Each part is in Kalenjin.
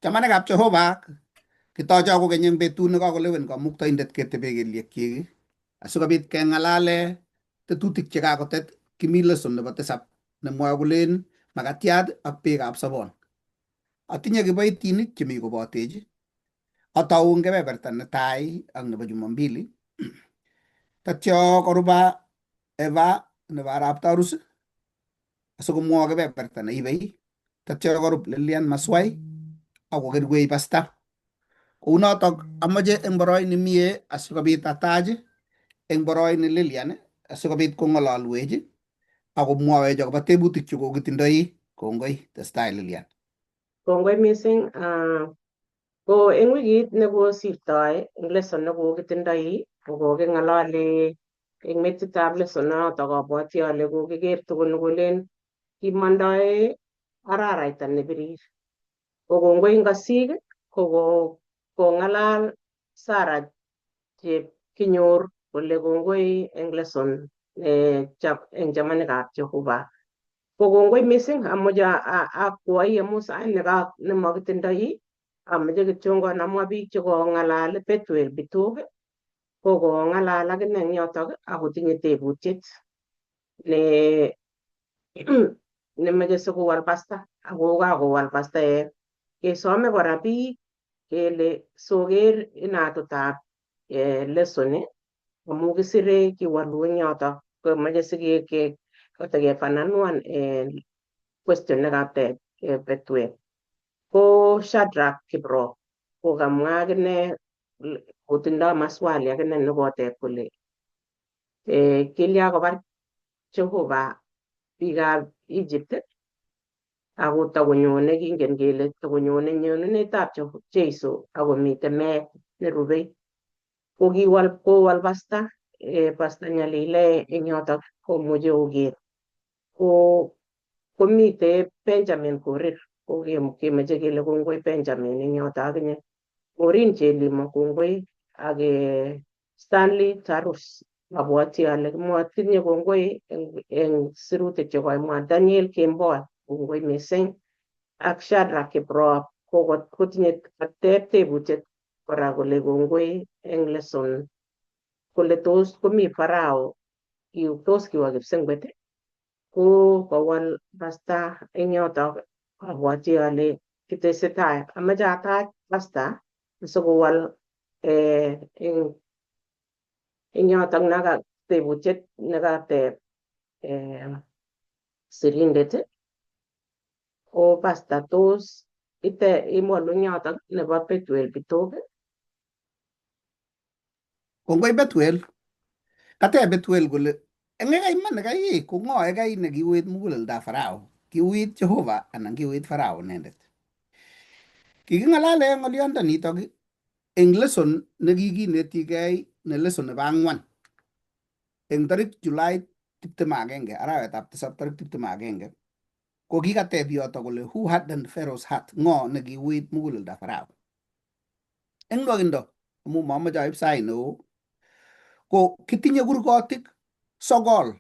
chamanikab Jehova kitocho kokeny eng betut nekakolewen kamuktaindet ketebe kelyekchik asikobit keng'alale tetutik chekakotet Kimi lesson nebo tisab nemwoe kolen makatiat ak beekab sobon. Atinye kiboitinik chemi kobotech. Atou eng kebeberta netai ak nebo Jumambili. Tatyo koruba Eva nebo arap Tarus asikomwoe kebeberta neibei. Tatyo korub Lilian Maswai akokerwei pasta. Kounotok amache eng boroini mie asikobit atach eng boroini Lilian asikobit kong'ololwech akomwowech akobo tebutik chekokitindoi. Kongoi, testai Lilian. Kongoi mising. Ko eng wikit nekosirtoi eng lesson nekokitindoi kokoking'ololi eng metitab lesson notok abwoti ale kokiker tugun kolen kimondoi araraita nebirir. Ko kongoi ngosik kong'alal Sarah Chepkinyor kole kongoi eng lesson eng chamanikab Jehova. Ko kongoi mising amuche akwoi amu sait nemakitindoi amoche kityo amwa biik chekong'alal Bethuel Bitok kokong'alal akine eng yotok akotinye tebutiet nemoche sikowal pasta ako kakowal pastaek. Kesome kora biik kele soker inatutab lesson amu kisire kiwolu eng yotok komoche kotekefananwan question nekateb Bethuel. Ko Shadrack Kiprop kokamwa akine kotindoi maswali akine nekoteb kole kilya kobar Jehova biikab Egypt ako takonyone kingen kele takonyone nyonunetab Jeiso akomite meet nerubei. Ko kowal pasta Nyalile eng yotok komuche koker. Komite Benjamin Korir kemoche kele kongoi Benjamin eng yotok akinye. Maureen Chelimo kongoi ak Stanley Tarus abwoti ale motinye kongoi eng sirutik chekoimwa. Daniel Kemboi kongoi mising ak Shadrack Kiprop kotinye kateb tebutiet kora kole kongoi eng lesson kole tos komi Farao tos kiwo kipsengwet ko kowal pasta eng yotok. Abwoti ale kitesetai amache atach pasta sikowal eng yotok tebutiet nekateb sirindet o pasta tos imwalu eng yotok nebo Bethuel Bitok. Kongoi Bethuel. Kateb Bethuel kole eng iman nekai ko ng'o ekai nekiuit muguleldab Farao? Kiuit Jehova anan kiuit Farao inendet? Kiking'alale eng ng'olyondonitok eng lesson nekikinetigei ne lesson nebo 4 eng tarik Julai 21 arawetab tisab tarik 21 ko kikateb yotok kole who hardened Pharaoh's heart? Ng'o nekiuit muguleldab Farao? Eng nwakindo amu mamoche aib sait neo ko kitinye kurgotik 9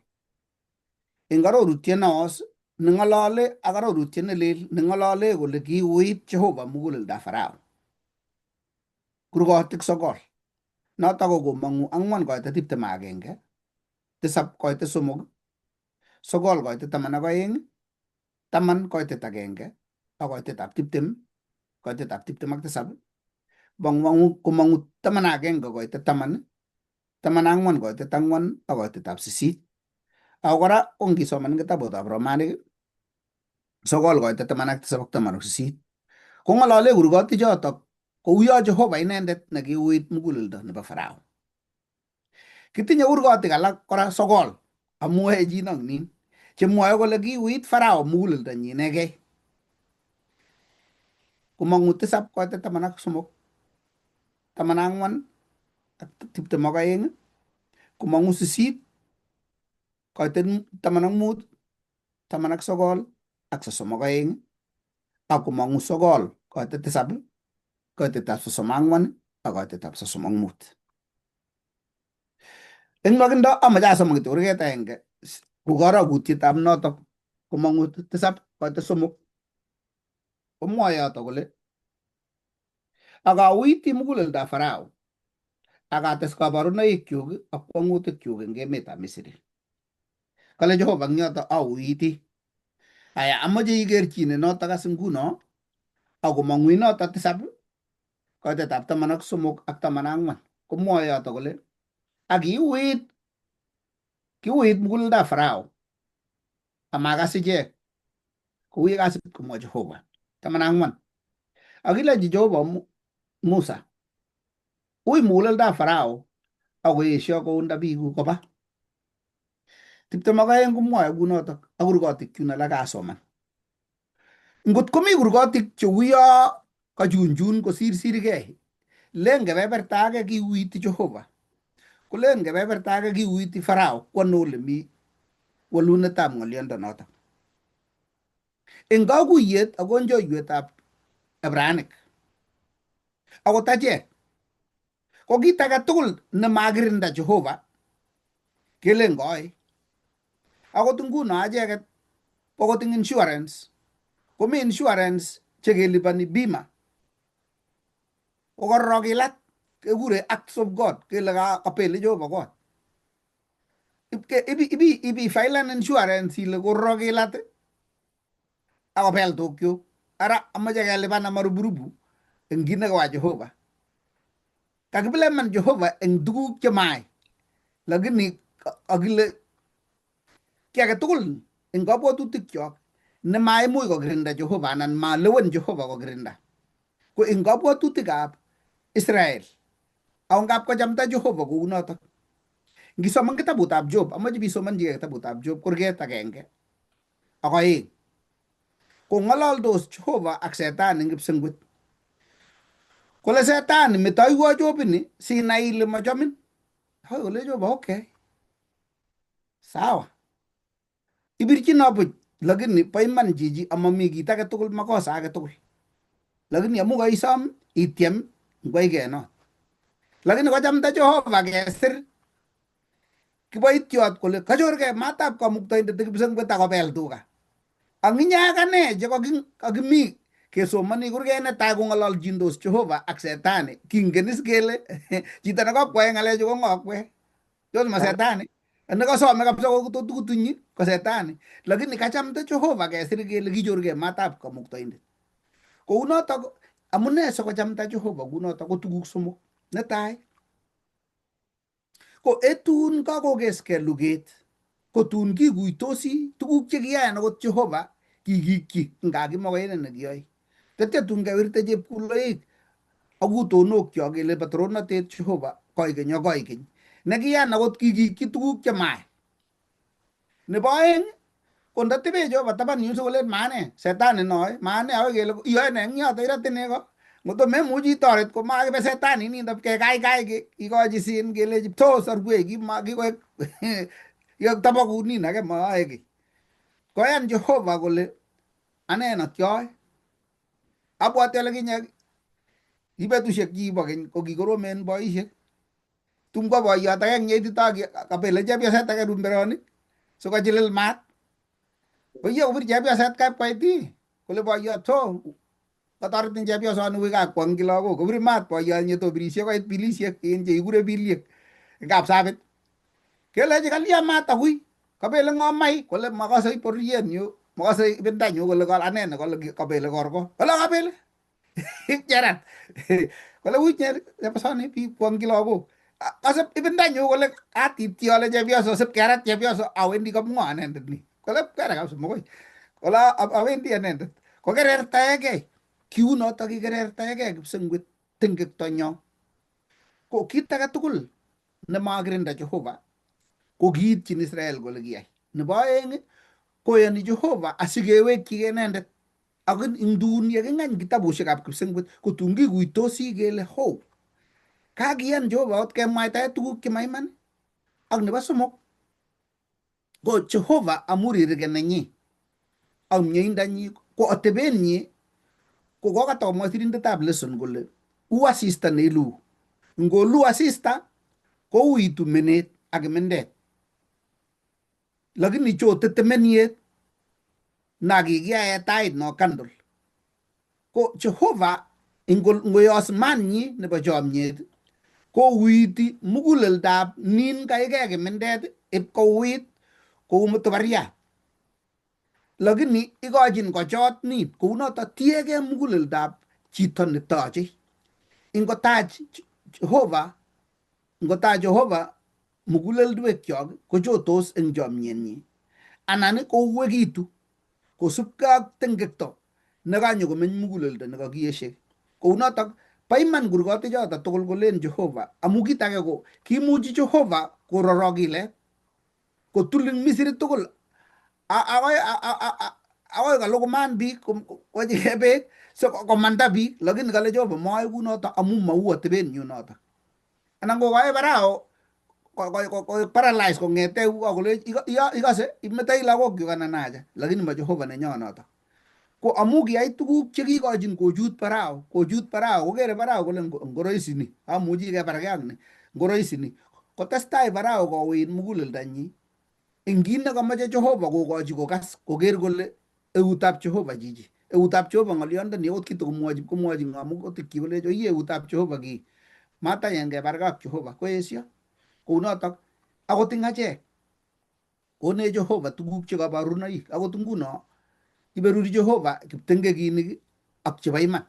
eng arorutiet neos neng'olole ak arorutiet nelel neng'olole kole kiuit Jehova muguleldab Farao. Kurgotik 9 notok ko komong'u 4 koite 21, 7 koite 3, 9 koite 12, 10 koite 1 ak koitetab 20 koitetab 27 komong'u 11 koite 10, 14 koite 4 ak koitetab 8. Ako kora ko ngisoman kitabutab Romanik 9 koite 17 ak 18 kong'olole kurgotik chotok kouyo Jehova inendet nekiuit muguleldo nebo Farao. Kitinye kurgotik alak kora 9 amu echin ak nin chemwoe kole kiuit Farao muguleldonyi inegei. Komong'u 7 koite 13, 14 ak 22, komong'u 8 koite 15, 19 ak 32 ak komong'u 9 koite 7 koitetab 34 ak koitetab 35. Eng nwakindo amache asom kityo kurget agenge ko karogutietab notok komong'u 7 koite 3 komwoe yotok kole akawiti muguleldo Farao akates kabarunoikyuk ak kwongutikyuk eng emetab Misri. Kale Jehova eng yoto awiti. Aya amache ikerchine notok as nguno akomong'u noto tisab koitetab 13 ak 14 komwoe yoto kole kiuit muguleldab Farao amakas ichek kou ye kasit komwa Jehova. 14 akilenji Jehova Musa, ui muguleldab Farao akoesio kounda biikuk koba. 22 komwoe kunotok ak kurgotik chun alak asoman. Ngot komi kurgotik cheuyo kachunchun kosirsirgei, len kebeberta age kiuiti Jehova, kolen kebeberta age kiuiti Farao kwano ole mi walunetab ng'oliondonotok. Eng kakuyet ak onjoiwetab Ebraic akot achek ko kit age tugul nemakirinda Jehova kelen koi. Akot nguno acheket akot ing insurance komi insurance chekelipani bima kokorrokilat kekure acts of God kele kapele Jehova kot. Ibi filen insurance ile korrokilat akopel tukchuk ara amache kelipana maruburubu eng kit nekowa Jehova. Kakibileman Jehova eng tuguk chemai, lakini akile ki age tugul eng kabwatutikchok nemaimuch kokirinda Jehova anan malewen Jehova kokirinda ko eng kabwatutikab Israel ako ngap kochamta Jehova kou notok. Ngisoman kitabutab Job, amache bisomanjigei kitabutab Job kurget 1 ak 2 kong'ololdos Jehova ak Setan eng kipsengwet. Kole Setan, metoiwo Job ini sinai ile machomin. Hoi kole Jehova, okay, sawa, ibirchino buch, lakini po iman chichi amami kit age tugul makosa age tugul, lakini amu kaisom ityem ngwai kenot. Lakini kochamta Jehova kesir kiboityot kole kachorgei matab kamuktaindet kipsengwet akopel tuga. Ang inye ak ane che kakimi kesomani kurget netai kong'ololjindos Jehova ak Setani, kingen is kele chito nekakwae ng'alechu ko ng'okwe, tos ma Setani nekasome kabisa kotutunyi ko Setani, lakini kachamta Jehova kesir kele kichorgei matab kamuktaindet. Kou notok amune sikochamta Jehova kou notok ko tuguk somok. Netai ko etun kakokeskei luget, kotun kikuitosi tuguk chekiyae akot Jehova kikikyi ngakimwa nekiyoe. Tetya tun kewirte chepkuloik ak utonokchok kele patronatet Jehova koikeny ak koikeny, nekiyan akot kikikyi tuguk chemai. Nebo aeng ko ndatebe Jehova taban yun sikolen maane Setani noe maane akoi kele iyoe ne eng yoto irate neko, ngoto memuchi itoret ko makibe Setani inindet kekaikai kikochi sin kelechi tos arwei kikoek tabakut nin ake maae kiy. Koyan Jehova kole ane notyoe. Abwati ale kinye ki betusiek kibo keny ko kikoromen boisiek. Tum kwa boiyot age nyeititoi kapele chepyoset age rumberonik sikochilil mat. Koiye kopir chepyoset kapkoiti kole boiyot so katoretin chepyosoni ui kakwong'chi lagok, kopir mat boiyot nye tobirisiek koit pilisiek in chekikure biliek kapsabit. Kelechi kalya mat akui kapele ng'omai kole makase bororienyu makase ibindanyu kole anene kole kapele korko. Kole kapele cherat kole ui chepyosoni bikwong'chi lagok. Kase ibindanyu kole atipti ale chepyoso sip kerat chepyoso awendi kapng'o anendet ni. Kole kere kapsa mokoi. Kole awendi anendet. Kokerertaegei. Kiunotok kikerertaegei kipsengwet tengektonyo. Ko kit age tugul nemakirinda Jehova ko kiitchin Israel kole kiyai. Nebo aeng koyoni Jehova asikewekyi inendet. Ako indun yeking'any kitabusiekab kipsengwet kotun kikuitosi kele ho kakiyan Jehova ot kemwaitae tuguk chemaiman. Ak nebo somok ko Jehova amu rirge nenyi ak mieindanyi ko atebenyi ko kokatomwa sirindetab lesson kole u asista neilu. Ngolu asista kouitu menet ak kimindet, lakini chote temeniet na kikiyae tait no candle. Ko Jehova ngoyos manyi nebo chomnyet ko witi muguleldab nin kaige mendet ip ko wit kou mutubariat, lakini ikochin kochot nin kou noto tiegei muguleldab chito netochei. ingotach Jehova ngotach Jehova muguleldwekyok kochotos eng chomnyenyi anan kouwekitu kosubkei ak tengekto nekanyo komeny muguleldo nekakiyeshe. Kou notok bo iman kurgotichoto tugul kolen Jehova, amu kit age ko kimuchi Jehova kororok ilet kotul eng Misri tugul akoi kalukuman biik wechigei beek so komanda biik, lakini kale Jehova maae kunoto amu mau atebenyu noto. Anan kokoe Farao ko paralyze kong'ete akolech ikose imetoi lagokchuk anan acha, lakini ma Jehova nenyo noto. Ko amu kiyai tuguk chekikochin kochut Farao kokere Farao kole ngoroisi ni amuchi kebargei ak ni, ngoroisi ni kotestai Farao kowit muguleldanyi eng kit nekamache Jehova kokochi kokas koker kole eutab Jehova chichi, eutab Jehova ng'olyondoni akot kitokomwochi ng'amotikchi kolecho ii eutab Jehova ki matayen kebargei ak Jehova koesio. Kou notok akot ing achek konech Jehova tuguk che kabarunoik, akot nguno iberuri Jehova kiptengekinik ak chebo iman.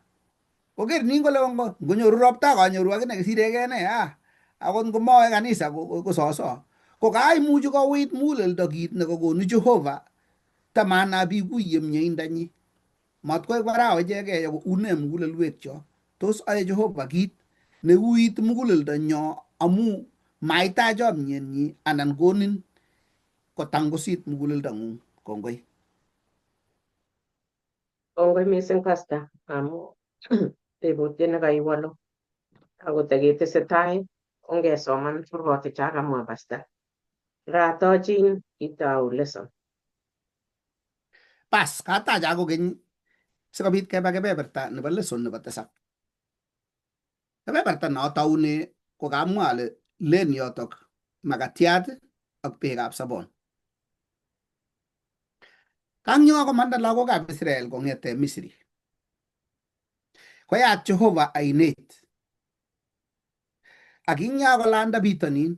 Koker nin kole ngonyoru ropta kanyoru akine kisiregei ne akot ngomawe kanisa kososo ko kaimuchi kowit muguleldo kit nekakonu Jehova tamanab ikuye mieindanyi. Matkoek Farao ichegei une mugulelwekcho, tos ae Jehova kit neuit muguleldonyo amu maita chomnyenyi anan konin kotangusit muguleldong'ung. Kongoi. Kongoi mising Pastor amu tebutiet nekaiwolu ako teketesetai ongesoman kurgotik cha kamwa Pastor. Ratochin itau lesson. Bas katacha kokeny sikobit keba kebeberta nebo lesson nebo tisab. Kebeberta notaune ko kamwa ale len yotok makatiat ak beekab sobon. Kangyo komanda lagokab Israel kong'ete Misri, koyat Jehova ainet ak ingya kolanda bitonin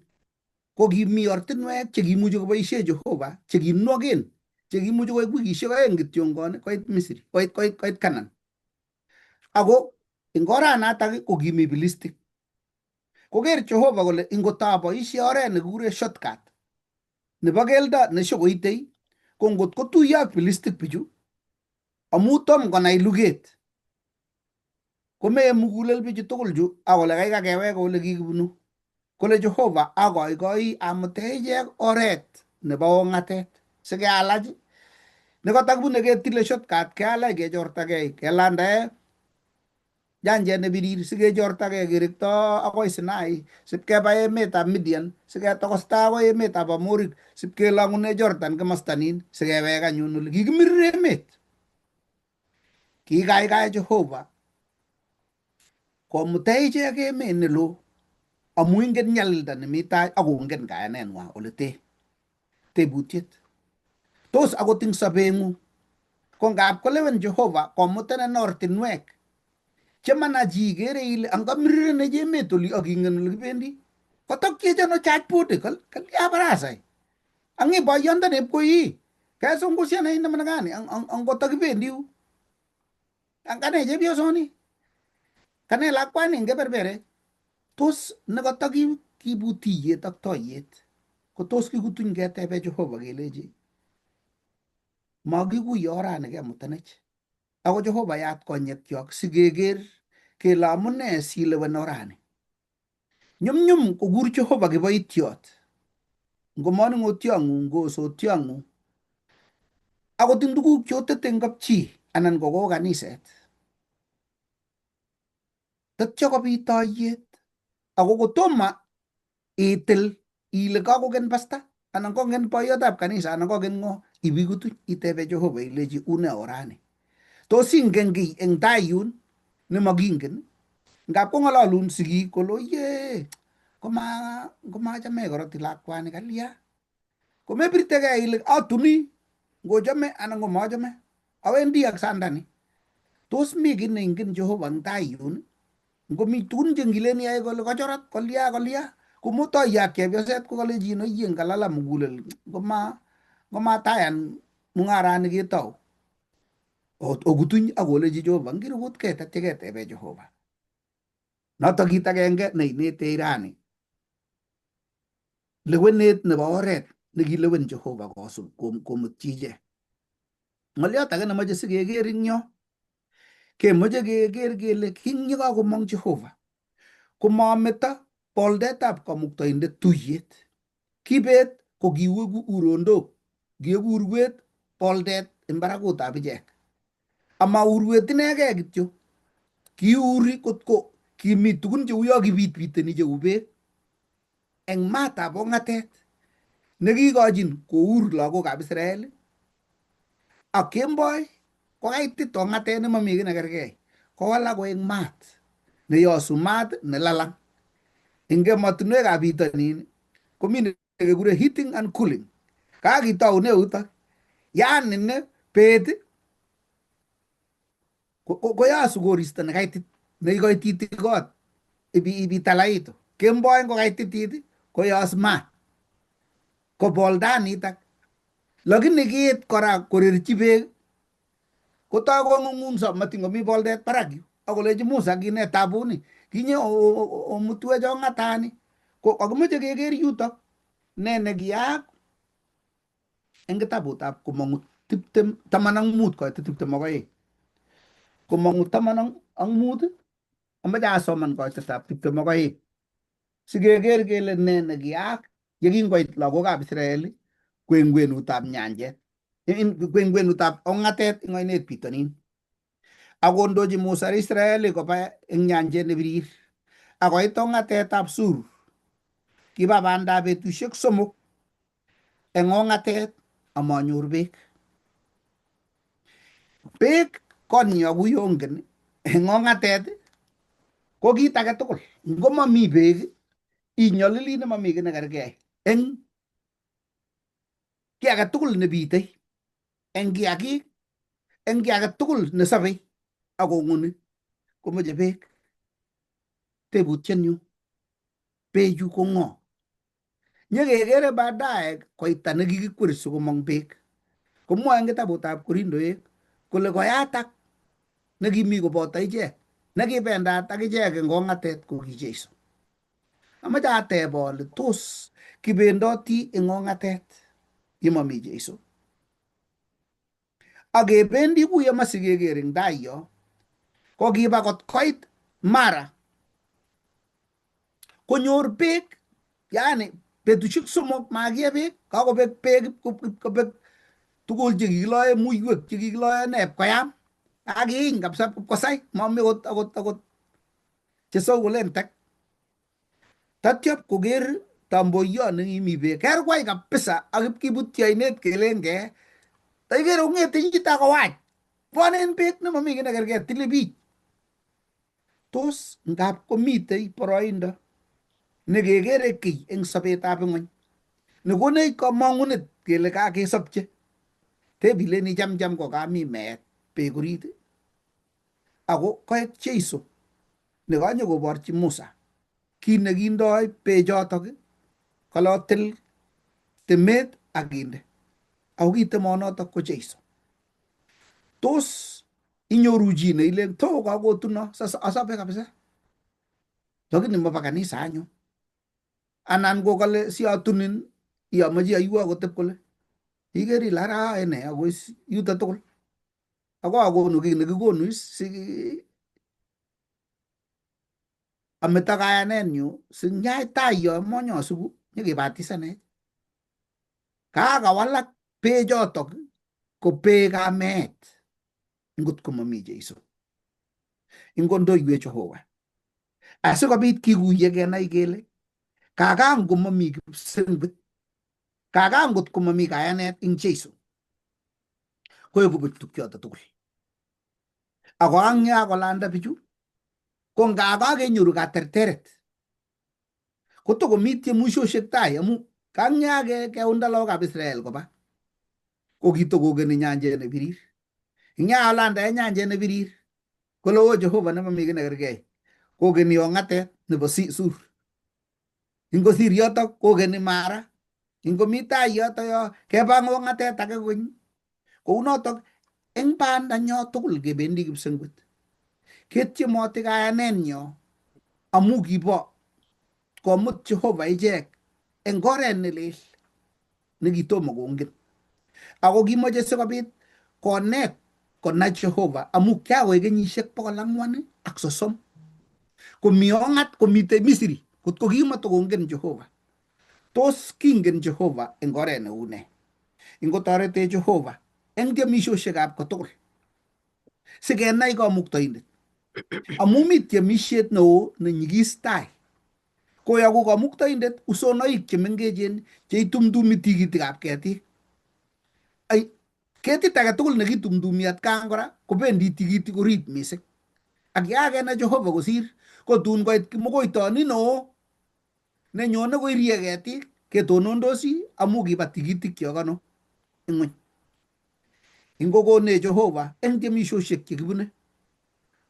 ko kimi ortinwek chekimuchi koboisie Jehova chekinwoken chekimuchi koib wikisiek oeng kityongon koit Misri koit Canaan. Ako ing oranatak ko kimi Filistik. Koker Jehova kole ingotaboisie oret nekikure shortcut nebo keldo neshokoitei ko ngot kotuiyo ak Filistik bichu amu tom konai luget komee mugulel bichu tugul chu akole kaikai keweke ole kikibunu, kole Jehova akoikoi amute ichek oret nebo ong'atet sikealach nekotakibune ketile shortcut kealach kechortagei kelandae janjet nebirir sikechortagei kerekto akoi Sinai sipkeba emetab Midian siketokosta akoi emetab Amorik sipkelong'une Jordan komosta nin sikewek anyun ole kikimirir emet. Kikaikai Jehova komute ichek emet neloo amu ingen nyalilda nemi tai akongen kayaneng'wa ole te. Tebutiet, tos akot ing sobeng'ung ko ngap kolewen Jehova komuten ortinwek chemana chi ikere ile angamirirenech emet oli akingen ole kibendi kotokchechano chachpote kalya barasai angi boyondone ipkoi kesungusyan namna gani angotakibendi kane chepyosoni kane lakwani eng keberberet tos nekatakiibu tiyet ak toiyet ko tos kikutuny ketebe Jehova kelechi makikuye orani kemutanech ako Jehova yat konyekyok sikeker kele amune silewen orani. Nyumnyum kokur Jehova kiboityot ngomanung'otyong'ung ngosotyong'ung akot ing tuguk chotete eng kapchi anan ko kaniset tatyo kobit toiyet ako kotomo itil ile kakoken pasta anan kongen boiyotab kanisa anan kongen ng'o ibikutuny itebe Jehova ilechi une orani, tos ingen kiy eng tai yun nemakingen. Ngap kong'alalun sigik kole oye komachame koroti lakwani kalya komebirtegei ile atuni ngochame anan komachame awendi ak sandani tos mi kii neingen Jehova eng tai yun? Ngomi tugun chengilen iyai kole kochorat kolya komotoi ya chepyoset ko kalechin oyie ngalala mugulel ngomatayan mung'arani ketou okutuny akolechi Jehova ngirukut ket atya ketebe Jehova. Notok kit agenge neinetech rani, lewenet nebo oret nekilewen Jehova kosub komutyi ichek. Ng'olyot age nemoche sikeker eng yo, kemoche keker kele king yekakomong Jehova komameto boldetab kamuktoindet tuyet. Kibet ko kiweku urondok, kieku urwet boldet eng barakutab ichek. Ama urwet inegei kityo, kiuri kotko kimi tugun cheuyo kipitpiteni cheu beek eng maatab ong'atet nekikochin kour lagokab Israel, ak kemboi kokaitit ong'atet nemami kiy nekergei, kowalak koek maat neyosu, maat nelalang. Eng emotinwekab bitonin komi nekekure heating and cooling. Kakitoune yutok, yani ne beet koyosu koristo nekaitit neikoititi kot ibitalaitu, kemboi ngokaititit koyos maat ko boldanitak. Lakini kiit kora korirchi beek kotoi kong'ung'ungso matingomi boldet barak yu akolechi Musa kinet tabuni kinye omutwech ong'atani. Ko kakimoche keker yutok ne nekiyaak eng kitabutab Komong'u 15 koit 22. Komong'u 15 amache asoman koitetab 22 sikeker kele ne nekiyaak yekingoit lagokab Israel kwenkwenutab nyanjet, kwenkwenutab ong'atet eng oinet bitonin. Akondochi Musa Israel koba eng nyanjet nebirir, akoit ong'atetab Sur. Kiba bandab betusiek 3 eng ong'atet amanyor beek. Beek konyo kuyongen eng ong'atet ko kit age tugul. Ngomami beek inyolili nemami kiy nekergei eng kiy age tugul nebitei, eng kiagik, eng kiy age tugul nesobei akong'uni komoche beek. Tebutienyu, beechu ko ng'o? Nyekekere baadaye koita nekikikwer sikomong beek. Komwoe eng kitabutab Korindoek kole koyatak nekimi koboto ichek, nekibendat ak ichek eng ong'atet ko ki Jeiso. Amache ateb ale tos kibendoti eng ong'atet yemomi Jeiso? Akebendi kuye masikeker eng tai yo, kokiba kot koit Mara konyor beek, yani betusiek 3 makie beek, kakobek beek, kobek tugul chekikiloe muiwek, chekikiloe nep koyam, akiiny kabisa kosai, mami akot chesokolen tek. Tatyo koker tamboiyot nekimi beek, kerkwai kabisa ak ipkibutyi oinet kelenge taikere kong'ete chito akowach bwonen beek nemami kiy nekergei tile bich. Tos ngap komitei boroindo nekekere kiy eng sobetab ing'ony nekonech kamong'unet kele kakesopche, tebilen ichamcham kokami meet beek orit, ako koek Jeiso nekanyo koborchi Musa kit nekindoi bechotok kolotil temet akinde, ako ki temonotok ko Jeiso. Tos inyoru chi neilen to kakotuno asobe kabisa, lakini mobo kanisa anyun, anan ko kale siatunin iyomoche aiwo kotep kole, iker ile ara ene akoi yuto tugul ako akonu kiy nekikonu si ameto kayanenyu sinyai tai yo monyasubu nyekebatisanech. Kakawalak bechotok ko beekab meet ngot komomi Jeiso, ingondoiwech Jehova, asikobit kikuye kenai kele kaka ngomomi kipsengwet, kaka ngot komomi kayanet ing Jeiso koeku buch tukchoto tugul. Ako ang ya kolanda bichu ko ngaka kenyoru katerteret kotokomi tiemushosiek tai, amu kangya keunda lagokab Israel koba ko kitokokeni nyanjet nebirir. Ing ya olanda eng nyanjet nebirir kole o Jehova nemami ki nekergei, kokeni ong'atet nebo sur, ingosir yotok kokeni mara, ingomi tai yoto yo kebang ong'atet age kony. Kou notok eng bandanyo tugul kebendi kipsengwet ketiemoti kayanenyo amu kibo komut Jehova ichek eng oret ne lel nekitomo kongen, ako kimoche sikobit konet konai Jehova amu kiakoek kenyisiek 430 komi ong'at komite Misri kotko kimatokongen Jehova. Tos kingen Jehova eng oret neu ne? Ingotoretech Jehova eng tiemisiosiekab kotugul sikenai kamuktoindet, amu mi tiemisiet neo nenyigis tai, koyoku kamuktoindet usonoik chemengechen cheitumtumi tikitikab ketik. Ai, ketit age tugul nekitumtumi atkan kora kobendi tikitik orit mising, ak yakenai Jehova kosir kotun koit kimokoitoni neo nenyone koirie ketik ketonondosi amu kiba tikitik yokono ing'weny. Ingokonech Jehova eng tiemisiosiek chekibune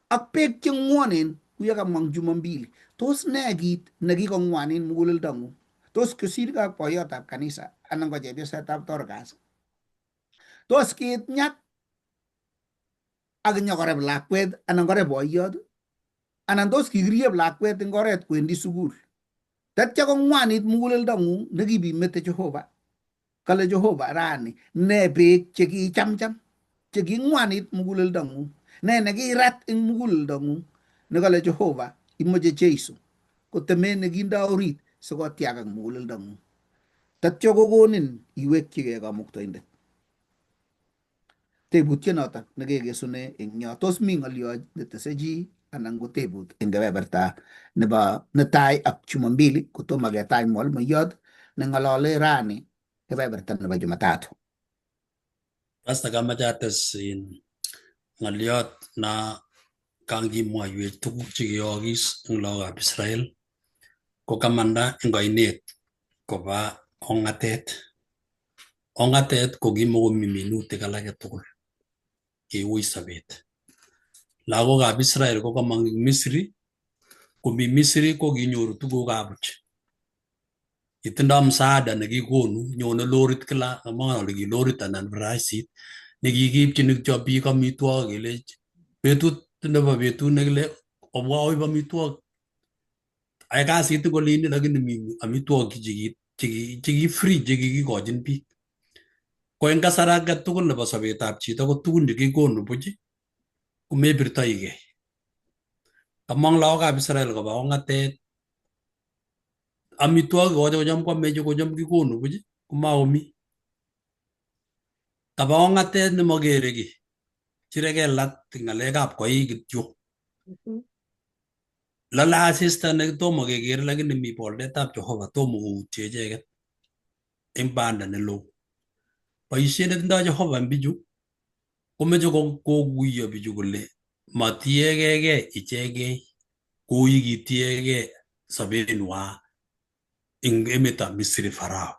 ak beek cheng'wonen kuye kamwa Jumambili, tos ne kit nekikong'wanin muguleldong'ung? Tos kosir ak boiyotab kanisa anan ko chepyosetab Dorcas? Tos kiit nyat ak nyokoreb lakwet anan koreb boiyot, anan tos kikirieb lakwet eng oret kwendi sukul tatya kong'wanit muguleldong'ung nekibimete Jehova? Kale Jehova rani, ne beek chekichamcham cheking'wanit muguleldong'ung, ne nekirat eng muguleldong'ung? Nekale Jehova imoche Jeiso kotemen nekindo orit sikotiakak muguleldong'ung tatya kokonin iwekyigei kamuktoindet. Tebutiet notok nekekesune eng yo, tos mi ng'olyot netese chi anan ko tebut eng kebeberta nebo netai ak Jumambili kotomo ketach mwalimuiyot neng'olole rani kebeberta nebo Jumatatu? Pasta kamache ates ng'olyot na kangimwoiwech tuguk chekiyookis eng lagokab Israel ko kamanda eng oinet koba ong'atet. Ong'atet ko kimokomi minutik alake tugul, kiui sobet. Lagokab Israel ko kamong eng Misri, komi Misri ko kinyoru tugukab buch. Kitindoi msaada nekikonu, nyone lorit kila, amang'en ale ki lorit anan faraisit nekikiipchini kityo biik amitwogik kelech betut nekile obwa oib amitwogik. Ai kasit eng olin lakini mi amitwogik cheki free chekikikochin biik. Ko eng kasar age tugul nebo sobetab chito ko tugun chekikonu buch komebirtoigei. Kamong lagokab Israel koba ong'atet, amitwogik kocham kwame kocham kikonu buch komakomi. Kaba ong'atet nemakere kiy, chiregei lat ng'alekab koik kityo. Lale asista nekitomo kekere lakini mi boldetab Jehova tomo koutye icheket eng banda neloo. Boisiet netindoi Jehova eng bichu komeche kokuiyo bichu kole matiegei ichegei kou yekitiegei sobenwa eng emetab Misri Farao.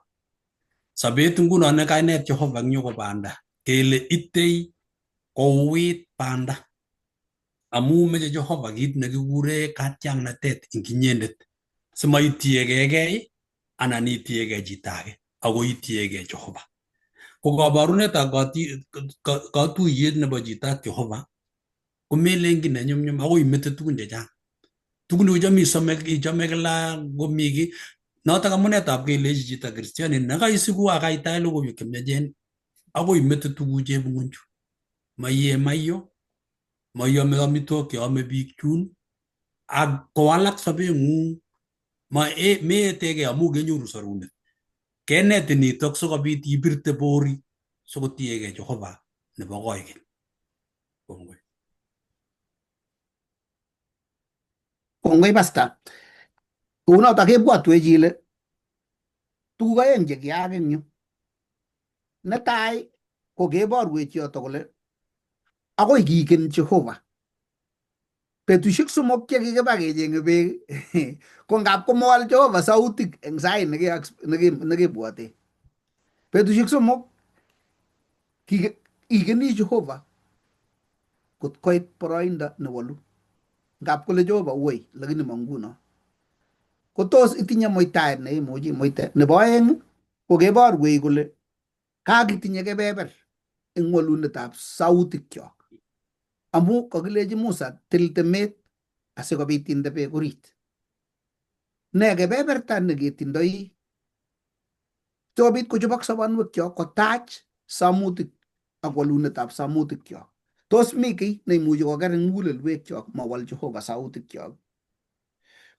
Sobet nguno nekainet Jehova eng yu ko banda, kele itei kouit banda amu meche Jehova kit nekikure katiaknatet eng inyendet simaitiegei anan itiegei chito age ako itiegei Jehova. Ko kabarunetab katuyet nebo chito ak Jehova komelen kiy nenyumnyum akoi imete tugun chechang. Tugun checham ichome kila ngomi kiy. Notok amunetab kelechi chito Kristianit nekaisiku akaitach logoiwek chemiachen akoi imete tuguchu eng ng'ony. Maiyee maiyo, maiame amitwogik cheame biik chun ak kowalak sobeng'ung. Meetegei amu kenyoru sorunet. Kenetin nitok sikobit ibirte bori sikotiegei Jehova nebo koigeny. Kongoi. Kongoi pasta. Kounotok kebwotwech ile tuguk aeng chekiyaak eng yu. Netai ko keborwech yoto kole akoi kigen Jehova. Betusiek 3 chekikiba kecheng'e beek ko ngap komowol Jehova sautik eng sait nekebwote. Betusiek 3 igeni Jehova kot koit boroindo newalu. Ngap kole Jehova woi, lakini ma nguno. Ko tos itinye muitaet neimuchi muite. Nebo aeng ko keborwech kole kakitinye kebeber eng walunetab sautikyok. Amu kakilechi Musa til temet asikobit inde beek orit. Ne kebeberta neketindoi sikobit kochobok sobonwekyok kotach samutik ak walunetab samutikyok. Tos mi kiy neimuchi koker eng mugulelwekyok mawal Jehova sautikyok.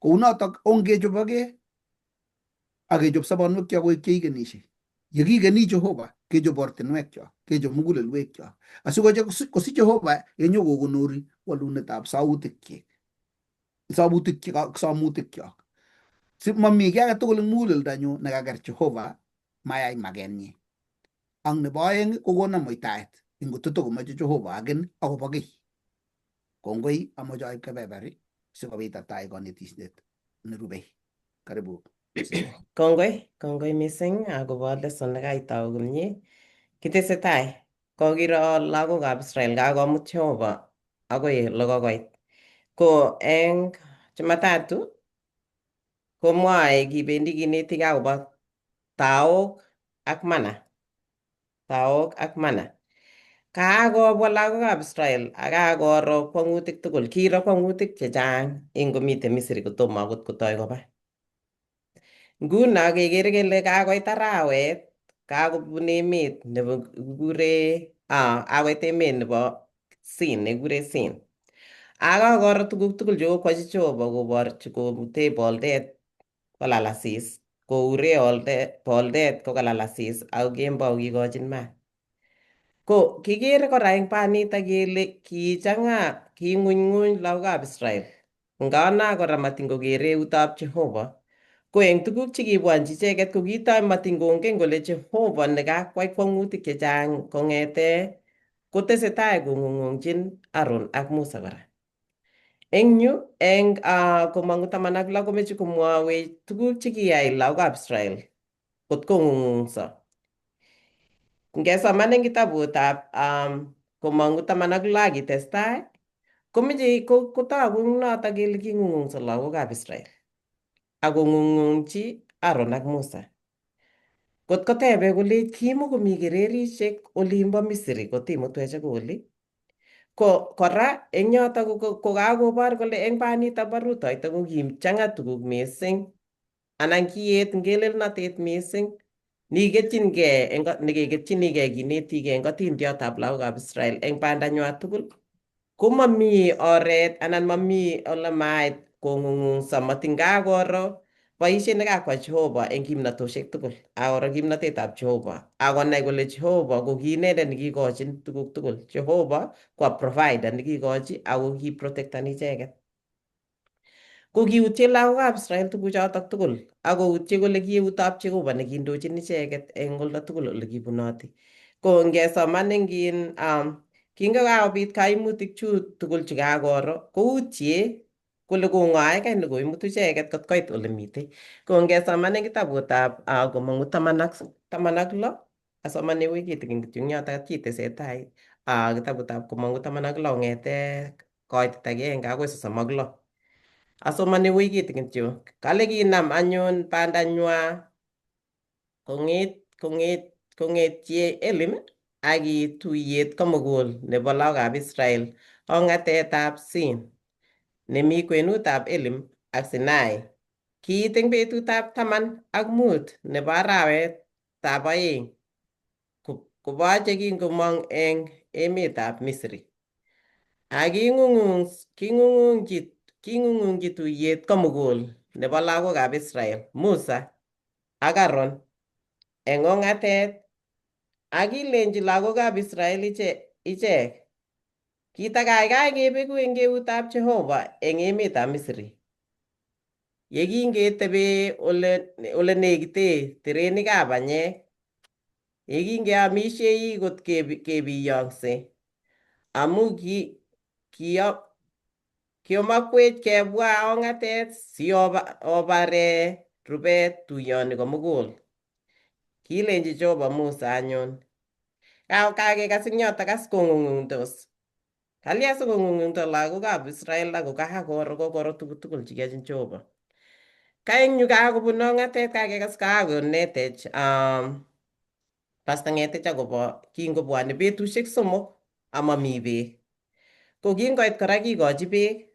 Kounotok ongechoboke ak kechob sobonwekyok koek cheikenisie. Yekikeni Jehova kechob ortinwekyok, kechob mugulelwekyok asikosich Jehova yenyokokonori walunetab sautikyik. Samutikyok. Si mami kiy age tugul eng muguleldonyu nekaker Jehova mayai makenyi. Ak nebo aeng kokona muitaet ingototo komoche Jehova agen akobo kiy. Kongoi amoche aib kebeberi sikobit atach kanetishet nerubei. Karibu. Kongoi mising akobo lesson nekaitou komie. Kitesetai kokiro lagokab Israel kakomut Jehova akoi lokokoit. Ko eng Jumatatu komwoe kibendi kineti akobo taok ak mana. Taok ak mana. Kakobwa lagokab Israel ak kakoro kwongutik tugul. Kiiro kwongutik chechang eng komite Misri kotomo akot kotoi koba. Nguno kekere kele kakoit arawet, kakobun emet nebo kikure awet emet nebo Sin, nekikure Sin. Akakoro tuguk tugul chekokwochi Jehova koborchi komute boldet kolal asis, koure boldet kokalal asis ako kemboi kikochin maat. Ko kikere kora eng banito kele king'unyng'uny lagokab Israel. Ngano kora matingokere eutab Jehova. Ko eng tuguk chekibwanchi icheket ko kitoi matingongen kole Jehova nekakwai kwongutik chechang kong'ete kotesetai kong'ung'unchin Aaron ak Musa kora. Eng yu eng komong'u 16 komeche komwowech tuguk chekiyai lagokab Israel kot kong'ung'ungso. Ngesoman eng kitabutab komong'u 16 akitestai komeche kotogu eng noto kele king'ung'ungso lagokab Israel akong'ung'ungchi Aaron ak Musa. Kot kotebe kole kimukomi kererisiek olimbo Misri kotimutwech akoi oli. Ko kora eng yoto ko kakobor kole eng banito bo rutoito ko kichang'a tuguk mising anan kiet ngelelnotet mising nekeketchinigei kinetigei eng atindiotab lagokab Israel eng bandanywa tugul. Ko mami oret anan mami ole mait kong'ung'ungso matingakoro boisiet nekakwai Jehova eng kimnatosiek tugul. Akoro kimnatetab Jehova akonai kole Jehova ko ki inendet nekikochin tuguk tugul. Jehova ko provider nekikochi ako ki protectan icheket. Ko kiutye lagokab Israel tuguchotok tugul akoutye kole ki eutab Jehova nekindochin icheket eng oldo tugul ole kibunoti. Ko ngesoman eng kingokakobit kaimutik chu tugul chekakoro koutye kole kong'oe kai nekoimutu icheket kot koit ole mitei. Ko ngesoman eng kitabutab komong'u 16 asomane wui kitikin kityo eng yoto kitesetai kitabutab komong'u 16 kong'ete koitet agenge akoi 36. Asomane wui kitikin kityo. Kale kinam anyun bandanywa kong'etye Elim ak tuyet komugul nebo lagokab Israel ong'atetab Sin nemi kwenutab Elim ak Sinai. Kiit eng betutab 15 nebo arawetab 2 koboche kingomong eng emetab Misri. Ak king'ung'ungchi tuyet komugul nebo lagokab Israel, Musa ak Aaron eng ong'atet ak kilenji lagokab Israel ichek kitakaikai kebeku eng eutab Jehova eng emetab Misri. Yekingetebe ole nekite terenikab banyek, yekingeamisiei kot kebiyongse amu kiomokwech kebwa ong'atet si obare rubet tuyoni komugul. Kilenji Jehova Musa anyun kakekas eng yoto kas kong'ung'ungdos Kalya sikong'ung'unyto lagokab Israel ako kokoro tugul chekiyochin Jehova. Ka eng yu kakobun ong'atet kakekas kakonetech Pastor Ng'etich akobo kingobwone betusiek 3 amami beek. Ko kingoit kora kikochi beek.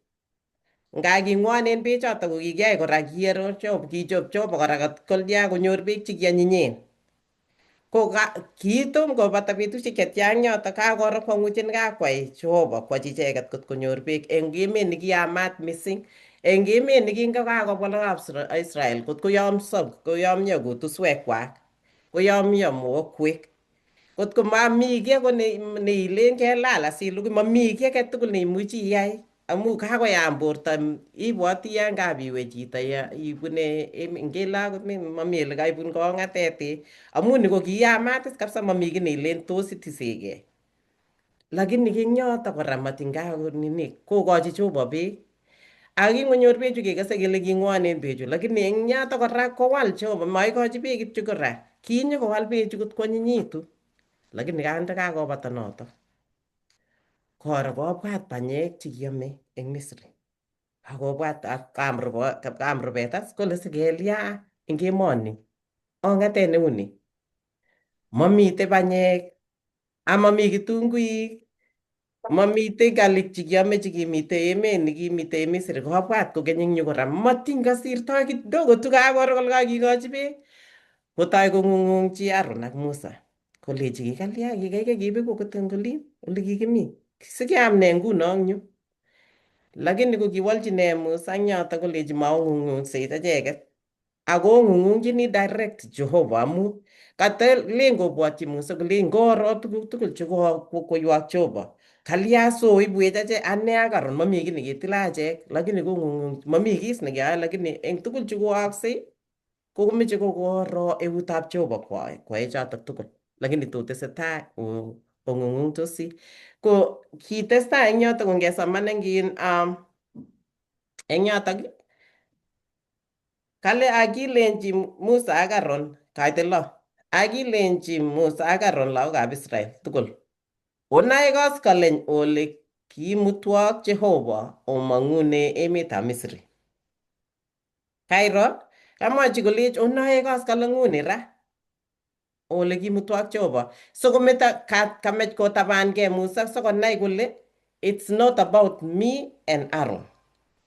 Nga king'wonen bechoto ko kikiyai kora kichop Jehova kora kolya konyor beek chekianyinyen. Ko kiitom kobata betusiek chetya eng yoto kakoro kwong'utiet nekakwai Jehova kwochi icheket kot konyor beek eng emet nekiyamat mising. Eng emet nekingokakobwa lagokab Israel kot koyomyo kutuswekwak, koyomyo mogokwek. Kot ko mami kiy ako neilen kelal asilugui, mami kiy age tugul neimuchi iyai amu kakoyam borto. Ibwoti yon kabiwe chito ibune ngele akot mami ole kaibun kong'atet amu ni ko kiyamat is kabisa, mami kiy neilen tos itisekei. Lakini eng yoto kora matinye kokochi Jehova beek. Ak kingonyor beechu kekase kele king'wonen beechu, lakini eng yoto kora kowal Jehova, maikochi beek kityo kora, kinyokowal beechu kot kwanyinyitu. Lakini ndakakobata noto koro kobwat banyek chekiame eng Misri akobwat kamrubet as kole sikelya eng emoni ong'atet neuni mamite banyek amami kitunguik, mamite galik chekiame chekimite emet nekimite Misri. Kobwat kokeny eng yu kora matiny kosirtoi kidogo tu kakoro kole kakikochi beek kotoi kong'ung'ungchi Aaron ak Musa kolechi kikalya kikaikai kebeku akot eng olin ole kikimi sikeam ne nguno eng yu. Lakini kokiwolchine Musa eng yoto kolechi maong'ung'ungseit icheket akong'ung'ungchini direct Jehova amu katalen kobwotyi Musa kolen koro tuguk tugul chekoywak Jehova. Kalya soibwech ane ak Aaron mami kiy neketile achek, lakini mami kis nekeyoe, lakini eng tugul chekooksei komeche kokoro eutab Jehova kwae chotok tugul, lakini totesetai ong'ung'ungtosi. Ko kitestai eng yotok kongesoman eng yotok kale akilenchi Musa ak Aaron kaite 6 akilenchi Musa ak Aaron lagokab Israel tugul onae koskoleny ole kiimutwok Jehova omong'une emetab Misri. Kairo kamwachi kolech onae koskoleng'uni ra ole kimutwok Jehova sikometo kamech kotabangei Musa sikonai kole it's not about me and Aaron,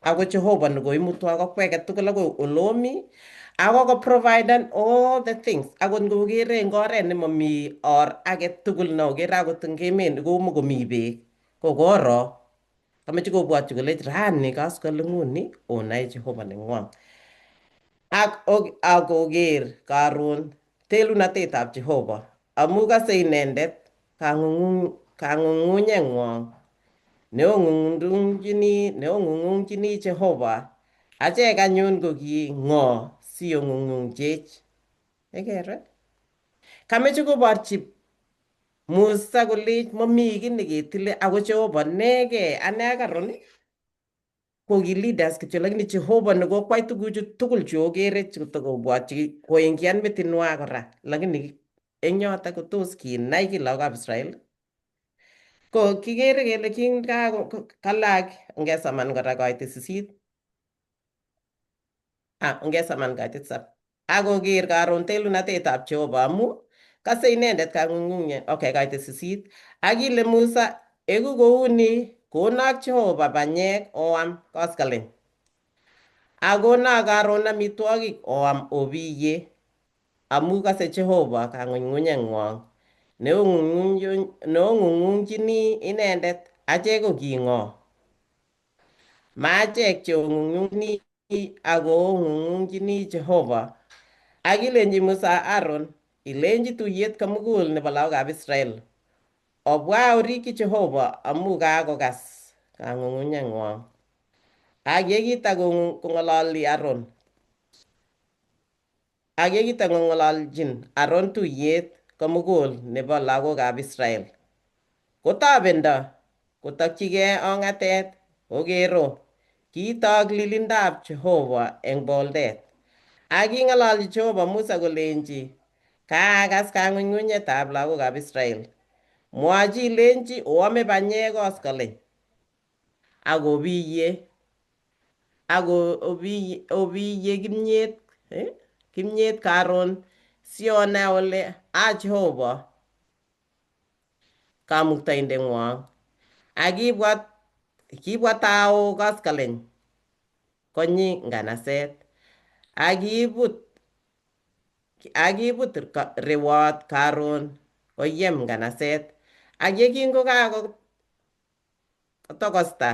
ako Jehova nekoimutwok okweket tugul akoi olomi ako koproviden all the things akot ngokere eng oret nemami or age tugul nokere akot eng emet nekomokomi beek kokoro kameche kobwotyi kolech rani koskoleng'uni onae Jehova neng'wong ak koker karon telunatetab Jehova amu kase inendet kang'ung'unyeng'wong neong'ung'ungchini Jehova. Achek anyun ko ki ng'o siong'ung'ungchech. Ikere? Kameche koborchi Musa kolech mami kiy neketile ako Jehova negei. Ane ak Aaron ko ki leaders kityo, lakini Jehova nekokwai tuguchu tugul chu okere chutokobwotyi koingian metinwa kora, lakini eng yoto kotos kinai kiy lagokab Israel. Ko kikere kele kingalak ngesoman kora koite 8 ngesoman kaite 7 akoker karon telunatetab Jehova amu kase inendet kang'ung'unyet. Okay, kaite 8 akile Musa eku kouni konok Jehova banyek oam koskoleny akonok karon amitwogik oam obiye amu kase Jehova kang'ung'unyeng'wong neong'ung'ungchini inendet. Achek ko king'o? Maachek cheong'ung'ungchini ako ong'ung'ungchini Jehova. Akilenchi Musa Aaron ilenchi tuyet komugul nebo lagokab Israel obwa orikyi Jehova amu kakokas kang'ung'unyeng'wong. Ak yekitokong'ololi Aaron ak yekitokong'ololjin Aaron tuyet komugul nebo lagokab Israel kotobendo kotokyigei ong'atet okero kiitok lilindab Jehova eng boldet. Ak king'ololchi Jehova Musa kolenchi kaakas kang'ung'unyetab lagokab Israel. Mwochi ilenchi oame banyek koskoleny ak obiye kimnyet karon sionai ole Jehova kamuktoindeng'wong ak kibwat tao koskoleny konyi nganaset ak kibut rewot karon koyem nganaset ak kakotokosta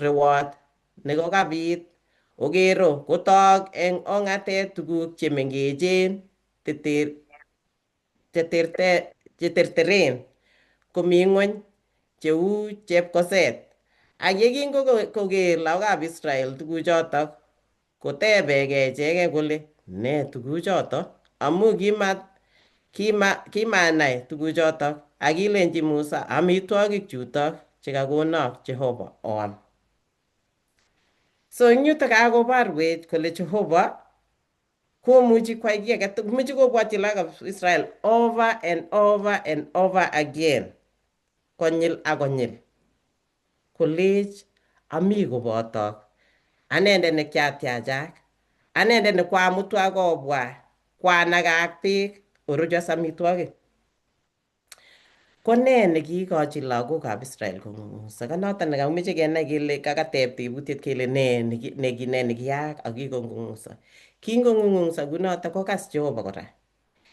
rewot nekokabit okero kotok eng ong'atet tuguk chemengechen cheterteren komi ng'ony cheu chepkoset ak yekingoker lagokab Israel tuguchotok kotebegei ichegei kole nee tuguchotok amu kimanai tuguchotok ak kilenji Musa amitwogik chutok chekakonok Jehova oam. So eng yutok kakobarwech kole Jehova komuchi kwai kiy age tugul, imuchi kobwotyi lagokab Israel over and over and over again, konyil ak konyil kolech ami kobotok, anendet ne kiatyachak, anendet ne kwamutwa kobwa kwanagak beek orochos amitwogik. Ko nee nekiikochi lagokab Israel kong'ung'uso? Ko noton nekimoche kenai kele kakateb tebutiet kele nee nekiyaak ak kikong'ung'uso. Kingong'ung'uso kunoto kokas Jehova kora.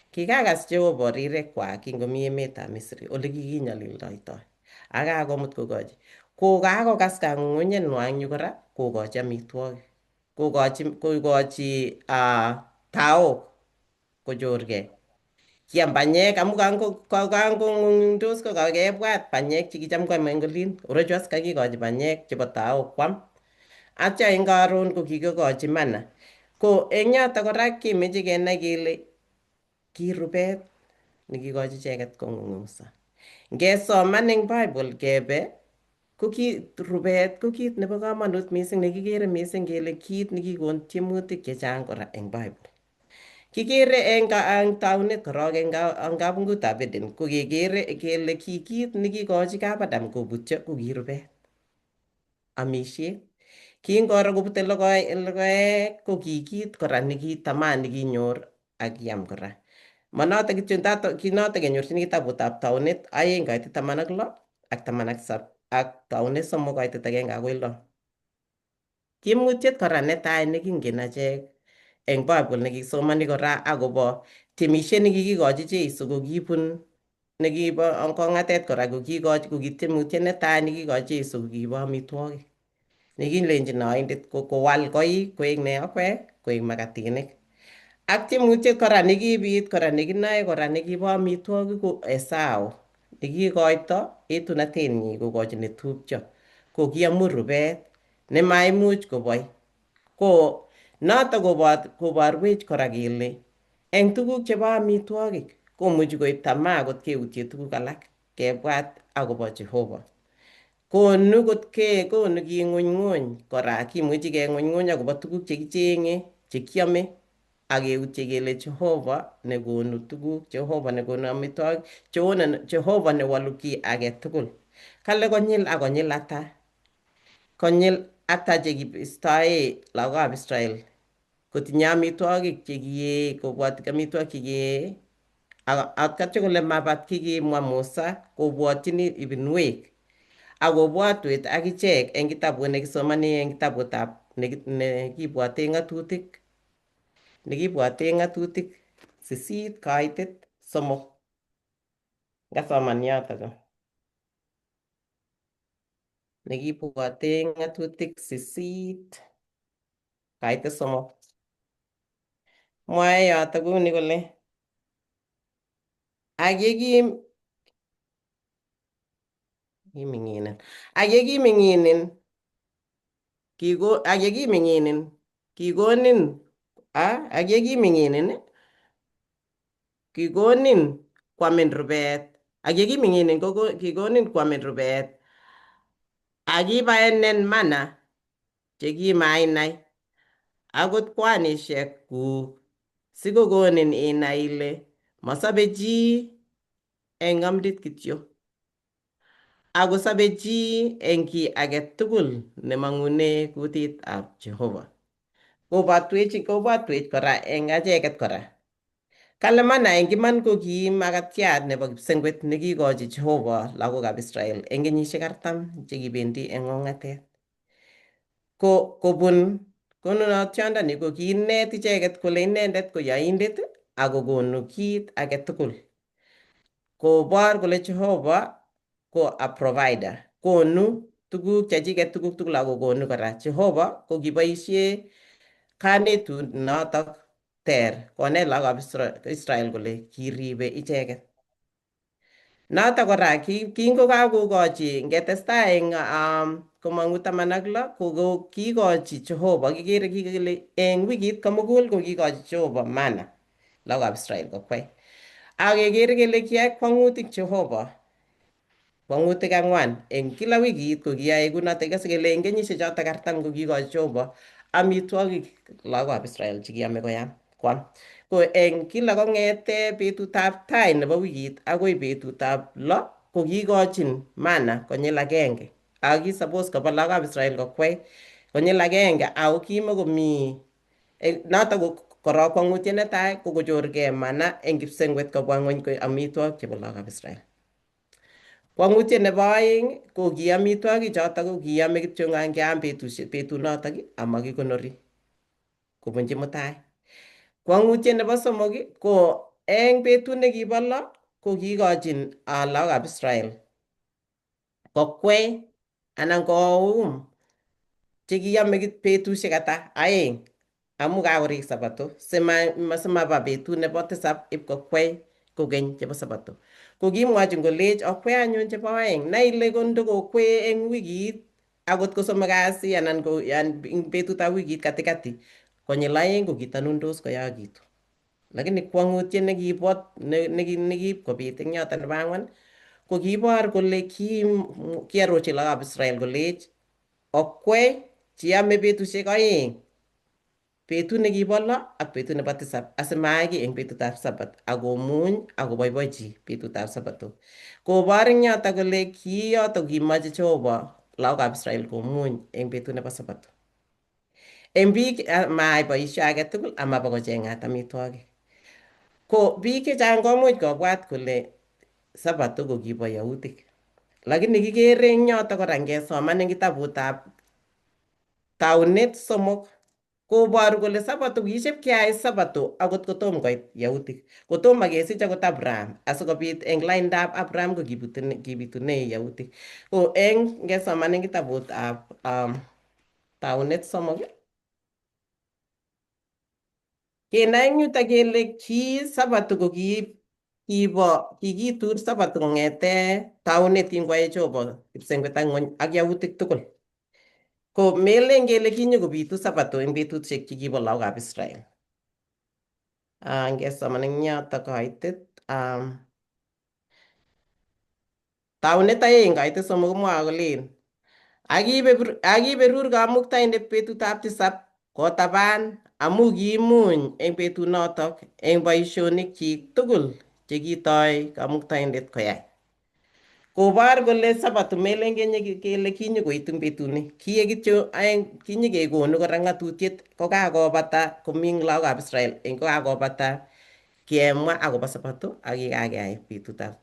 Kikakas Jehova rirekwak kingomi emetab Misri ole kikinyolildoitoi ak kakomut kokochi. Kokakokas kang'ung'unyeng'wa eng yu kora kokochi amitwogik. Kokochi taok kochorgei. Kiam banyek amu kangong'ung'undos kokakebwat banyek chekicham kwame eng olin. Orochos kakikochi banyek chebo taok kwam. Atya eng karon ko kikikochi manna. Ko eng yotok kora kemeche kenai kele ki rubet nekikochi icheket kong'ung'uso. Ngesoman eng Bible kebe ko rubet ko kit nebo komonut mising nekikere mising kele kit nekikon tiemutik chechang kora eng Bible. Kikere eng taunet korok eng kapungutab Eden ko kekere kele ki kit nekikochi kap Adam kobutyo ko ki rubet, amishet. Kingoro kobute logoek ko ki kit kora nekitamani kinyor ak kiam kora. Manoto kityo, kinoto kenyorchini kitabutab taunet 2:16 ak 17 ak taunet 3:1-6. Tiemutiet kora netai nekingen achek eng Bible nekisomani kora akobo tiemisiet nekikikochi Jeiso kokibun nekibo kong'atet kora koki tiemutiet netai nekikochi Jeiso kokibo amitwogik. Nekilenjin oindet kowal koik koek nee okwek koek makatinik. Ak tiemutiet kora nekibit kora nekinoe kora nekibo amitwogik ko Esau nekikoito etunotenyi kokochi netupcho ko kiamu rubet nemaimuch koboi. Ko noto koborwech kora kele eng tuguk chebo amitwogik komuchi koib tamaa kot keutye tuguk alak kebwat akobo Jehova. Konu king'unyng'uny kora, kimuchi keng'unyng'uny akobo tuguk chekicheng'e chekiame ak keutye kele Jehova nekonu tuguk, Jehova nekonu amitwogik, Jehova newalu kiy age tugul. Kale konyil ak konyil ata, konyil ata chekiistoe lagokab Israel kotinye amitwogik chekiyee, kobwoti amitwogik chekiyee ak atya kole mabat kikimwa Musa kobwotyini ibinwek ak kobwotwech akichek eng kitabut nekisomani eng kitabutab nekibwote ng'atutik 8:3. Ngasoman yotok nekibwote ng'atutik 8:3. Mwae yotok kuni kole ak yekiming'inin kikonin kwamin rubet, ak yekiming'inin kikonin kwamin rubet ak ibaenen manna chekimainai akot kwanisiek kuk sikokonin inai ile masobe chi eng amrit kityo. ako sabe chi eng ki age tugul nemang'une kutitab Jehova. Kobwatwech kora eng acheket kora. Kale mana eng iman ko ki makatiat nebo kipsengwet nekikochi Jehova lagokab Israel eng kenyisiek 40 chekibendi eng ong'atet. Kobun konunotiondoni ko kiinet icheket kole inendet ko yoindet ako konu kit age tugul. Kobor kole Jehova ko a provider. Konu tuguk chechiket tuguk tugul ako konu kora. Jehova ko kiboisie kanetut notok ter konet lagokab Israel kole kiribe icheket. Notok kora kingokakokochi ngetestai eng komong'u 16 ko kikochi Jehova kikere kele eng wikit komugul ko kikochi Jehova mana lagokab Israel kokwei. Ak kekere kele kiyai kwong'utik Jehova kwong'utik 4 eng kila wikit ko kiyoe kunotok. Ikase kele eng kenyisiek chotok 40 ko kikochi Jehova amitwogik lagokab Israel chekiyome kwam. Ko eng kila kong'ete betutab tai nebo wikit akoi betutab 6 ko kikochin mana konyil agenge. Ako ki suppose koba lagokab Israel kokwei konyil agenge ako kimakomi notok ko korok kwong'utiet netai ko kochorgei mana eng kipsengwet kobwa ng'ony koek amitwogik chebo lagokab Israel. Kwong'utiet nebo oeng ko ki amitwogik chotok ko kiyome kityo ngeam betunotok amakikonori kobunji mutai. Kwong'utiet nebo somok ko eng betut nekibo 6 ko kikochin lagokab Israel kokwei anan koum chekiyome betusiek ata 2 amu kakorik sabato simaba betut nebo tisab ipkokwei kokeny chebo sabato. Ko kimwochin kolech okwei anyun chebo oeng. Nai ile ndokokwee eng wikit akot ko somok kasi anan ko eng betutab wikit katikati konyil 2 ko kitanundos koyokitu. Lakini kwong'utiet nekiib kobit eng yoto nebo 4 ko kiibor kole kiarorchi lagokab Israel kolech okwei cheyome betusiek 2 betut nekibo 6 ak betut nebo tisab asimayai kiy eng betutab sabat akomuny akoboiboichi betutab sabato. Kobor eng yoto kole kiyoto kimoche Jehova lagokab Israel komuny eng betut nebo sabato. Eng biik mayai boisie age tugul amaba kocheng'at amitwogik. Ko biik chechang komuch kobwat kole sabato ko kibo yautik. Lakini kikere eng yoto kora ngesoman eng kitabutab Taunet 3 koboru kole sabato kiship keyai sabato akot kotom koit yautik. Kotomo kesich akot Abraham asikobit eng laindab Abraham ko kibitune yautik. Ko ngesoman eng kitabutab Taunet 3 kenai eng yutok kele ki sabato ko kikitur sabato kong'ete taunet kingoyae Jehova kipsengwet ak ng'ony ak yautik tugul. Ko melen kele kinyokobitu sabato eng betusiek chekibo lagokab Israel. Ngesoman eng yoto kaitit Taunet 2 kaitit 3 komwoe kolen akiberur Kamuktaindet betutab tisab kotaban amu kiimuny eng betunotok eng boisionikchik tugul chekitoi Kamuktaindet koyai. Kobor kole sabato melen kele kinyokoitu eng betuni. Kiek kityo kinyekekonu kora ng'atutiet kokakobata komi lagokab Israel eng kokakobata kemwa akobo sabato ak kikakeyai betutab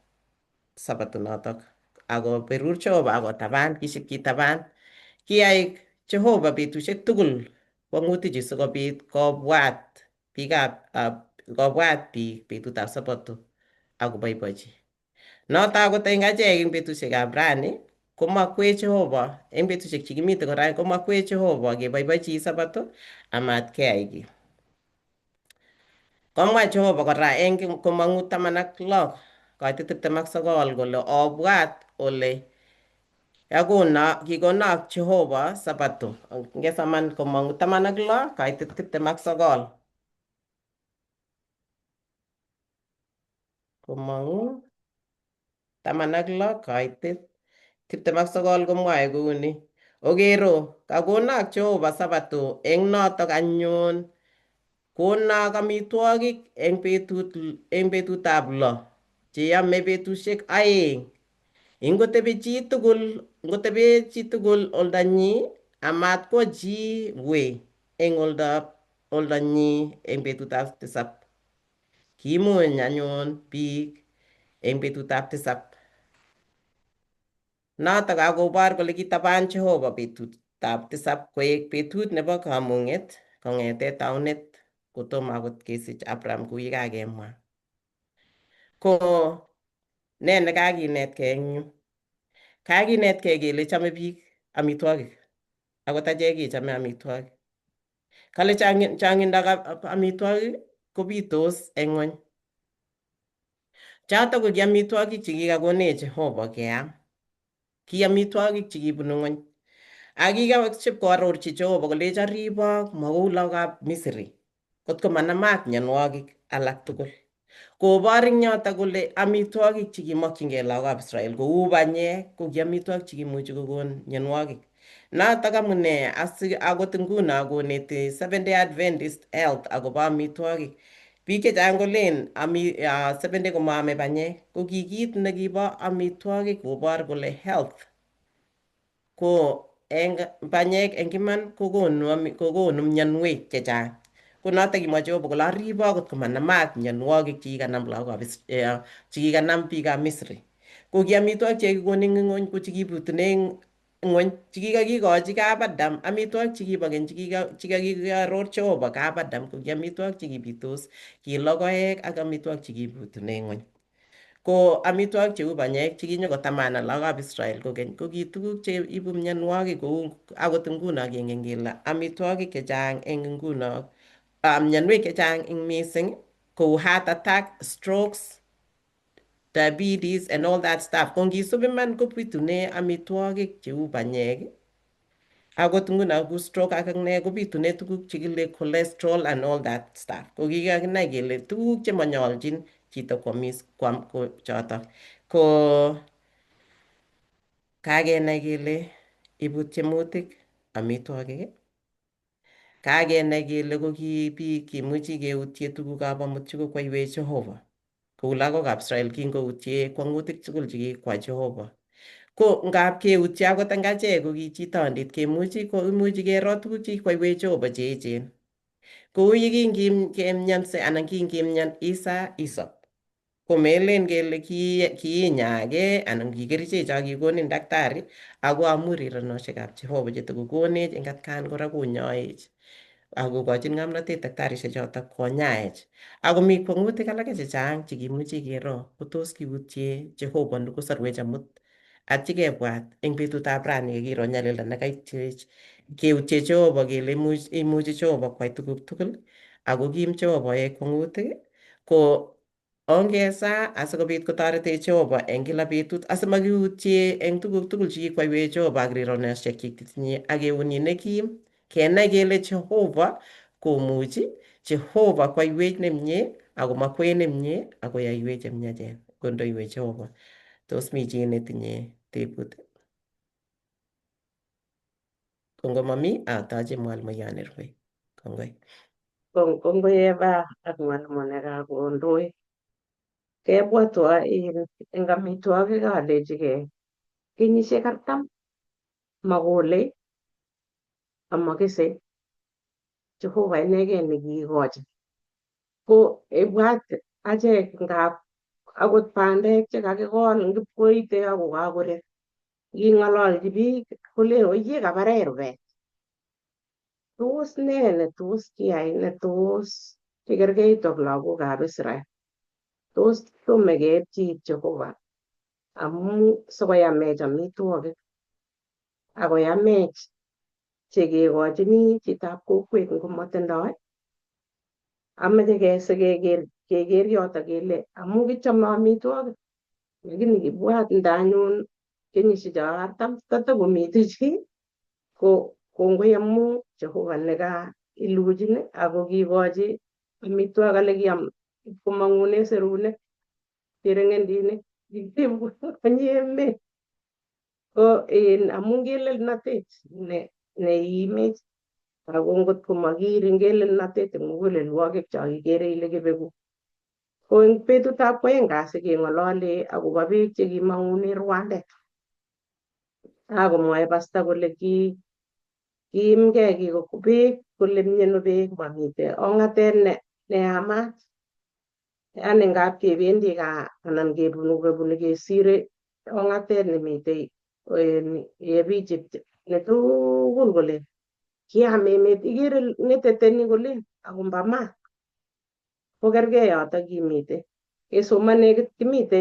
sabato notok. Ako berur Jehova akotaban kiship kitaban kiyai Jehova betusiek tugul kwong'utichu sikobit kobwat biik betutab sabato akoboiboichi. Notok akot eng achek eng betusiekab rani komakwee Jehova eng betusiek chekimite kora komakwee Jehova keboiboichi sabato amat keyai kiy. Komwa Jehova kora eng komong'u 16 kaitit 29 kole obwat ole kikonok Jehova sabato. Ngesoman komong'u 16 kaitit 29. Komong'u 16 kaitit 29 komwoe kouni. Okero kakonok Jehova sabato eng notok anyun konok amitwogik eng betutab 6 cheyome betusiek 2 Ngotebe chitugul oldanyi amat kwo chi wei eng oldanyi eng betutab tisab. Kimuny anyun biik eng betutab tisab. Notok akobor kole kitaban Jehova betutab tisab koek betut nebo kamung'et kong'ete taunet kotomo akot kesich Abraham kou ye kakemwa. Ko ne nekakinetkei eng yu? Kakinetkei kele chome biik amitwogik. Akot achek kechome amitwogik. Kale chang'indab amitwogik kobitos eng ng'ony. Chotok ko ki amitwogik chekikakonech Jehova keam. Ki amitwogik chekibunu ng'ony. Akikachip koarorchi Jehova kolecho ribok makou lagokab Misri. Kotko manamak mianwogik alak tugul. Kobor ing yotok kole amitwogik chekimokyingei lagokab Israel kou banyek ko ki amitwogik chekimuchi kokon mianwogik. Notok amune akot nguno koneti Seventh Day Adventist Health akobo amitwogik. Biik chechang kolen Seventh Day komaame banyek ko ki kit nekibo amitwogik kobor kole health. Ko eng banyek eng iman kokonu mianwek chechang. Ko notok kimwa Jehova kole aribe akot komanamak mianwogik chekikanam biikab Misri. Ko ki amitwogik chekikikon eng ng'ony ko chekibutune ng'ony chekikakikochi kap Adam. Amitwogik chekibo keny chekakiaror Jehova kap Adam ko ki amitwogik chekibitos, ki logoek ak amitwogik chekibutune ng'ony. Ko amitwogik cheu banyek chekinyokotamana lagokab Israel kokeny ko ki tuguk cheibu mianwogik kou akot nguno kengen kele amitwogik chechang eng nguno mianwek chechang ing mising kou heart attack, strokes, diabetes and all that stuff. Ko ngisub iman kobitune amitwogik cheu banyek akot nguno kou stroke ak ne kobitune tuguk chekile cholesterol and all that stuff. Ko kikakinai kele tuguk chemanyolchin chito kwam ko chotok. Ko kakenai kele ibu tiemutik amitwogik. Kakenai kele ko ki biik kimuchi keutye tugukab amut chikokwaiwech Jehova. Kou lagokab Israel kingoutye kwang'utik tugul chekikwa Jehova. Ko ngap keutye akot eng achek ko ki chitondit imuchi kero tuguk chekikwaiwech Jehova che echen. Kou ye kingemianse anan kingemian isop. Komelen kele kiinyage anan ki kerichek cho kikonin daktari ako amu rirenosiekab Jehova chetikokonech eng atkan kora konyoech. Akokochin ng'omnotet daktarisiek chotok konyaech. Ako mi kwang'utik alake chechang chekimuchi kero ko tos kiutye Jehova nikosorwech amut atya kebwat eng betutab rani kekiro nyalilda nekaitwech keutye Jehova kele imuchi Jehova kwai tuguk tugul ako kim Jehova eng kwang'utik ko ongesa asikobit kotoretech Jehova eng kila betut asimakiutye eng tuguk tugul chekikwaiwech Jehova ak rironosiek chekitinye ak eunyi nekim kenai kele Jehova komuchi, Jehova kwaiwech nemie ako makwech nemie ako yoiwech chemiachen. Kondoiwech Jehova. Tos mi chi netinye tebut? Ko ngomami atache mwalimuiyot nerubei. Kongoi. Kongoi Eva ak mwalimu nekakondoi. Kebwatwa eng amitwogik alechigei kenyisiek 40 makole amakese Jehova inegei nekikochi. Ko ibwat achek ngap akot bandek chekakikol eng kipkoite ako kakorek. Nging'ololchi biik kolen oyie kabare rubet. Tos ne netos kiyai netos kikerkeit ak lagokab Israel. Tos tome keepchi Jehova amu sikoyamech amitwogik akoyamech chekekochini chitab kokwet ngomatindoi. Ameche keker yotok kele amu kichome amitwogik lakini kibwat ndanyun kenyisiecho 40 tatakomite chi ko kongoi amu Jehova nekailuchin ako kikochi amitwogik ale kiam komang'une serunek chereng'endinik konyi emet. Ko amu ngelelnotet neiimech ako ngot komakiiri ngelelnotet eng mugulelwogik cho ikere ile kebeku Ko eng betutab kwoeng kasi keng'olole akobo beek chekimong'une rwandet. Akomwoe pastor kole kiimgei beek kole mieno beek mamite ong'atet ne yamat. Yani ngap kebendi gaa anan kebunu kesire ong'atet nemitei Egypt netugul kole kiam emet ikere ng'eteteni kole akomba maat ko kergei yoto kimite kesomane kimite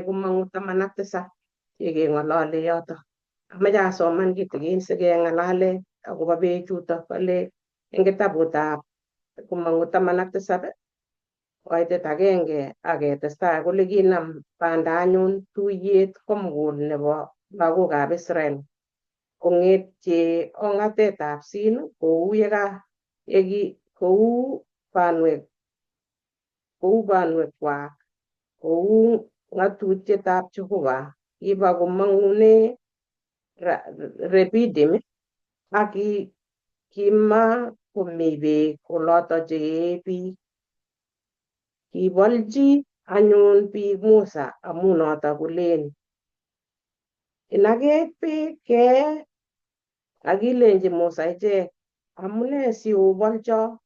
komong'u 17 chekeng'olole yoto. Amache asoman kitigin sikeng'alale akobo bechuto kale eng kitabutab komong'u 17 koitet 1 aketestai kole kinam banda anyun tuyet komugul nebo lagokab Israel kong'etye ong'atetab Sin kou banwekwak kou ng'atutietab Jehova kiba komong'une Refidim ak kimakomi beek oloto chee biik. Kibolji anyun biik Musa amu noto kolen inakech beek kee akilenji Musa ichek amune siobolcho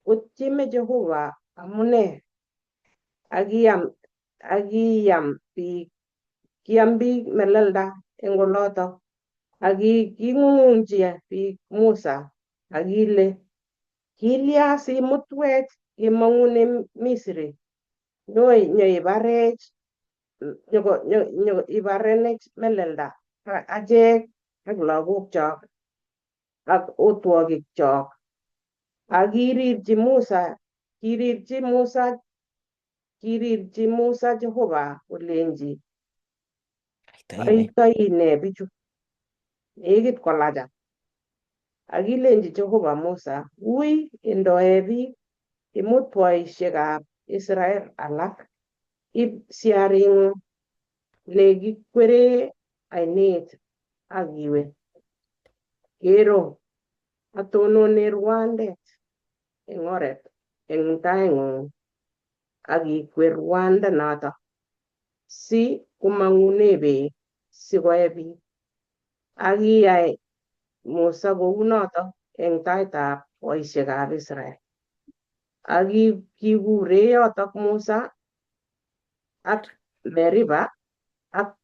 otyeme Jehova amune akiyam biik melelda eng oloto akiking'ung'unchi biik Musa akile kilya simutwech kemong'une Misri nyoibarenech melelda achek ak lagokchok ak otwogikchok kirirchi Musa Jehova kolenji aitoine bichu nekit kolaja akilenji Jehova Musa ui indoe biik imut boisiekab Israel alak ib siaring'ung nekikweree ainet akiwe kero atonone rwandet eng oret eng taing'ung akikwer rwandanoto si komong'une beek sikoe biik. Akiyai Musa kounoto eng taitab boisiekab Israel akikure yotok Musa ak Meriba ak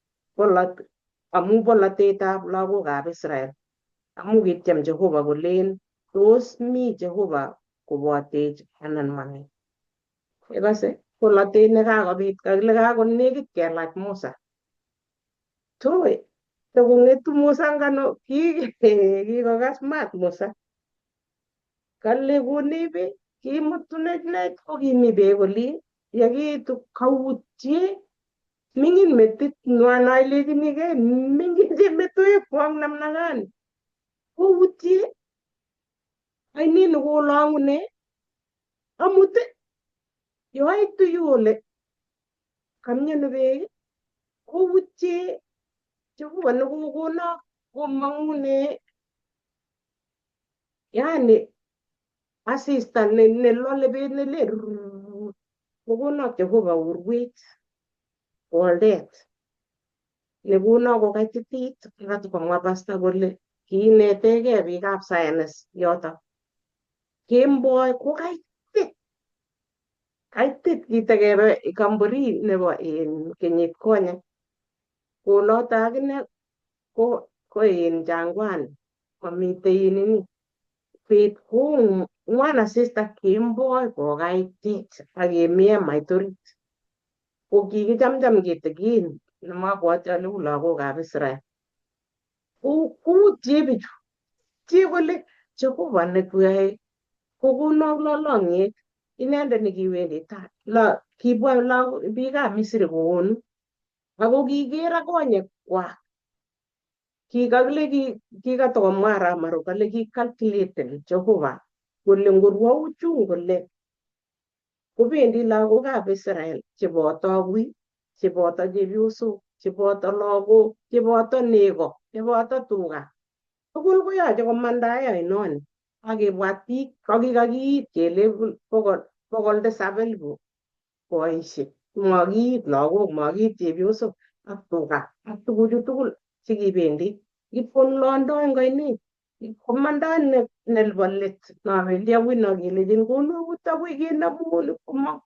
amu bolotetab lagokab Israel amu kityem Jehova kolen tos mi Jehova kobotech anan mami. Ikose bolotet nekakobit kakile kakonekit kelach Musa takong'etu Musa ngano kikokas maat Musa kale konech beek kimutunech kokimi beek oli yekiitu kautye ming'in metit ng'wano ilechinigei mingiche metoekwok namna gani koutye ainet nekolong'une amut yoitu yole kamiano beek koutye Jehova nekokono komong'une yani asista nelole beek nelen rrrr kokono Jehova urwet boldet nekono kokaititit komwa pastor kole kiinetegei biikab science yoto kemboi ko kaitit kitakebe Kamburi nebo kenyit konye oloto akine ko jangwani mamitei beet ng'wan asista kemboi kokaitit akemi emait orit ko kikichamcham kitigin nemabwoti ale uu lagokab Israel koutye bichu tie kole Jehova nekweyoe kokono lolong'yet inendet nekiwendi tai kibwa biikab Misri kowonu ako kiker ak konyekwak kikakile kikatokomwa arap Maro kale kikalculaten Jehova kole ngorwouchu kole kobendi lagokab Israel cheboto agui cheboto chepyosok cheboto lagok cheboto nego cheboto tuga tugul koyoche komandae oinoni akebwat biik kakikakiit kele 7,000 boisiek, makiit lagok, makiit chepyosok ak tuga ak tuguchu tugul chekibendi ipkolondoi eng oinet. Komanda nebo let nabendi akoi nakelejin kono ut akoi kenamu oli komong.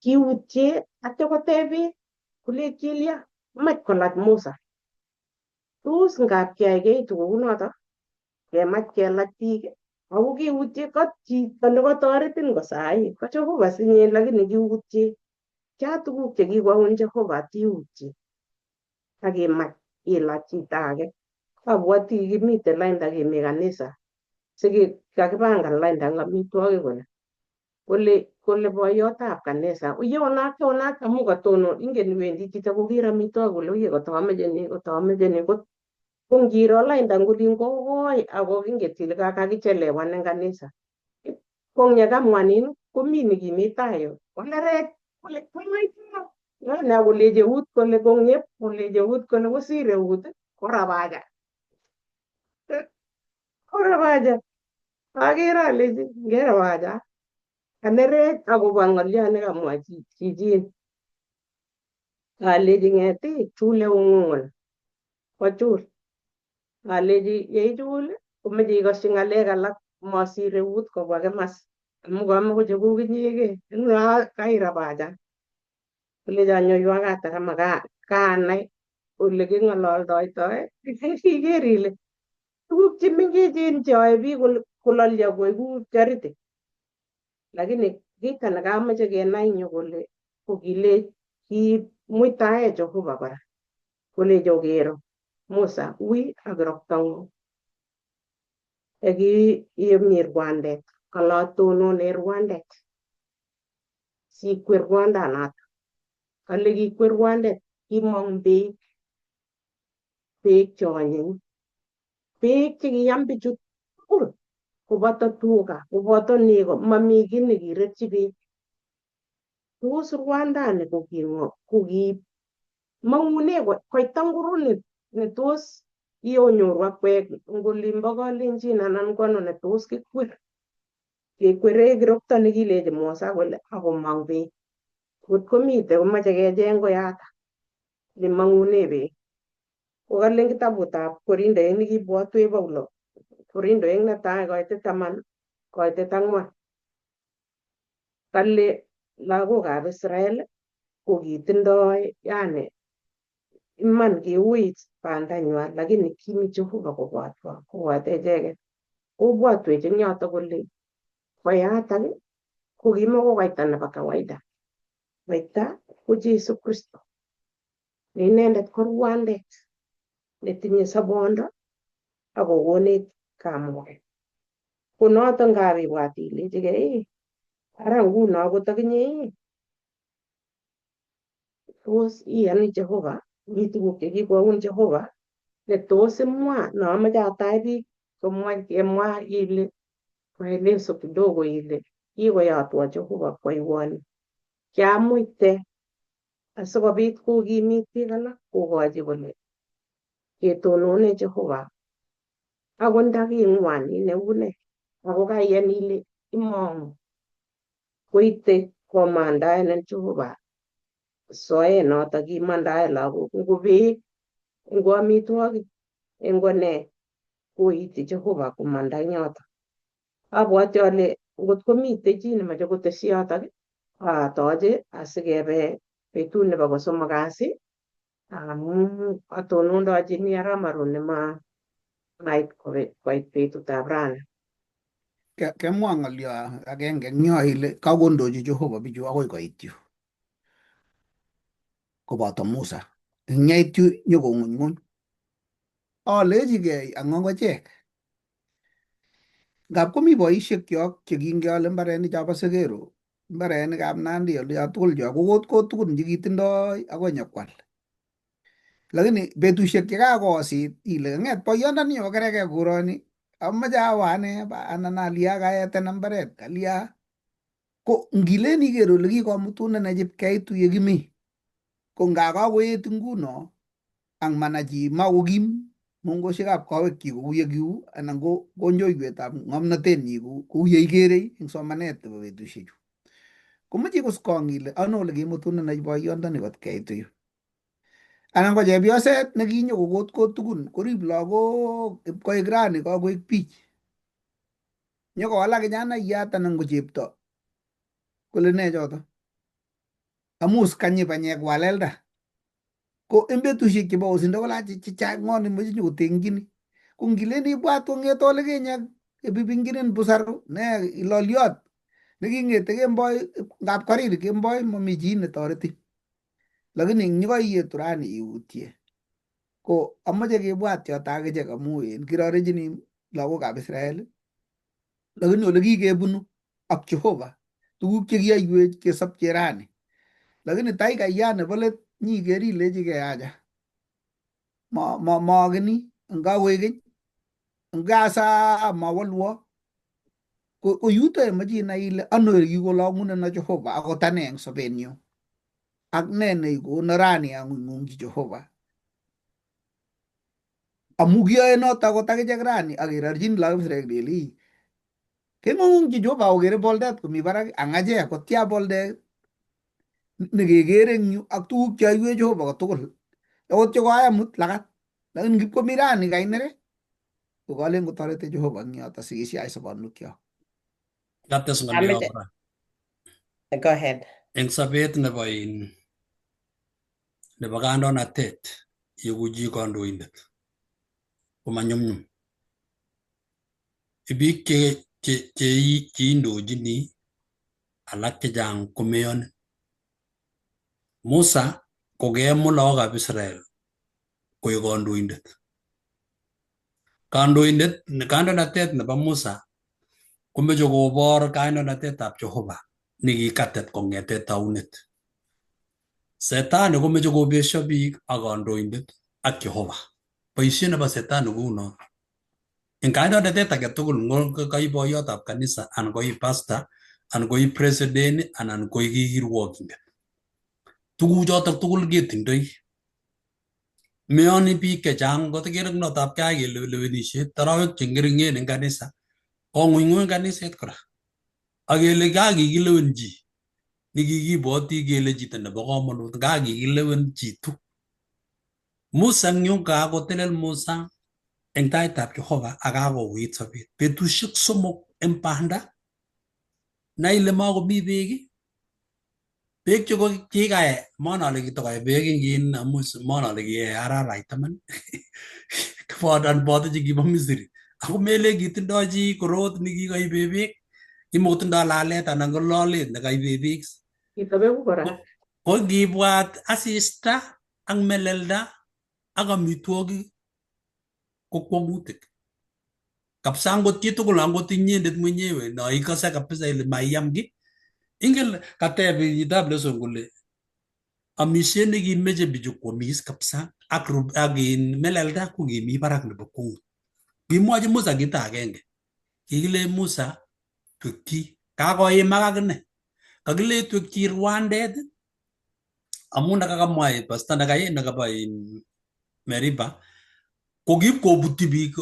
Kiutye atya koteb biik kole kilya mach kolach Musa. Tos ngap keyai kiy kounoto kemach kelach biik ako kiutye kot chito nekatoretin kosaii ko Jehova sinye lakini kiutye kia tuguk chekikoun Jehova tiutye akimach ilach chito age. Abwoti kimite lainda kemi kanisa kakipangan lainda eng amitwogik kole boiyotab kanisa uyeonat amu katonon ingen wendi chito koker amitwogik kole uye katameche ni ko ngiro lainda ngolin kokoi ako inget ile kakichelewan eng kanisa. Ko yekamwa nin komi nekimi tai yo konerech kole yana kolechi eut kole kong'ep kolechi eut kole kosir eut korabaja akere alechi ngerabaja kanerech akobo ng'olyo nekamwa chichin. Alechi ng'eti chule ung'ung'ol kochul. Alechi yeichul komeche ikasyi ng'alek alak masir eut kobwa kimas amu kamokoche kuk inyegei kairabaja. Kolecho nyoiwo kat kama kanai ole king'ololdoitoi iker ile tuguk chemengechen cheyoe biik kololyo koeku charity. Lakini kito nekamoche kenai eng yu kole kimuitae Jehova kora kolecho kero Musa wi ak kiroktong'ung akiyemie rwandet kolotonone rwandet sikwer rwandanoto. Kale kikwer rwandet kimong beek cheonyiny, beek chekiyam bichu tugul koboto tuga koboto nego mami kiy nekiretyi beek. Tos rwandani kokimong'une koita nguru netos ionyoru akwek eng olimbo kalenjin anan ko ano netos kikwer. Kekwere kirokto nekilechi Musa kole akomong beek. Ngotkomite komeche kecheng koyata lemong'une beek. Kokale eng kitabutab Korindoek nekibwatwech Paulo, Korindoek netai koitet 10 koitet 4. Kale lagokab Israel kokitindoi yani iman kiuit bandanywa lakini kimi Jehova kobwate icheket. Obwatwech eng yoto kole koyatak kokimakokoita nebo kawaida. Koita ko Jesu Kristo ne inendet ko rwandet netinye sobondo akokonech kamuget. Konoto ngap ibwat ilechigei ara nguno akot akinye tos iyani Jehova, mi tuguk chekikoun Jehova netos imwa nameche atach biik kemwa ile maelezo kidogo ile kikoyotwo Jehova kwaiwo ni. Kiamuite asikobit kokimit biik alak kokochi kole ketonone Jehova akot ndaking'wan ineune ako kaiyan ile imong'u koite komandaenen Jehova soet noto kimandae lagok ngo beek ngo amitwogik ngo ne koiti Jehova komanda eng yoto. Abwoti ale ngotkomite chi nemoche kotesyi yotok atoche asikebe betut nebo kosomok kasi amu atonondochini ara maru nemait koit betutab rani. Kemwa ng'olyo agenge eng yo ile kakondochi Jehova bichu akoi koit yu koboto Musa eng yeit yu nyokong'unyng'uny. Alechigei ak ng'ong'ochek ngap komi boisiekyok chekingeole mbarenik chobo Segero, mbarenikab Nandi olio tugul cho ko tugun chekitindoi akoi nyokwal. Lakini betusiek chekakosit ile kang'et boyondoni okereke kuroni amache awe ane anan alia kaetena mbaret kalia ko ngilen iker ole kikomutunen Chepkeit ye kimi ko ngakakoet nguno ang manachi makokim mongosiekab kawekchi kou ye kiu anan ko konjoiwetab ng'omnotenyi kou ye ikere eng somanet nebo betusiechu. komoche koskong ile ano ole kimutunen boyondoni kot keitu yu. Anan ko chepyoset nekinyo kokotkot tugun korib lagok ipkoik rani kakoik bich. Nyokowalak kijanayat anan ko chepto kole ne choto. Amus kanyi banyek walelda. Ko en betusiek chebo osindo kolach chechang ng'oni moche nyokotengyini. Ko ngilen ibwat kong'et ole kenye ibibinginin busaru ne iloliot neking'ete kemboi ngap karir kemboi mami chi netoreti. Lakini ing yekoiyetu rani iutye. Ko amoche kebwat choto akichek amu en kirorechini lagokab Israel. Lakini ole kikebunu ak Jehova tuguk chekiyoiwech kesopche rani. Lakini taikayat nebo let nyiker ilechi keyacha. Mogeni ngakoik keny ngasa mawolwo ko yuto imoche inai ile ano kikolong'unenon Jehova akot ane eng sobenyu ak ne neikono rani ang'ung'ungi Jehova. Amu kiyoe noto akot akichek rani akerorchin lagok Israel kele keng'ung'ungi Jehova akokere boldet komi barak ang'achek kotya boldet nekekere eng yu ak tuguk cheyoiwech Jehova kotugul akot chekoyamut lagat. Lakini ngipkomi rani kainere ko kalen kotoreti Jehova eng yoto sikisiach sobonwekyok. Kates ng'olyo kora. Go ahead. Eng sobet nebo kandoinatet yeku chi kandoindet komanyumnyum. Biik cheindochini alak chechang komeyonin. Musa kokemut lagokab Israel koek kandoindet. Kandoinatet nebo Musa komeche kobor kandoinatetab Jehova nekikatet kong'ete taunet. Setani komeche kobesio biik ak kandoindet ak Jehova. Boisiet nebo setani kuno. Eng kandoinatet age tugul koi boiyotab kanisa anan koi pastor anan koi president anan koi kirwokindet. Tuguchotok tugul ketindoi. Meyoni biik chechang kotikere notab kai kele lewenisiet tarawek che ngeringen eng kanisa kong'uing'uny kaniset kora. Akele kakikilewen chi nekikibwoti kele chito nebo komonut kakikilewen chitu. Musa eng yu kakotelel Musa eng taitab Jehova akakouit sobet. Betusiek 3 eng banda na ile makomi beek. Beek chekikae manale kitokae beek ingin amus manale kiyae ararait taman. Kibodan boto chekibo Misri. Ako mele kitindoi chi korot nekikaibe beek. Kimotindoi lalet anan ko lolet nekaibe beek. Kitobeku kora. Ko ngibwat asista ak melelda ak amitwogik ko kwongutik. Kapsa angot chitugul angot inyendet mwenyewe na ikose kabisa ile maiyam ki. Ingel kateb kitab leson kole amishet nekimeche bichu kwomis kabisa ak melelda ko kimi barak nebo kwangut. Kimwochi Musa kito agenge. Kikile Musa twekyi kakoimak akine. Kakile twekyi rwandet amu nakakamwa pasta nakaba Meriba ko kipkobuti biik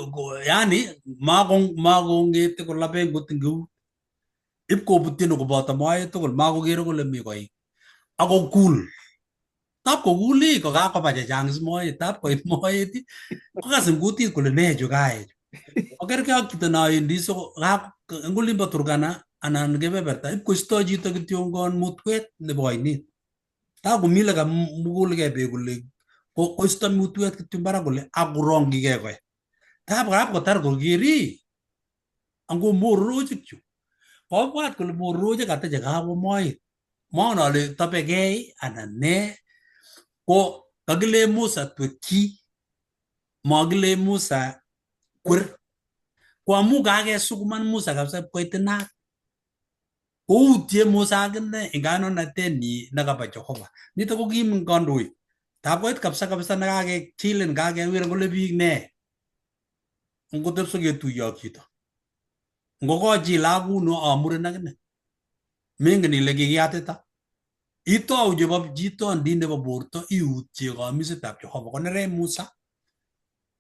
yani makongete kolaben kot ngeu ipkobutyin koboto moet tugul makokere kole mi koik ako kul tap kokuli ko kakoba chechang moet tap koit moet kokas kutit kole ne chu kae okerke ak chito nawendi so ngulimbo Turkana anan kebeberta ipkoistoi chito kitiongon mutwet nebo oinet takomile ka mugulge beek kole koisto mutwet kityo barak kole akurongige koe tap kotar kokeri ango mororochik chu kobwat kole mororochik ata chekakomoit maon ale tobegei anan ne ko kakile Musa twekyi makile Musa kwer ko amu kakesukuman Musa kabisa koitinat koutye Musa akine eng kandoinatenyi nekaba Jehova nito ko kim kandoik takoit kabisa nekakechilen kakewir kole biik ne ngotepso ketuiyo ak chito ngokochi lakuno amuren akine mengen ile kikiyatita itou chebo chitondi nebo borto iutye kamisetab Jehova konere Musa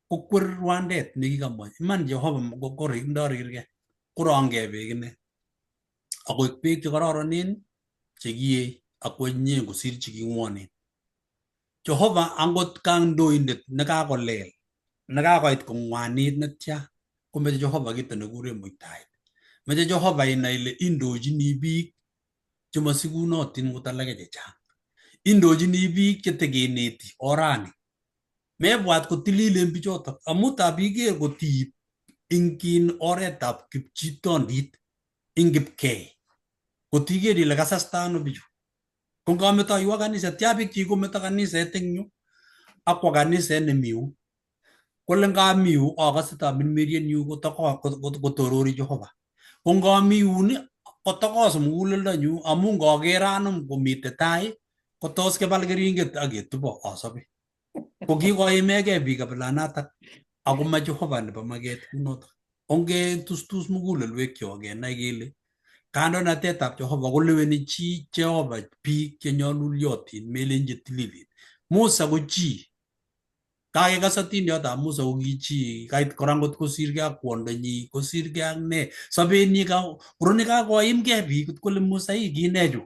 kokwer rwandet nekikamwa iman Jehova ndorikirke korongke beek ine akoik beek chekororonen chekiye akwenye kosir chekingwonen. Jehova angot kandoindet nekakolel nekakoit kongwanit netya komeche Jehova kito nekure muitaet. Meche Jehova inai ile indochini biik chemasikunotin kot alake chechang. Indochini biik chetekeneti orani. Mebwat kotililen bichotok amu tabiker kotiib ingkin oretab kipchitondit ing kipkei. Kotiker ile kasasta ano bichu. Kongameto iwa kaniset, tia biik chikometo kaniset eng yu akwa kaniset nemiu. Kole ngamiu akase tamirmirien yu kotorori Jehova. Kongamiun kotokos muguleldo nyu amu ngaker anum komite tai kotos kebal keringet aketubo asobe. Kokikoimege biik kabilanatak akoma Jehova nebo maget kunotok. Ongetustus mugulelwekyok kenai kele kandoinatetab Jehova koleweni chi Jehova biik chenyolulyotin melen chetililen. Musa ko chi. Kakekas atindiotab Musa ko ki chi. Kait kora ngot kosirgei ak kwondonyi, kosirgei ak ne. Sobenyi koroni kakoimgei biik kot kole Musa kine chu.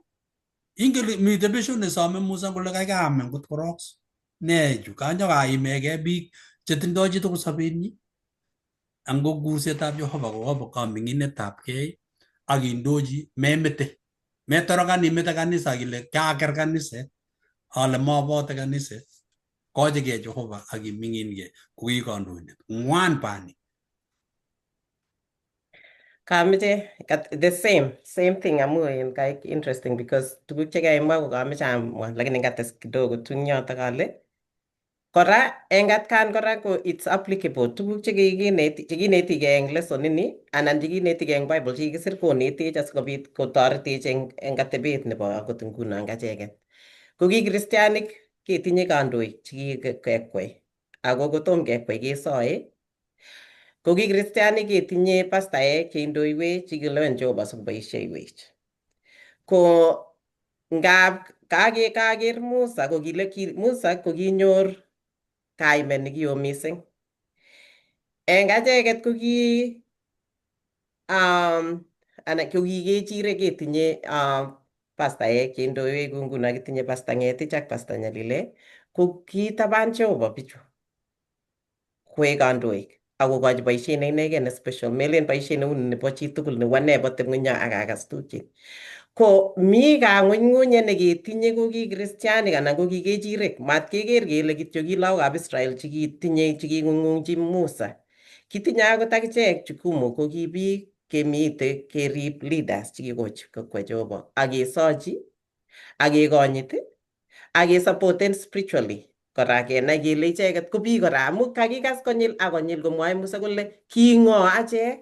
Ingele mite besho nesome Musa kole kaikai amen kot koroks. Ne chu kanyokaimegei biik chetindoi chitugul sobenyi. Ango kursetab Jehova kobo kaming'inetabgei akindochi memete. Metorokan imete kanisa kile kaker kaniset ale mabote kaniset. Kochigei Jehova akiming'ingei koi kandoindet. Ngwan bani. Kameche the same thing amu kaik interesting because tuguk chekaimwa ko kameche amwa lakini ngates kidogo tun yotok ale kora eng atkan kora ko it's applicable tuguk chekinetigei eng lesson ini anan chekinetigei eng Bible chekikisir konetech asikobit kotoretech eng atebet nebo akot nguno eng acheket. Ko ki kristianik ketinye kandoik chekikekwei ako kotom kekwei kesoe. Ko ki kristianik ketinye pastaek cheindoiwech chekilewen Jehova sikoboishoiwech. Ko ngab kaker Musa ko kile Musa ko kinyor kaimet nekio mising. Eng acheket ko ki anan ko kikechire ketinye pastaek cheindoiwech kou nguno kitinye Pastor Ngetich ak Pastor Nyalile ko kitaban Jehova bichu koek kandoik akokochi boisiet ne inegei ne special. Melen boisiet neu nebo chitugul nebo ane bote ng'unyo ak akas tugche. Ko mi kang'unyng'unyet neketinye ko ki kristianik anan ko ki kechirek. Mat keker kele kityo ki lagokab Israel cheking'ung'ungchi Musa. Kitinye akot akichek jukumu ko ki biik kemite kerib leaders chekikokwe Jehova akesochi akekonyit akesupporten spiritually. Kora kenai kele icheket ko biik kora amu kakikas konyil ak konyil komwoe Musa kole king'o achek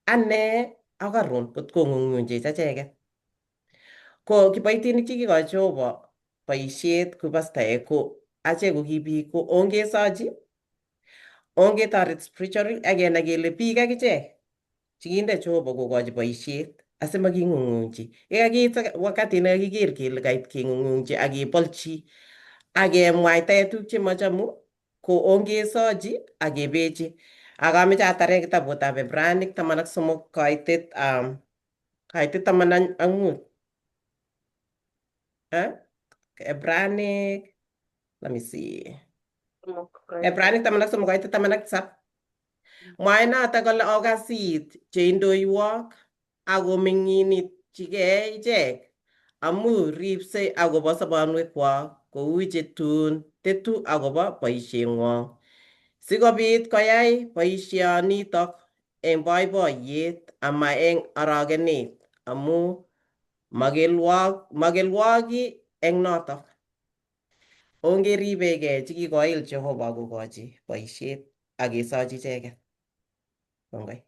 ane ak Aaron kot kong'ung'unchech acheket. Ko kiboitinik chekikochi Jehova boisiet ko pastaek ko achek ko ki biik ko ongesochi ongetoret spiritually akenai kele biik akichek chekinde Jehova kokochi boisiet asimaking'ung'ungchi. Yekakiit wakati nekakiker kele kait keng'ung'ungchi akebolchi akemwaitae tuguk chemachamu ko ongesochi akebechi. Akameche atare kitabutab Ebrainik 13 kaitet 15. Ebrainik, let me see. Ebrainik 13 kaitet 17. Mwae notok kole okasit cheindoiwok akoming'inichigei ichek amu ripsei akobo sobonwekwok kou chetun tetu akobo boisieng'wong sikobit koyai boisionitok eng boiboiyet ama eng orogenet amu makelwoki eng notok. Ongeribegei chekikoil Jehova kokochi boisiet akesochi icheket. Kongoi.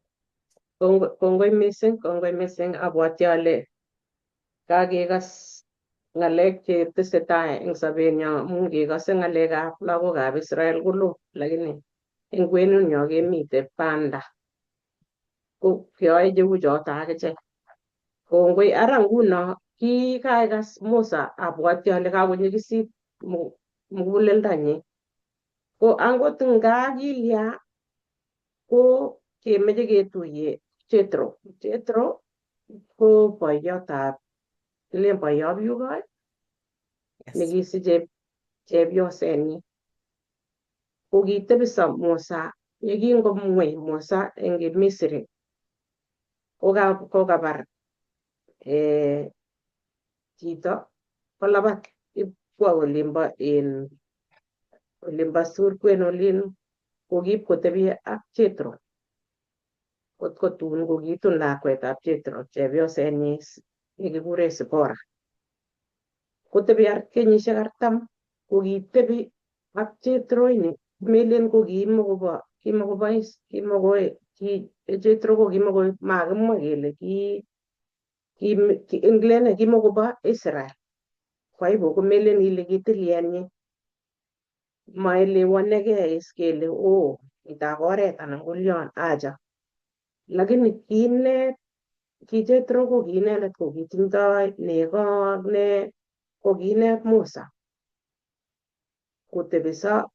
Kongoi mising abwati ale kakekas ng'alek chetesetai eng sobenyo amu ngekose ng'alekab lagokab Israel kolo lakini eng kwenunyo kemite banda ko keyoe cheu choto akichek. Kongoi ara nguno kikakas Musa abwati ale kakonyikisit muguleldonyi. Ko angot nga kilya ko kemeche ketuiye Jethro. Jethro ko boiyotab kilen boyob yugoi Yes. nekisiche chepyosenyi ko kitebiso Musa yekingomwei Musa eng Misri kokabar chito kolabat ipkwa olimbo surkwen olin kokiip kotebi ak Jethro kotun kokitun lakwetab Jethro chepyosenyi nekikure Sipora kotebi kenyisiek 40 kokitebi ak Jethro ini melen ko Jethro ko makimwa kele kimokobo Israel kwa hivyo komelen ile kitilyenyi maelewanegei is kele itak oret anan kolyon acha lakini ki Jethro ko kiinendet ko kitindoi nego ne ko kiinet Musa kotebiso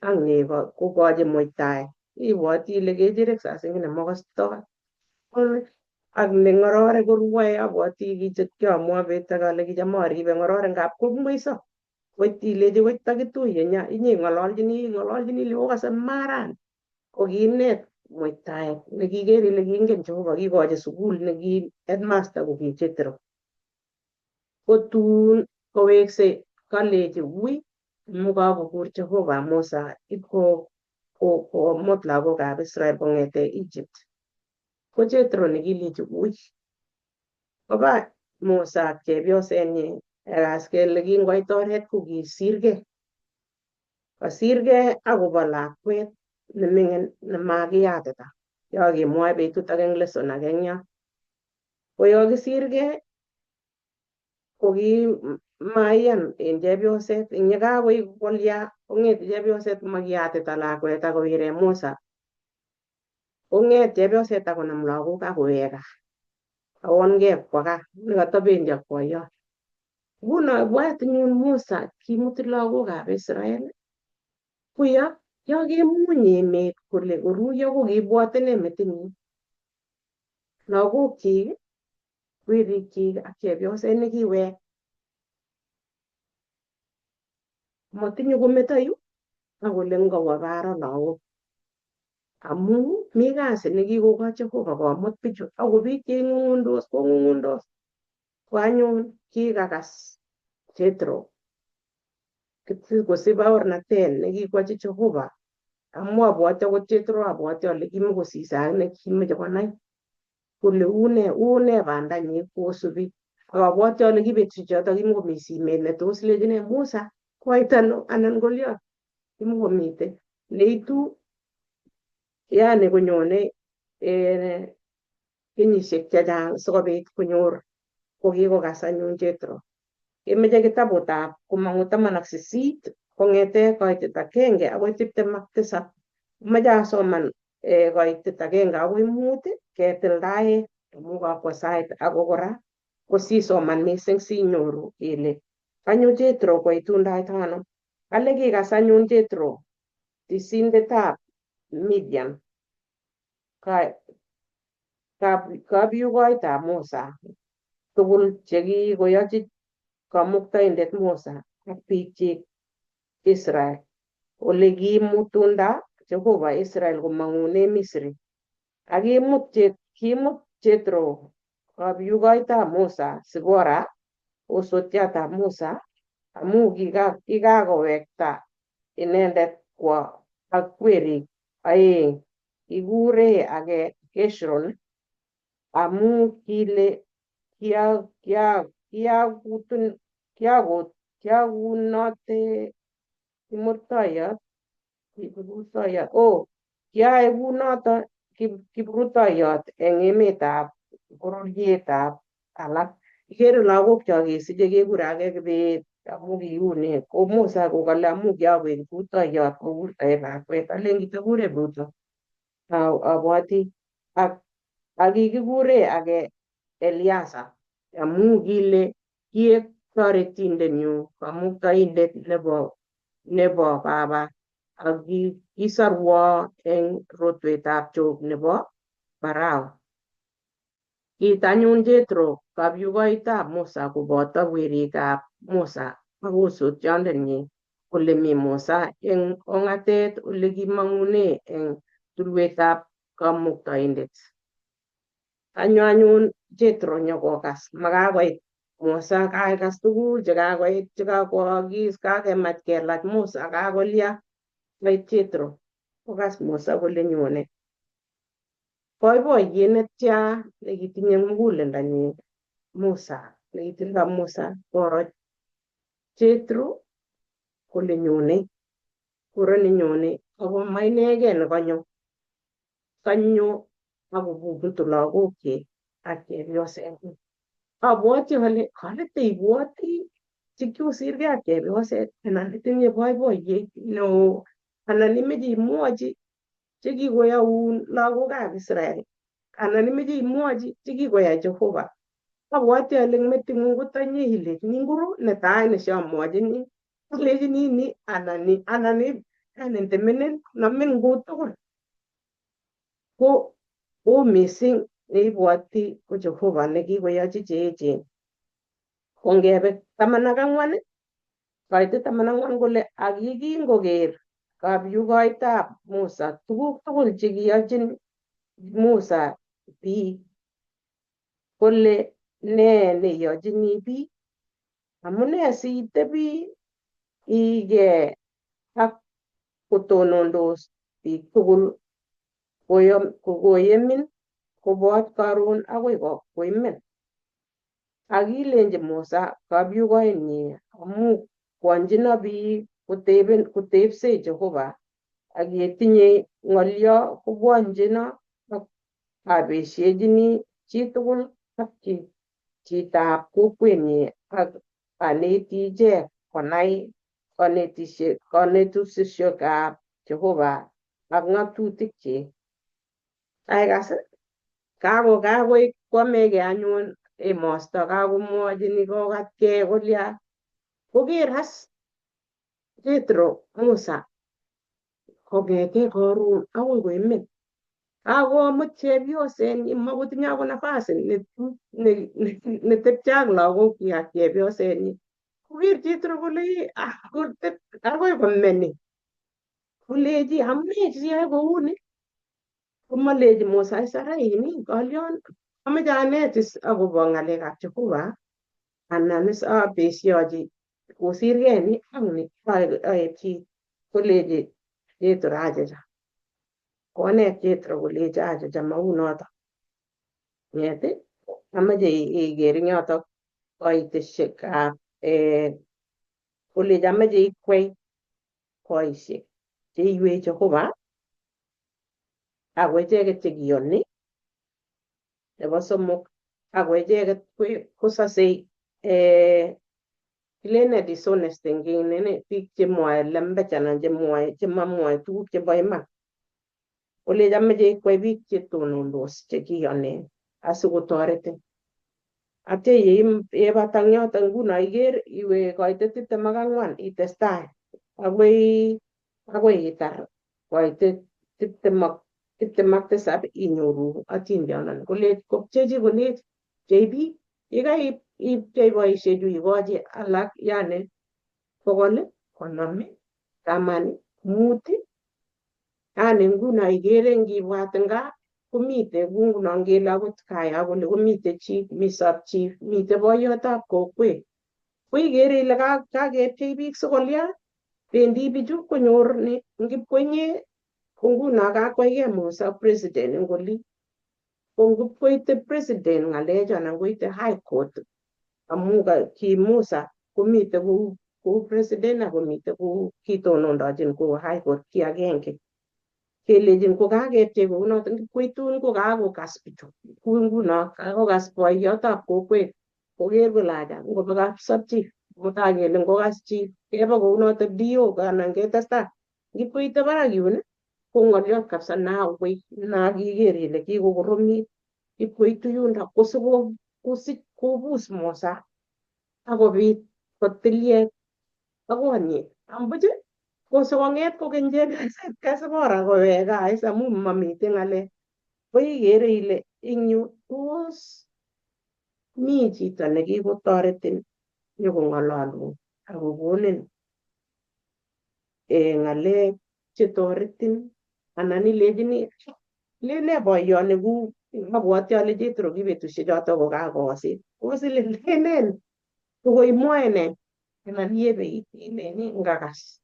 ak nego kokochi muitaet ibwoti ile kechirek saa zingine makostoi ak neng'ororek korwoe abwoti kiamwa bet age ale kicham aribe ng'ororek ngap komweiso koit ilechi koit takituye nying'ololchini ile okase maran ko kiinet muitaet nekiker ile kingen Jehova kikochi sukul neki headmaster ko ki Jethro kotun koweksei kalechi ui amu kakokur Jehova Musa komut lagokab Israel kong'ete Egypt ko Jethro nekilechi ui koba Musa ak chepyosenyi akas kele kingoit oret ko kasirgei akobo lakwet neming'in nemakiyatita yo kemwoe betut age eng lesson age eng yo ko yo kisirgei ko maiyan en chepyoset eng yekakoi kolya kong'et chepyoset makiyatita lakwet akowire Musa kong'et chepyoset akonam lagok akowek gaa awongei kwo gaa nekatabendi ak boiyot nguno ibwat anyun Musa kimuti lagokab Israel kuyo kemuny emet kole koruiyo ko kiibwotene metinyi lagokchik werikyik ak chepyoset nekiwek matinye kometo yu akole ngowo baro lagok amu mi kasi nekikokoch Jehova komut bichu ako biik cheing'ung'undos kong'ung'undos ko anyun kikakas Jethro kosib baornatet nekikochi Jehova amu abwoti akot Jethro abwoti ale kimokosise akine kimeche konai kole une bandanyi kosubi ak abwoti ale ki betusiek choto kimokomi simet netos lechine Musa koit ano anan kolyon kimokomitei neitu yani konyone kenyisiek chechang sikobit konyor kokikokas anyun Jethro kemeche kitabutab komong'u 18 kong'ete koitet 1 akoi 27 moche asoman koitet 1 akoi 5 ketildae amu kakwo sait ako kora kosisoman mising sinyoru ile kanyo Jethro koitundaito ano kale kikas anyun Jethro tisindetab Midian kapyugoitab Musa tugul chekikoyochi kamuktaindet Musa ak biikchik Israel ole kiimutunda Jehova Israel komong'une Misri ak kimut Jethro kapyugoitab Musa Sipora osotiatab Musa amu kikakowekta inendet kwo ak werik aeng kikure age Heshron amu kile kiakunote kiyae kunoto kiprutoiyot eng emetab bororietab alak ikere lagok cho kesiche kekure age Kibet amu kiune ko Musa kokale amu kiakoek kiprutoiyot kokurtoe lakwet alen kitakure Bruto abwoti ak kikikure age Eliasa amu kile kiek toretindenyu kamuktaindet nebo baba ak kisorwo eng rotwetab Job nebo Farao kiit anyun Jethro kapyugoitab Musa koboto werikab Musa ak osotiondenyi kole mi Musa eng ong'atet ole kimong'une eng tulwetab Kamuktaindet. Kanyo anyun Jethro nyokokas makakoit Musa, kakekas tuguk chekakoit chekakoagis, kakemach kelach Musa, kakolya koit Jethro kokas Musa kole nyone. Boiboiyet netya nekitinye muguleldonyi Musa, nekitindoi Musa koro Jethro kole nyone, kureni nyone ako mainegei nekanyo, kanyo akobubutu lagokchik ak chepyosenyi. Abwoti ale kalete ibwoti chekiosirgei ak chepyoset anan itinye boiboiyet neo anan imeche imwochi chekikoyaun lagokab Israel anan imeche imwochi chekikoyai Jehova. Abwoti ale eng meting'ung kotonye ilechini nguru netai neshamwochini, alechini ni anan ni anan ni, yani ndeminin namin kut tugul. Ko oo mising neibwoti ko Jehova nekikoyochi cheechen. Kongebe 14 koite 14 kole ak yekingoker kapyugoitab Musa tuguk tugul chekiyochin Musa biik kole nee neyochini biik, amune siitebi igee ak kotonondos biik tugul koyemin kobot karon agoi koimen. Akilenji Musa kapyugoinyi amu pwanjino biik kotebse Jehova ak yetinye ng'olyo kobwanjino ak abeshechini chitugul ak chitab kokwenyi ak aneti ichek konai kanetusyoshekab Jehova ak ng'atutikchik. Aikas, kakoik kwamegei anyun emosto, kakomwochini kokatkei kolya, koker as Jethro Musa kong'ete karon akoi koimen. Kakomut chepyosenyi, makotinye akot nafasi netepche ak lagokchi ak chepyosenyi. Koker Jethro kole akoi komeni. Kolechi amune siyoe kouni? Komalechi Musa Israeli, kalyon ameche anetis akobo ng'alekab Jehova anan is abesyochi kosirgei ni ak ni aepchi. Kolechi Jethro achacha. Konet Jethro kolechi achacha maunoto. Ng'et ameche iker eng yotok kaiteshekab kolechi ameche ikwei koishek cheiywei Jehova ako icheket chekiyoni. Nebo somok ako icheket kosasei kilene dishonest eng biik chemwoe lembech anan chemamwoe tuguk chebo iman. Kolechi ameche ikwei biik chetonondos chekiyoni asikotoretin. Atya yeibata eng yotok nguno iker iwe koite 24 itestai akoi itar koite 27 inyoru atindionoto. Kopchechi kolech cheibi yekaipchei boishechu ikochi alak, yani 100, 50, 10, 5. Yani nguno ikere ngibwat nga komite nguno ngele akot kaya kole komite chief, mi sub chief, mite boiyotab kokwet. Ko ikere ile kakepchei biik sikolya, bendi bichu konyor ni ngipkonye. Ko nguno kakwaigei Musa president eng oli. Ko ngipkoite president ng'alecho anan koite high court amu ki Musa komite kou president akomite kou kitonondochin kou high court ki agenge. Kelechin kokakepchei kounoto ngipkoitun kokakokas bichu. Kou nguno kakokas boiyotab kokwet koker kole acha ngobe kap sub chief mutai kele ngokas chief kebe kounoto DO anan ketestai. Ngipkoite barak yun ko ng'olyot kabisa naui nakiker ile kikokoromit. Ipkoitu yundo kosich kobus Musa akobit kotilyet akonyi. Ambuch kosokong'et kokeny chepyoset kasibora kowek gaa is amu mamite ng'alek. Ko ikere ile eng yu tos mi chito nekikotoretin nyokong'ololun akokonin ng'alek chetoretin anan ilenjini lene boiyoniguk abwoti ale Jethro ki betusiechoto kokakosit osile lenen kokoimwoe ne anan yebeit ileni ngakas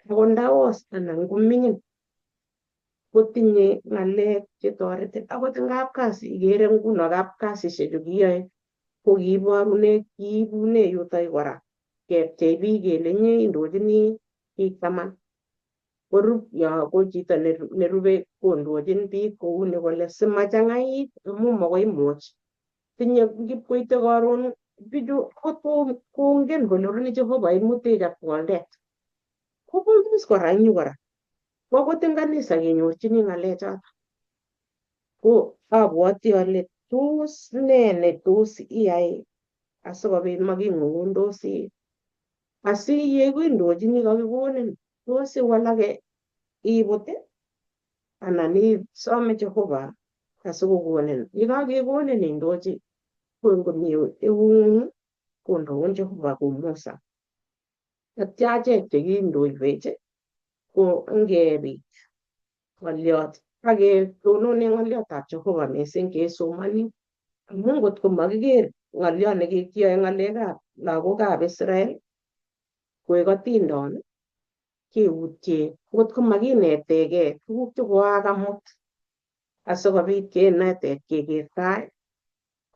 ako ndaos anan koming'in kotinye ng'alek chetoretin akot eng kapkasi ikere nguno kapkasisiechu kiyoe ko kiibune yutok kora kepchei biik kele inye indochini biik 10 korub yo ko chito nerube kondochin biik kouni kole simachang'ait amu makoi imuch tinye ngipkoite karon bichu kongen kole oroni Jehova imutech ak boldet kobundos kora eng yu kora ko akot eng kanisa kenyorchini ng'alechoto ko abwoti ale tos nee netos iyai asikobit making'ung'undosi asiyeku indochini kakikonin tos iwalake ibut anan isome Jehova asikokonin yekakekonin indochi komi eung'ung kondoun Jehova kou Musa atya achek chekindoiwech ko ngebit ng'oliot aketonone ng'oliotab Jehova mising kesomoni amu ngot ko makiker ng'oliot nekikiyoe ng'alekab lagokab Israel koek atindon keutie ngot ko makinetegei tuguk chekoyaak amut asikobit kenetech keker tai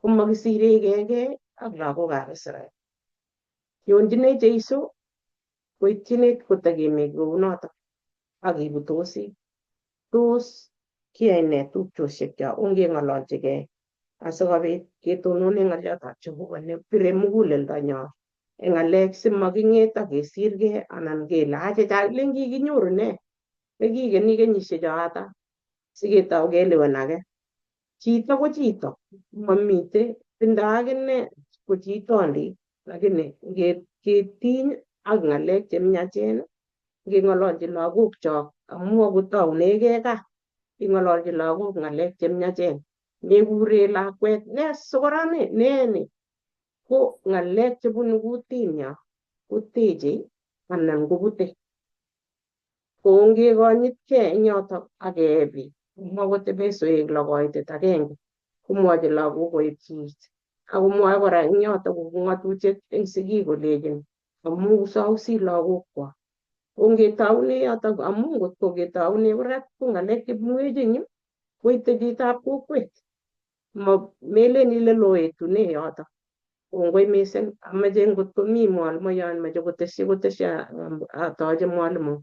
komakisiregei ak lagokab Israel yonjinech Jeiso koitchinech kotekemi kounoto akibutosi tos kiyai ne tupchosiekcho ongeng'ololchigei asikobit ketonone ng'oliotab Jehova nepire muguleldonyo eng ng'alek simaking'et akesirgei anan kele achicha len kikinyoru ne nekikeni kenyisiecho ata siketou kelewen age chito ko chito mamite tindo akine ko chitondit lakini ketiny ak ng'alek chemiachen ngeng'ololchi lagokchok amu akotounegei gaa ing'ololchi lagok ng'alek chemiachen mekure lakwet ne sokora ne ko ng'alek chebunu kutinyo kotechei anan kobutei ko ngekonyitgei eng yotok akebi makotebe soek logoitet agenge komwochi lagok koepchi akomwoe kora eng yotok kokon ng'atutiet eng sigik kolechin amu usausi lagokwak ongetoune yotok amu ngotko ketoune kurat ko ng'alek chebunwech eng yu koite chitab kokwet melen ile loetune yotok kongoi mising ameche ngotko mi mwalimuiyot meche kotesyi atoche mwalimu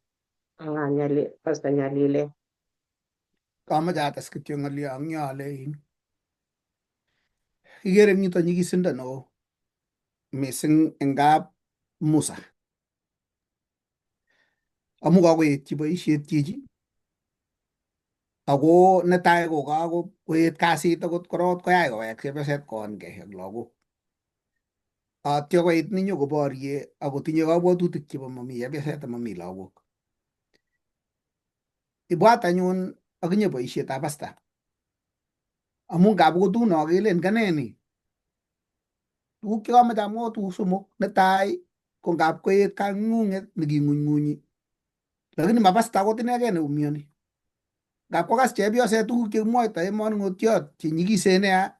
Pastor Nyalilet. Kamoche ates kityo ng'olyo eng yo ale ikere eng yuto nyikisindo neo mising eng kap Musa amu kakoetyi boisiet chichi ako netai ko kakoet kasit akot korot koyach kowek chepyoset koongei ak lagok atya koit ninyokoborie akotinye kabwatutik chebo mami chepyoset mami lagok. Ibwat anyun akinye boisietab pasta amu ngap kotuno kelen kanee ni tuguk chekamoche amwa tuguk somok netai ko ngap koet kang'ung'et neking'unyng'unyi lakini ma pasta akot inegei neumiani ngap kokas chepyoset tuguk chekimwoitoi manung'otiot chenyikisen nea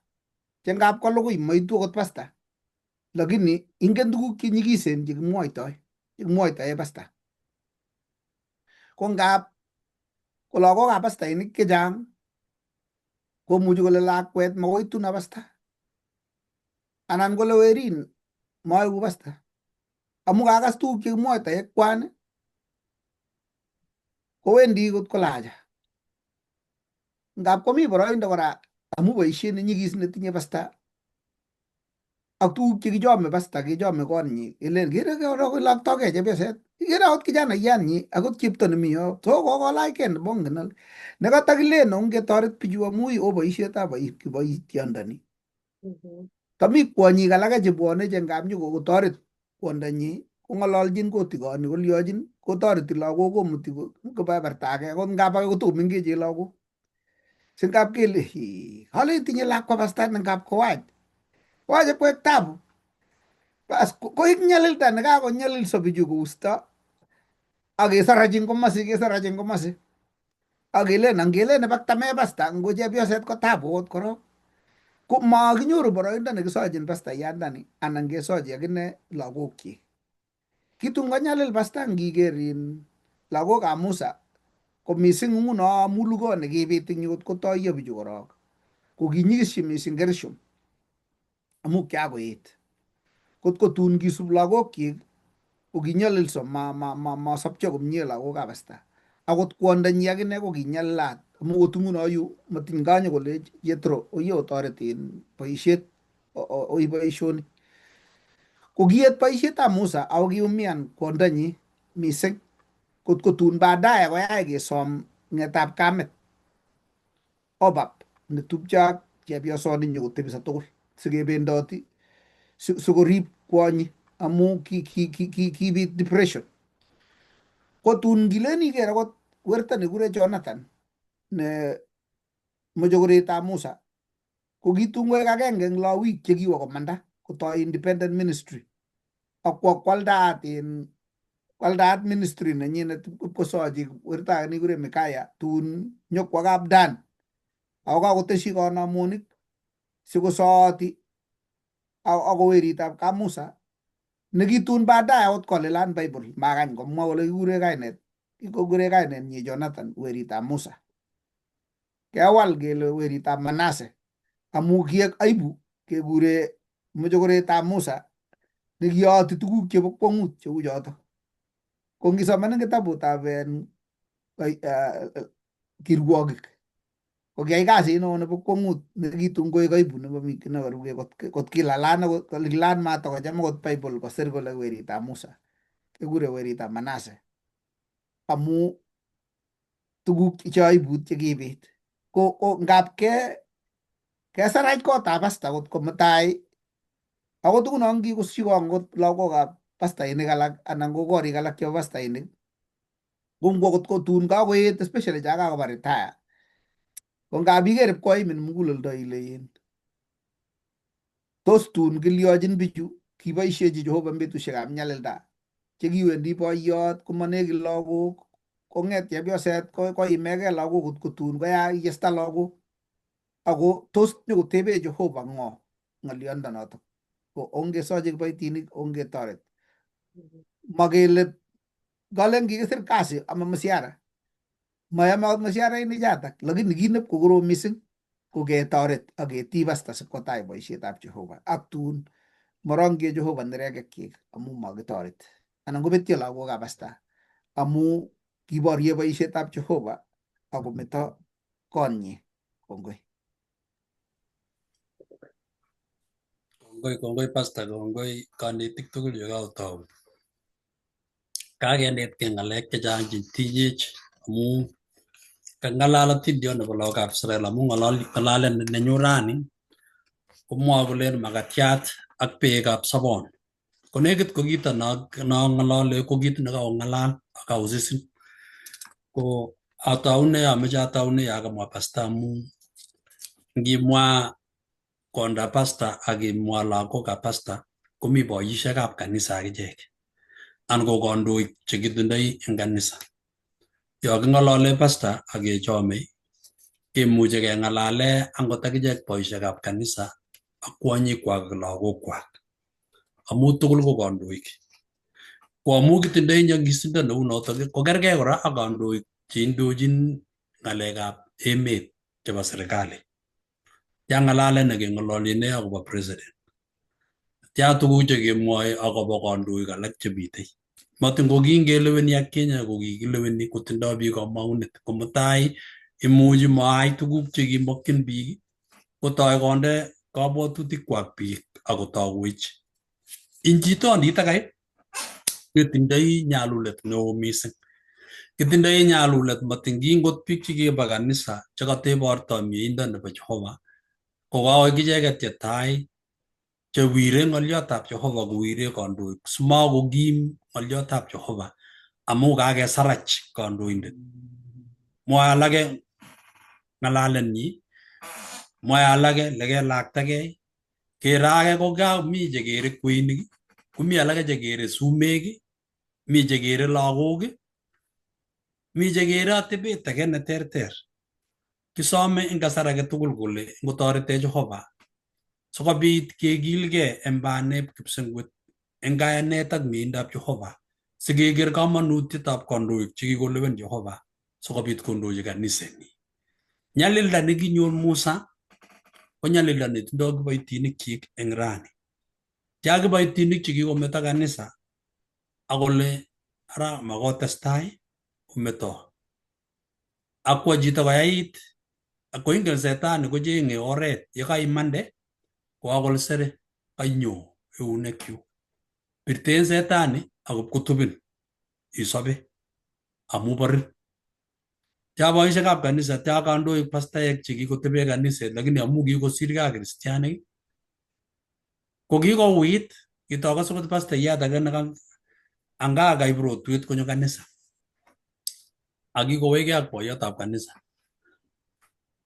che ngap kolugui maitu akot pasta lakini ingen tuguk chenyikisen chekimwoitoe pasta ko ngap ko lagokab pastainik chechang komuchi kole lakwet makoituna pasta anan kole werin moeku pasta amu kakas tuguk chekimwoitoe kwan kowendi kot kolaja ngap komi boroindo kora amu boisiet nenyikis netinye pasta ak tuguk chekichome pasta kechome konyi ilen kere kolaktogei chepyoset ikere akot kijanaiyat nyi akot chepto nemi yo so kokolachgei nebongen nekatakilen ongetoret bichu amu oo boisietab kiboitiondoni tami kwonyik alake chebwone che ngap nyokotoret kwondonyi kong'ololchin kotikoni kolyochin kotoreti lagok komuti kobeberta age akot ngap ake kotokomengechen lagok si ngap kele kale itinye lakwa pasta ne ngap kowach wache kwek tabu. Bas koik nyalilda nekakonyalilso bichu kousto ak kesarachin komasi ak kelen angelen nebakta mebasta ngo chepyoset ko tabu ot korok ko makinyoru boroindo nekisochin pastayandani anan kesochi akine lagokyik. Kitun konyalil pasta ngiker lagokab Musa ko mising nguno mulugot nekibit ing yu kotoiyo bichu korok ko kinyikisyi mising Gershom amu kyakoet. Kotko tun kisub lagokyik ko kinyolilso masopcho komie lagokab pasta. Akot kwondonyi akine ko kinyalat amu ot nguno yu matiny kanyo kole Jethro oye otoret en boisiet oi boisioni. Ko kiet boisietab Musa ako kiumian kwondonyi mising. Kotko tun baadaye koyach kesom ngetab kamet Obab netupcho ak chepyosoni nyokotebiso tugul sikebendoti sikorib kwonyi amu kibit depression. Kotun kilen iker akot werto nekure Jonathan ne mochokoretab Musa ko kitun koek agenge eng lawik chekiwo komanda kotoi independent ministry akwo kwaldaat ministry nenyinet ipkosochi werto age nekikure Mikaya tun nyokwo kap Dan ako kakoteshi kanamonik sikosooti ako weritab kap Musa nekitun baadaye akot kolilan Bible makany komwa kole kikure kainenyi Jonathan weritab Musa. Kewal kele weritab Manase amu kiek aibu kekure mochokoretab Musa nekiyoti tuguk chebo kwongut cheu choto. Ko ngisoman eng kitabutab kirwokik ko kiyai kasit neo nebo kwongut nekitun koek aibu nebo nekoruge kot kililan mat akocham akot Bible kosir kole weritab Musa kekure weritab Manase amu tuguk cheaibut chekibit ko ngap kesarach kotab pasta kot ko mutai akot nguno ngikosikong kot lagokab pastainik alak anan ko korik alak chebo pastainik ko ngwo kot tun kakoet especially cha kakoba retire ko ngap iker ipkoimin muguleldo ile tos tun kilyochin bichu kiboisiechi Jehova eng betusiekab nyalilda chekiwendi boiyot komanekit lagok kong'et chepyoset koimege lagok kot tun koyesta lagok ako tos nyokotebe Jehova ng'o ng'oliondonoto ko ongesochi kiboitinik ongetoret makele ngalen kikisir kasi ama msiara mayame akot msiarainik chatak lakini kit nepkokorom mising ko ketoret ak ketii pasta sikwo tai boisietab Jehova ak tun morongye Jehova nerekekyik amu makitoret anan kobetyo lagokab pasta amu kiborye boisietab Jehova akometo konyi. Kongoi. Kongoi pastor, kongoi kanetik tugul chekautou. Kakenetkei ng'alek chechang chetinyech amu kang'alal atindio nebo lagokab Israel amu ng'alalet nenyu rani komwoe kolen makatiat ak beekab sobon. Ko nekit ko kito nang'alale ko kit nekakong'alal akausisin. Ko ameche ataune akamwa pastor amu ngimwa konda pastor akimwa lagokab pastor komi boisiekab kanisa akichek anan ko kandoik chekitindoi eng kanisa. Yo king'alale pastor akechome kemuche keng'alale angot akichek boisiekab kanisa ak kwonyikwak ak lagokwak amu tugul ko kandoik. Ko amu kitindoi nyigisindo neu notok ko kergei kora ak kandoik cheindochin ng'alekab emet chebo serikali. Ya ng'alalet nekeng'ololene akobo president. Tia tuguk chekemwoe akobo kandoik alak chemitei. Matin ko kingeleweni ak Kenya ko kikileweni kotindoi biik kamang'unet. Ko mutai imuchi maai tuguk chekimokyin biik kotoi konde kabwatutikwak biik akotauwech. Ing chitondit akai ketindoi nyalulet neo mising. Kitindoi nyalulet matin kingot biik chekiba kanisa chekatebortoi mieindo nebo Jehova ko kaoek icheket chetai chewire ng'oliotab Jehova kowire kandoik simakokim ng'oliotab Jehova amu kakesarach kandoindet. Mwae alake ng'alalenyi, mwae alake lekelaktagei, Kerage ko ga mi je kere kwenik, kumi alage je kere sumek, mi je kere lagok, mi je kere atebet age ne terter. Kisome ing kasar age tugul kole ngotoretech Jehova sikobit kegilgei en baneb kipsengwet en kayanet ak miendab Jehova sikeker kamanutietab kandoik chekikolewen Jehova sikobit kondochi kanisenyi. Nyalilda nekinyor Musa ko nyalilda netindoi kiboitinikchik eng rani. Tia kiboitinik chekikometo kanisa akole ara makotestai kometo. Akwo chito koyait ako ingen setani kochenge oret yekaimande ko akol sere kanyo eunekyu. Birten setani akop kotubin isobe amu borin. Tia boisiekab kanisa, tia kandoik pastaek chekikotebe kaniset lakini amu kikosirgei ak kristianik ko kikouit kitokos akot pastayat age anga kaib rotwet konyo kanisa ak kikowekei ak boiyotab kanisa.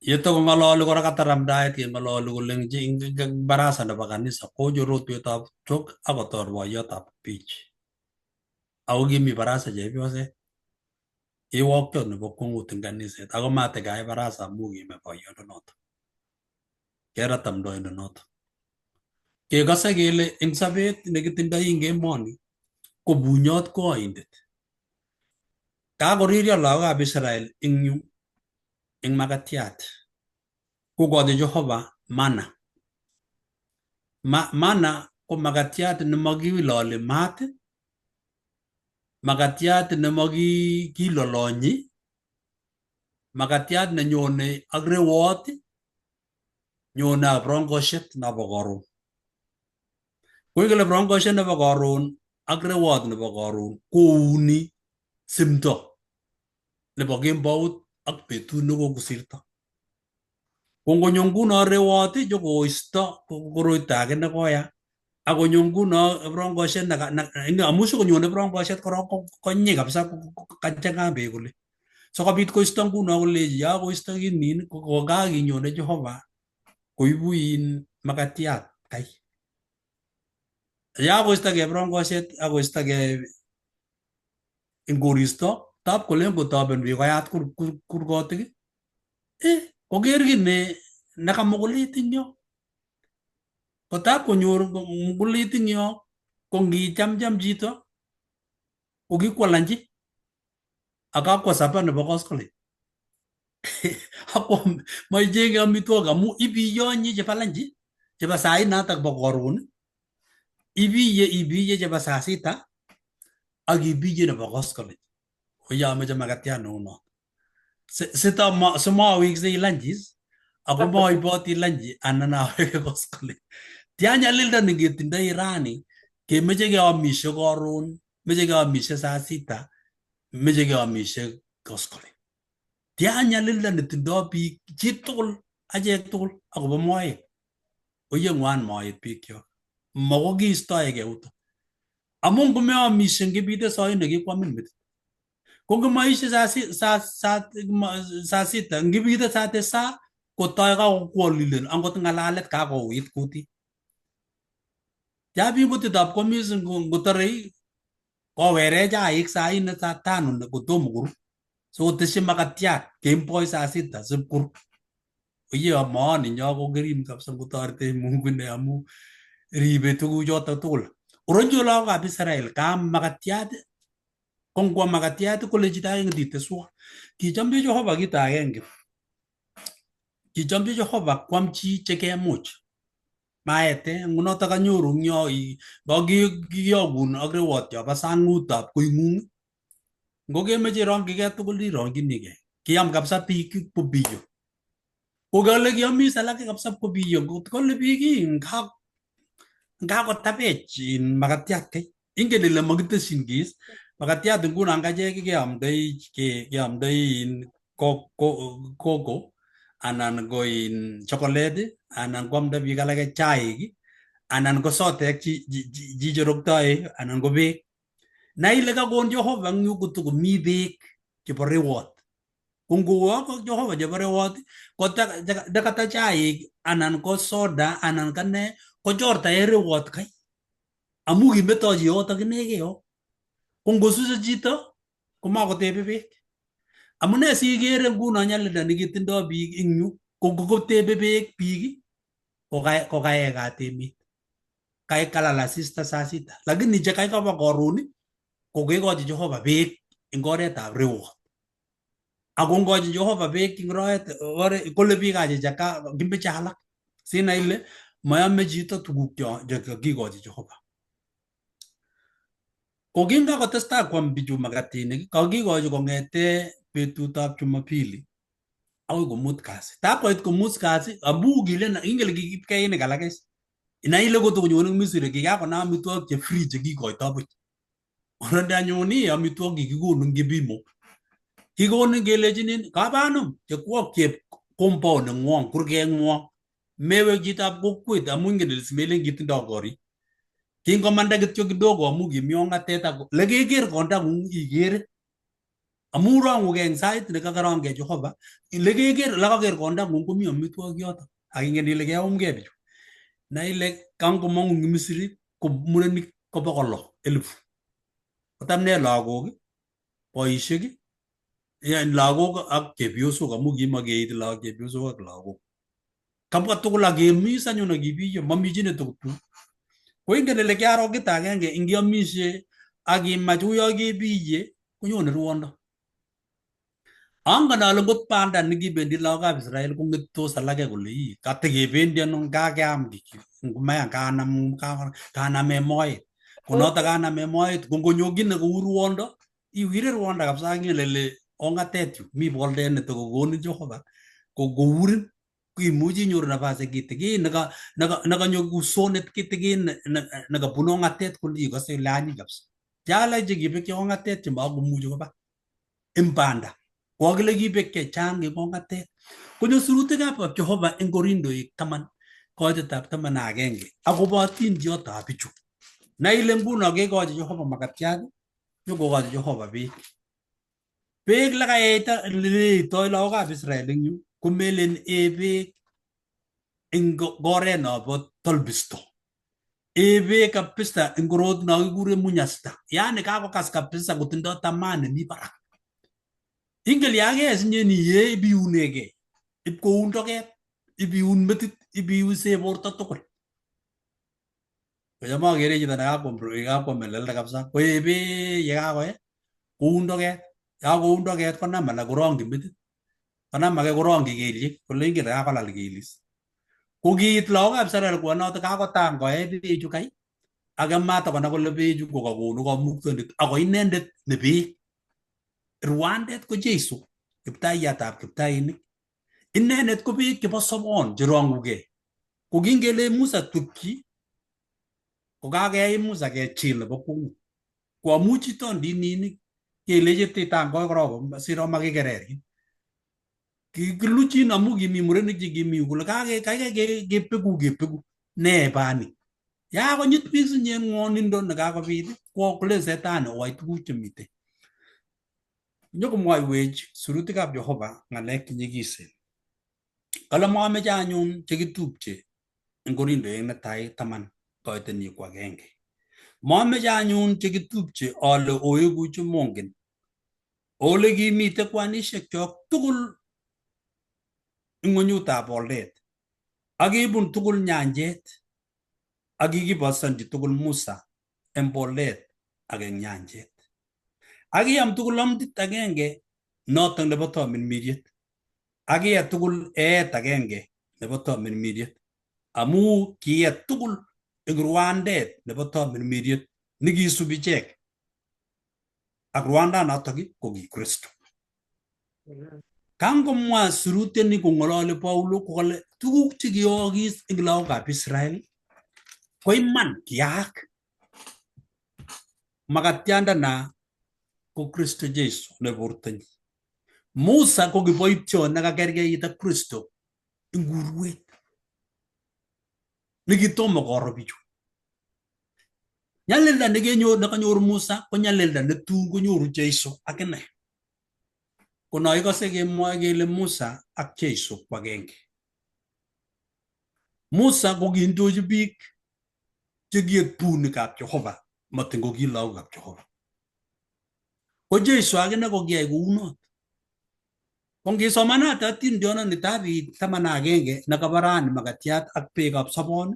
Yetokong'ololi kora kataramdaet keng'ololi kole eng barasa nebo kanisa kocho rotwetab tok akotor boiyotab bich. Ako kimi barasa chepyoset iwokto nebo kwong'ut eng kaniset ako matekayai barasa amu kime boiyonoto. Kerat amdoindonoto. Kekose kele eng sobet nekitindoi eng emoni ko bunyot ko oindet. Kakoririo lagokab Israel eng yu eng makatiat kokochi Jehova mana. Mana ko makatiat nemakiloli maat, makatiat nemakilolonyi, makatiat nenyone ak rewot, nyone ak brongoshek nebo karon. Koi kele brongoshek nebo karon ak rewot nebo karon kouni simto nebo kembout ak betut nekokosirto. Kongonyo nguno rewot nyokoisto koroito age nekoya akonyo nguno brongoshek amu sikonyone brongoshek korok konyi kabisa kachang'a beek kole. Sikobit koisto nguno koleji yakoisto kinin kokakinyone Jehova koibu makatiat kai. Yakoistogei brongoshek akoistogei eng koristo tab kolen kotoben biik koyat kurgotik koker ki nekamukulit ing yo. Kotab konyor mukulit ing yo ko ngichamcham chito ko kikwalanchi akakwo sapa nebo koskolet. Akwo maichenge amitwogik amu ibiyonyi chebo lanchi chebo sait notok bo karon ibiye chebo saa sita ak ibiye nebo koskolet. Koyameche makatiat neuno. Simawekse lanchis ako maiboti lanchi anan aweke koskolet. Tia nyalilda neketindoi rani kemeche keamishe karon, meche keamishe saa sita, meche keamishe koskolet. Tia nyalilda netindoi biik chitugul achek tugul akobo moet. Oyeng'wan moet biikchok. Mako kiistoegei uto. Amu ngomeamishe ngibite soit nekikwamin metit. Ko ngomaishe saa sita ngibite saa tisa kotoi kakokwolilen angot ng'alalet kakouit kutit. Tia biik kutitab kwamis ngotarei kowere chaik saa nne saa tano kotomo koru. Sokoteshi makatiat kemboi saa sita sipkoru. Oye maoni nyo ko kerim kabisa ngotoretech Mungu ine amu ribe tuguchoto tugul. Oronjo lagokab Israel kaam makatiat ko ngwa makatiat kole chito agenge titeswa. Kichomchi Jehova kito agenge. Kichomchi Jehova kwam chi chekemuch. Maete ngunoto kanyoru nyo kiyogun ak rewot yobo sang'utab koing'ung. Ngokemeche irongjigei tugul irongjinigei. Kiyam kabisa biik kobiyo. Kokale kiamis alake kabisa kobiyo. Kole biik ngakotabech makatiat kai. Ingen ile makiteshin kis. Makatiat nguno angachek keamdoi koko anan ko chocolate anan koamda biik alake chaik anan ko sotek chichoroktoi anan ko beek. Na ile kakon Jehova eng yu kotokomi beek chebo rewot. Ko ngowok Jehova chebo rewot ko dakata chaik anan ko soda anan kane ko jorta rewot kai amu kimetochi yotok inegei yo. Ko ngosuse chito komakotebe beek. Amune sikere nguno nyalilda nekitindoi biik ing yu kotebe beek biik ko kaekat emet. Kalal asista saa sita. Lakini che kaba karon ko kekochi Jehova beek ing oretab rewot. Ako ngochi Jehova beek ing kole biik achechaka kimeche alak. Sina ile mayame chito tuguk chekikochi Jehova. Ko kingakotestai kwam bichu makatinik, kakikochi kong'ete betutab Jumapili akoi komut kasi. Takoit komut kasi, amu ingele kikipkeinik alak is. Inai ile kotokonyone Misri kikakonam amitwogik che free chekikoitoi buch. Orande anyoni amitwogik kikonu kipimo. Kikonin kelechinin kabanum chekwok chep compound ng'wong, kurget ng'wong. Mewe chitab kokwet amu ingen ile simelen kitindoi korik. Kingomanda kityo kidogo amu kimi ong'atet ako lekeker kondang'ung ikere. Amu rong'ugei eng sait nekakarongei Jehova, lekeker lekaker kondang'ung komi amitwogik yotok. Ak ingen ile keumgei bichu. Na ile kangomong'u eng Misri ko murenik ko 600,000. Kotam ne lagok, boisiek, lagok ak chepyosok amu kimakeit lagok chepyosok ak lagok. Kabwa tugul ak kemis anyun akibiyo, mami chi netoktu. Ko ingen ile kiaro kit agenge ingiamishe ak imach uyo kebiye konyone ruondo. Angen ale ngot banda nekibendi lagokab Israel kong'etos alake kole katekebendi ano kakeam kiki. Ngumaya kaname moet. Konoto kaname moet kongonyo kit nekou ruondo iwire ruondo kabisa ngele ong'atet yu mi boldet netokokonin Jehova kourin imuchi inyoru nafas kitikin nekanyo kusonet kitikin nekabunu ong'atet kole ikose ile anyi kabisa. Chala chekibekyo ong'atet chemakomuchi koba imbanda. Kokile kibek chechang eng ong'atet. Konyo sirutikab Jehova eng Korindoik 10 koitetab 11 akobo atindiotab bichu. Na ile nguno kekochi Jehova makatiat, nyokokochi Jehova beek. Beek lekayeitoi lagokab Israel eng yu komelen beek eng oret nobo tolbisto. Beek kabisa eng korot no kikure munyasta. Yani kakokas kabisa kotindoi tamaa nemi barak. Ingel yakesinyen iye ibiunegei. Ipkoun toket, ibiun metit, ibiuse borto tugul. Kocham akere chito nekakwam melelda kabisa. Koebe yekakoe, koun toket. Yakoun toket konam alak korongchi metit. Konam ake korongchi kelyek. Kole ingen kakolal kelis. Ko kiit lagokab Israel konoto kakotang koe beechu kai. Ake matakona kole beechu kokakonu kamuktoindet. Ako inendet ne beek. Rwandet ko Jeiso, kiptaiyatab kiptainik. Inendet ko beek chebo sobon cherong'ugei. Ko kingele Musa tukyi, ko kakeyai Musa kechil nebo kung'u. Ko amu chito ndininik kelechi titangoi korok siro makikererin. Kikiluchin amu kimi murenik chekimi kole kaikai kepegu. Ne bani. Ya konyit biik sinyen ng'wonindo nekakobit ko kole setani owai tuguk chemite. Nyokomwoiwech sirutikab Jehova ng'alek chenyikisen. Kale mameche anyun chekitupche eng Korindoik netai 10 koiteni ko 1. Mameche anyun chekitupche ale oeku chemongen. Ole kimite kwanishek chok tugul eng ng'onyutab boldet. Ak kibun tugul nyanjet. Ak kikibosanji tugul Musa eng boldet ak eng nyanjet. Ak iyam tugul amdit agenge notok nebo tamirmiriet. Ak iya tugul eet agenge nebo tamirmiriet. Amu kiyet tugul eng rwandet nebo tamirmiriet nekisubi ichek. Ak rwanda notok ko ki Kristo. Kangomwa sirutieni kong'ololi Paulo kokale tuguk chekiyookis eng lagokab Israel ko iman kiyaak. Makatiandana ko Kristo Jeiso ne bortonyi. Musa ko kiboityo nekakerkeit ak Kristo eng urwet. Nekitomo koro bichu. Nyalilda nekanyor Musa ko nyalilda netun konyoru Jeiso akine. Kono ikose kemwoe kele Musa ak Jeiso ko agenge. Musa ko kindochi biik che kiek bunikab Jehova matin ko ki lagokab Jehova. Ko Jesu akine ko kiyai kounot. Ko ngisomanat atindionot Tabit 11 nekabarani makatiat ak beekab sobon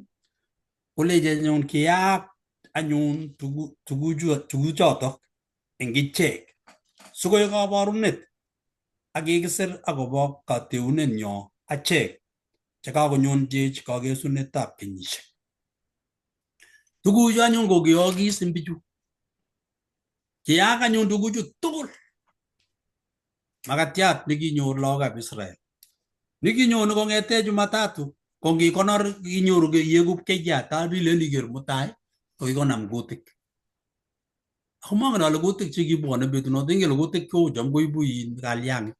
koleche anyun kiyaak anyun tuguchotok eng ichek sikoek kabarunet ak kikisir akobo kateunenyo achek chekakonyonjech kakesunetab kenyisiek. Tuguchu anyun ko kiyookis eng bichu. Kiyaak anyun tuguchu tugul. Makatiat nekinyor lagokab Israel. Nekinyoru kong'ete Jumatatu ko ngikonor kinyoru yeku pkeiyat tabilen iker mutai ko kikonam kutik. Ako mangen ale kutik chekibwone betunoto ingele kutik cheucham koibu kalyang'ik.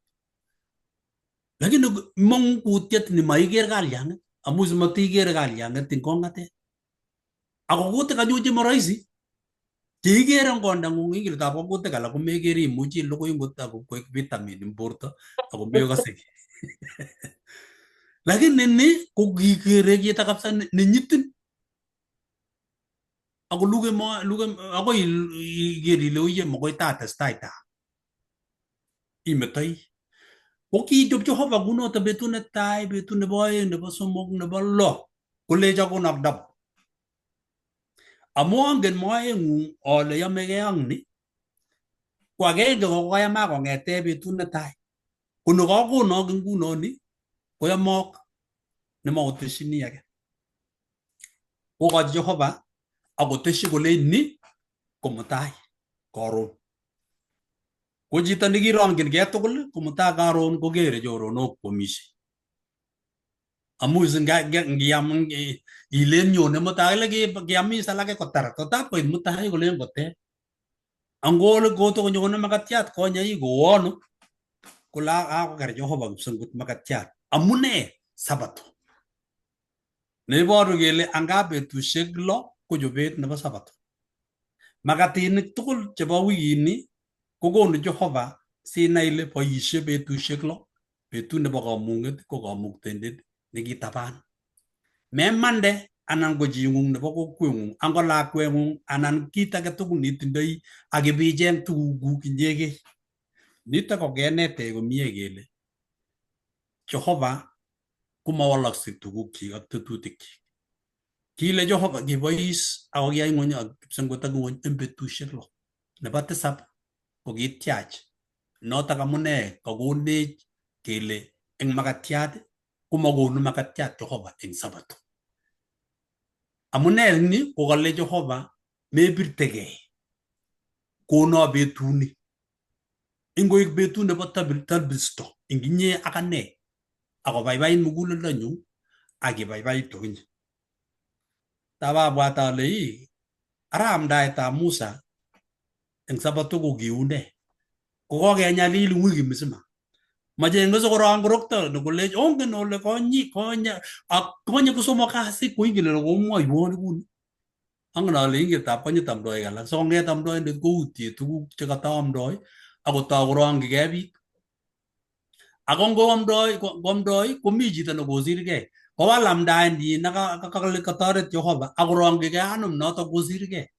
Lakini mong kutiet ni maiker kalyang'ik amu simatikere kalyang'ik ing kong'atet. Ako kutik anyun che maraisi cheikere ngondang'ung ingele tab kutik alak komekere imuchi ilugui ngot ako koek vitamin ing borto ako mekase. Lakini ni ko kikere kita kabisa nenyitin. Ako luge ako iker ile uye makoi tatestai ta. Imetoi. Ko kichop Jehova kunoto betut netai, betut nebo oeng, nebo somok, nebo lo. Kolecho konakdab. Amu angen moeng'ung ale yamegei ak ni. Ko agenge ko koyama kong'ete betut netai. Ko nekakonok nguno ni koyamok nemakoteshini age. Kokochi Jehova akoteshi kole ni ko mutai karon. Ko chito nekirong'chin kei tugul ko mutai karon kokere choronok kwomisie. Amu ngiyam ilen nyone mutai ile kiamis alake kotar. Kotab koit mutai kolen koter. Angol kotokonyone makatiat konyai kowonu kola akoker Jehova kipsengwet makatiat. Amune Sabato. Neiboru kele angap betusiek 6 ko chobet nebo Sabato. Makatinik tugul chebo wikini kokonu Jehova sinai ile boisie betusiek 6. Betut nebo kamung'et ko kamuktendet nekitaban. Memande anan ko ching'ung nebo kokweng'ung, ango lakweng'ung anan kit age tugul netindoi ak ibicheng tugukuk inyegei. Nitok ko kenetech komie kele Jehova komawalaksei tugukchik ak tetutikchik. Kile Jehova kibois ako kiyai ng'ony ak kipsengwet ak ng'ony eng betusiek 6. Nebo 7 ko kityach. Notok amune kakonech kele eng makatiat komakonu makatiat Jehova eng Sabato. Amune ni ko kale Jehova mebirtegei. Kono betuni. Ingoik betut nebo talbisto eng inye ak ane. Ako baibait muguleldonyu ak ibaibait okinye. Tababwat ale aramdaetab Musa eng Sabato ko kiune. Ko kokenyalil wiki mzima. Majenge sokorong korokto nokolech ongen ole konye kusomok kasi ko ingele komwoiwon kuni. Angen ale inget tab konye tamdoik alak. So konget amdoindet koutie tuguk chekatamdoi ako tau korong'chigei biik. Ako ngomdoi komi chito nekosirgei. Kowal amdaenyi nekakale katoret Jehova ak korong'chigei anum notok kosirgei.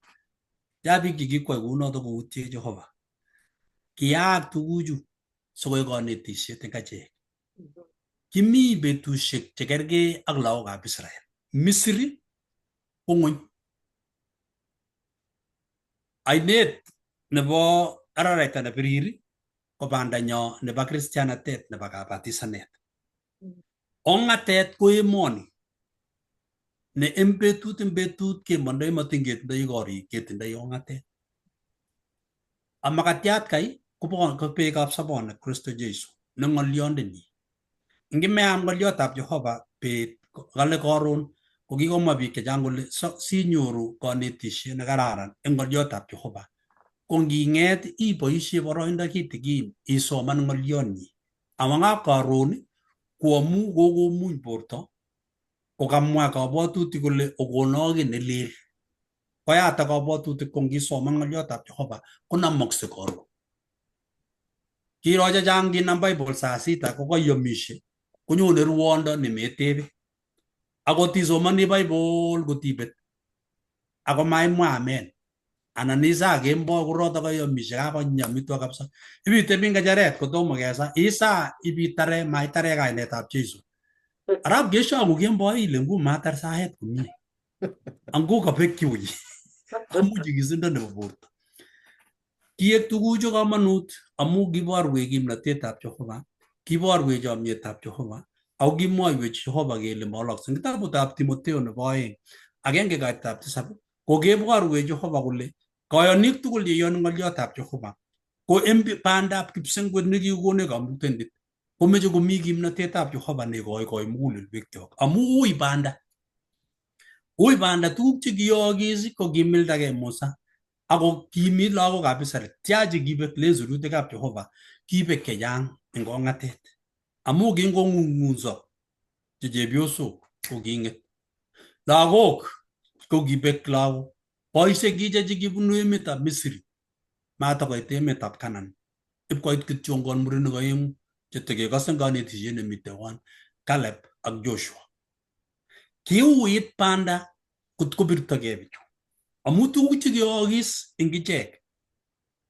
Ya biik chekikwai kounotok koutie Jehova. Kiyaak tuguchu sikoek kanetisiet eng achek. Kimi betusiek chekergei ak lagokab Israel. Misri ko ng'ony. Ainet nebo araraita nebirir ko bandanyo nebo kristianatet nebo kabatisanet. Ong'atet ko emoni ne eng betut kemondoi matingetindoi korik ketindoi ong'atet. Amakatiat kai ko beekab sobon Kristo Jesu ne ng'olyondenyi. Ngimeam ng'olyotab Jehova beet kale karon ko kikomwa biik chechang kole sinyoru kanetisiet nekararan eng ng'olyotab Jehova. Ko nging'et iboisie boroindo kitikin isoman ng'olyonyi. Amang'ab karon ko amu kokomuny borto kokamwa kabwatutik kole okono kiy nelel. Koyata kabwatutik ko ngisoman ng'olyotab Jehova konamoksei karon. Kiro chechang kinam Bible saa 6 ko kayomisie konyone ruondo nemetebe. Akot isomani Bible kotibet ako maimwa amen anan isa kemboi kuroto kayomishe kakonyi amitwogik kabisa ibitebi ngecheret kotomo kesa isa ibitare maitare kainetab Jeiso arap keshoku kemboi ile ngu matar saet komie angu kabekyi uyi amu chikisindo nebo borto kiek tuguchu kamanut amu kiborwech kimnatetab Jehova kiborwech chomyetab Jehova ako kimwoiwech Jehova kele mawalokse kitabutab Timotheo nebo 2 agenge kaitab 7 kokeborwech Jehova kole kayonik tugul cheyoni ng'oliotab Jehova ko bandab kipsengwet nekikonech kamuktaindet komeche komi kimnatetab Jehova neikoikoi mugulelwekyok amu ui banda tuguk chekiyookis ko kimildagei Musa ako kimi lagokab Israel tiache kibek lesurutikab Jehova kibek chechang eng kong'atet amu kingong'ung'unso che chepyosok ko king'et lagok ko kibek lagok boisiek kiche chekibunu emetab Misri matakoit emetab Canaan ipkoit kityongon murenik oeng'u chetekekose kanetisiet nemite wan Caleb ak Joshua kiuit banda kot kobirtogei bichu amu tuguk chekiyookis eng ichek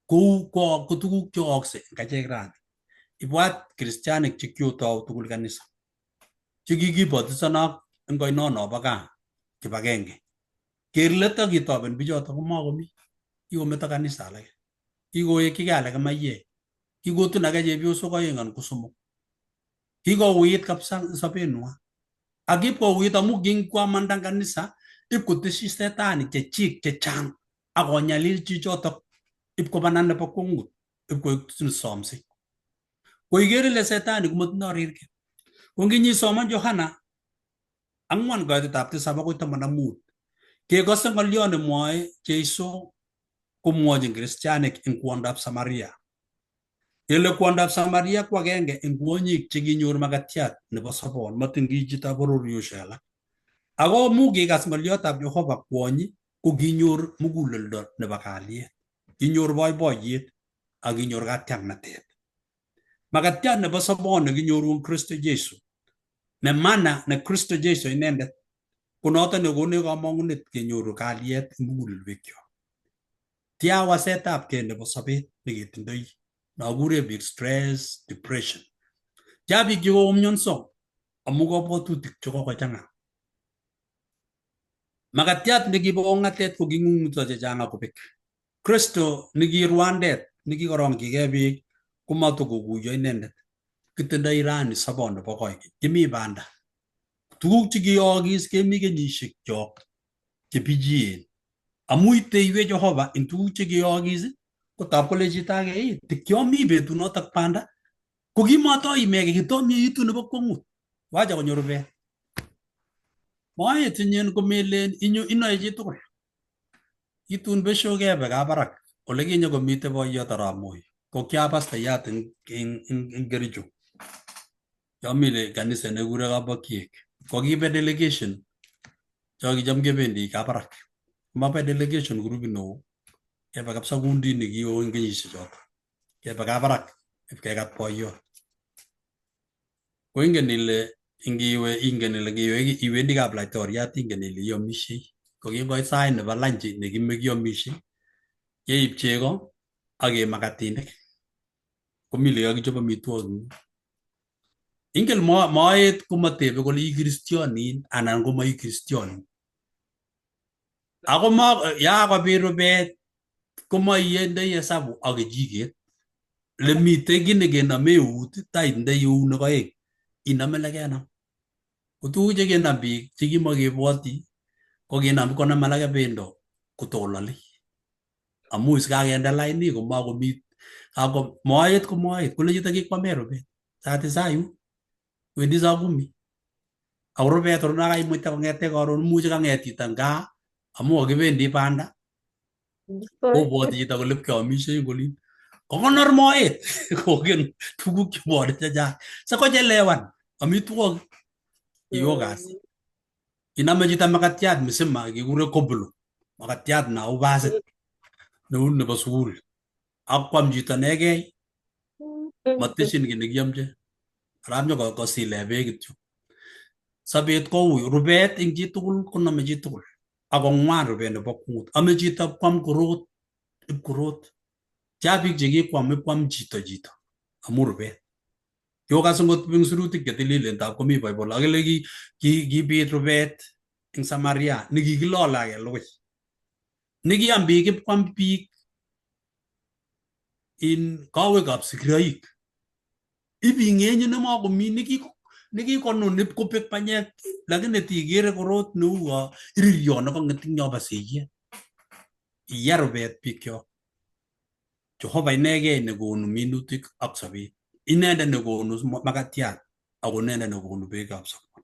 ko tuguk cheyookse eng achek rani ibwat kristianik chekiotou tugul kanisa chekikibotisanok eng koinono gaa kibagenge kerlet akitoben bichoto komakomi kikometo kanisa alake kikoekchigei alake maiyek kikotun ake chepyosok oeng anan ko somok kikouit kabisa sobenwa ak ipkouit amu kinkwamanda kanisa ipkoteshi setanik chechik chechang akonyalil chichotok ipkobanan nebo kwong'ut ipkoek somset ko ikere ile setanik komatindoi rirgei ko nginyisoman Johana 4:7 akoi 15 kekose ng'oliot nemwoe Jeiso komwochin kristianik eng kwondab Samaria kele kwondab Samaria ko agenge eng kwonyik chekinyor makatiat nebo sobon matingi chitab bororiosiek alak ako mu kikas ng'oliotab Jehova kwonyi ko kinyor muguleldo nebo kalyet kinyor boiboiyet ak kinyor katiaknatet makatiat nebo sobon nekinyoru eng Kristo Jeiso ne mana ne Kristo Jeiso inendet ko noto nekonech kamang'unet kenyoru kalyet eng mugulelwekyok tia wasetab kei nebo sobet neketindoi nakure biik stress depression tia biik chekokomionso amu kabwatutik chekokochang'a makatiat nekibo kong'atet ko king'ung'uto chechang akobek Kristo nekirwandet nekikorongchigei biik komatokokuyo inendet kitindoi rani sobon nebo koikeny kimi banda tuguk chekiyookis kemi kenyisiek chok chebichien amu iteiwech Jehova eng tuguk chekiyookis kotab kole chito age tikyomi betunotok banda ko kimatoimege kitomieitu nebo kwong'ut wacha konyo rubet moet inyen komelen inoe chitugul itun besho kebe Kabarak ole kinyo komite boiyot arap Moi ko kia pastayat eng Kericho kiamile kanisa nekure Kabakiek ko kibe delegation cho kicham kebendi Kabarak mabe delegation grupit neo kebe kabisa kundit nekio eng kenyisiek choto kebe Kabarak ipkekat boiyot ko ingen ile ngiwe iwendi Kaplaitoriat ingen ile iamishei ko kingoit sait nebo lunch nekiamishei keib chego ak makatinik komi le kakichob amitwogik ingen moet komatebe kole i kristianin anan ko mai kristianin ako ya kobit rubet komaiyendei hesabu ak kijiket le mite kit nekenome eut taitindoi eut nebo oeng iname lekenam ko tuguk chekenam biik chekimakebwoti ko kinam konam alake bendo kotololi amu kakende laini komakomi ako moet ko moet kole chito kikwame rubet saa 9 yu wendi saa 10 ako rubet runa kaimuita kong'ete karon muchi kang'et chito ngaa amu kakibendi banda kobwoti chito kole pkeamisie eng olin kokonor moet kogen tuguk chebwone chechang sikochelewan amitwogik iyo kasi iname chito makatiat misima kikure koblo makatiat na ubasit neu nebo sukul ak kwam chito negei mateshin kiy nekiamche arap nyo kosile beek kityo Sabet ko ui, rubet ing chitugul koname chitugul. Ako ngwan rubet nebo kut. Ame chito kwam kurut, ip kurut. Cha biik chekikwam ipkwam chito. Amu rubet. Yo kasungot bing surutik chetililen tab komi Bible. Akile kibit rubet ing Samaria, nikikilolake lugui. Nikiam biik ipkwam biik in kawekab sigiroik. Ibing'enye nemakomi nikikonun ipkopek panyek, lakini tigere korot neu iriryo nekang'et ing yo baseiye. Iya rubet biikyo. Jehova inegei nekonu minutik ak sobet. Inendet nekonu makatiat ako inendet nekonu beekab sobon.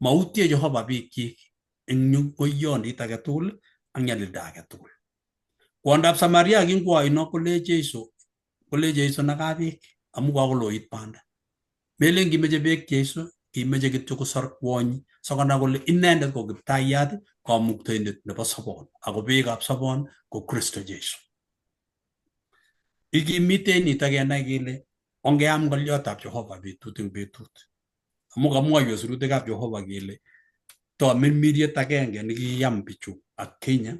Mautie Jehova biikyik ing koyondit age tugul ak nyalilda age tugul. Kwondab Samaria kingwo oino kole Jeiso naga beek amu kakoloit banda. Melen kimeche beek Jeiso, kimeche kityo kosor kwony sokonai kole inendet ko Kiptaiyat, Kamuktoindet nebo sobon, ako beekab sobon ko Kristo Jeiso. Ikimiten nito kenai kele ongeam ngolyotab Jehova betut ing betut. Amu kamwoiwech sirutikab Jehova kele tomirmiriet agenge nekiyam bichu ak Kenya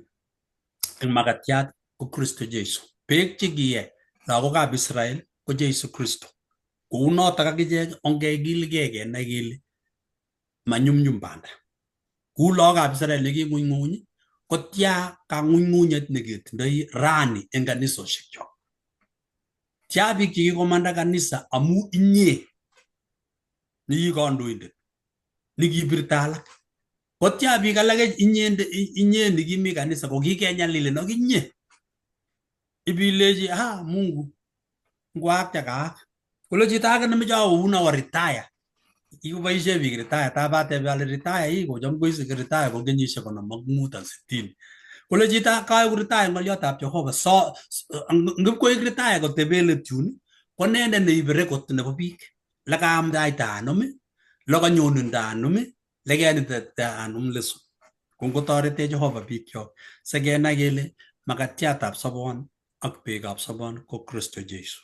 ing makatiat ko Kristo Jeiso. Beek chekiye lagokab Israel ko Jeiso Kristo. Kou notok akichek ongekilgei kenai kele manyumnyum banda. Kou lagokab Israel neking'unyng'uny ko tia kang'unyng'unyet neketindoi rani eng kanisosiekchok. Tia biik chekikomanda kanisa amu inye nikikandoindet nikibirta alak. Ko tia biik alake inye nikimi kanisa ko kikenyalilin ak inye. Ibilechi Mungu ngwaak chakaak. Kole chito age nemeche aun awo retire. Kikoboisie biik retire. Tabatebe ale retire kocham koisike retire ko kenyisiek 55 ak 60. Kole chito kae ku retire ngolyotab Jehova. Ngipkoek retire kotebe let yun, ko inendet neibe record nebo biik. Lekaamdaita anom, lekanyonunda anom, lekenitete anom lesu. Ko ngotorete Jehova biikyo sikenai kele makatiatab sobon ak beekab sobon ko Kristo Jeiso.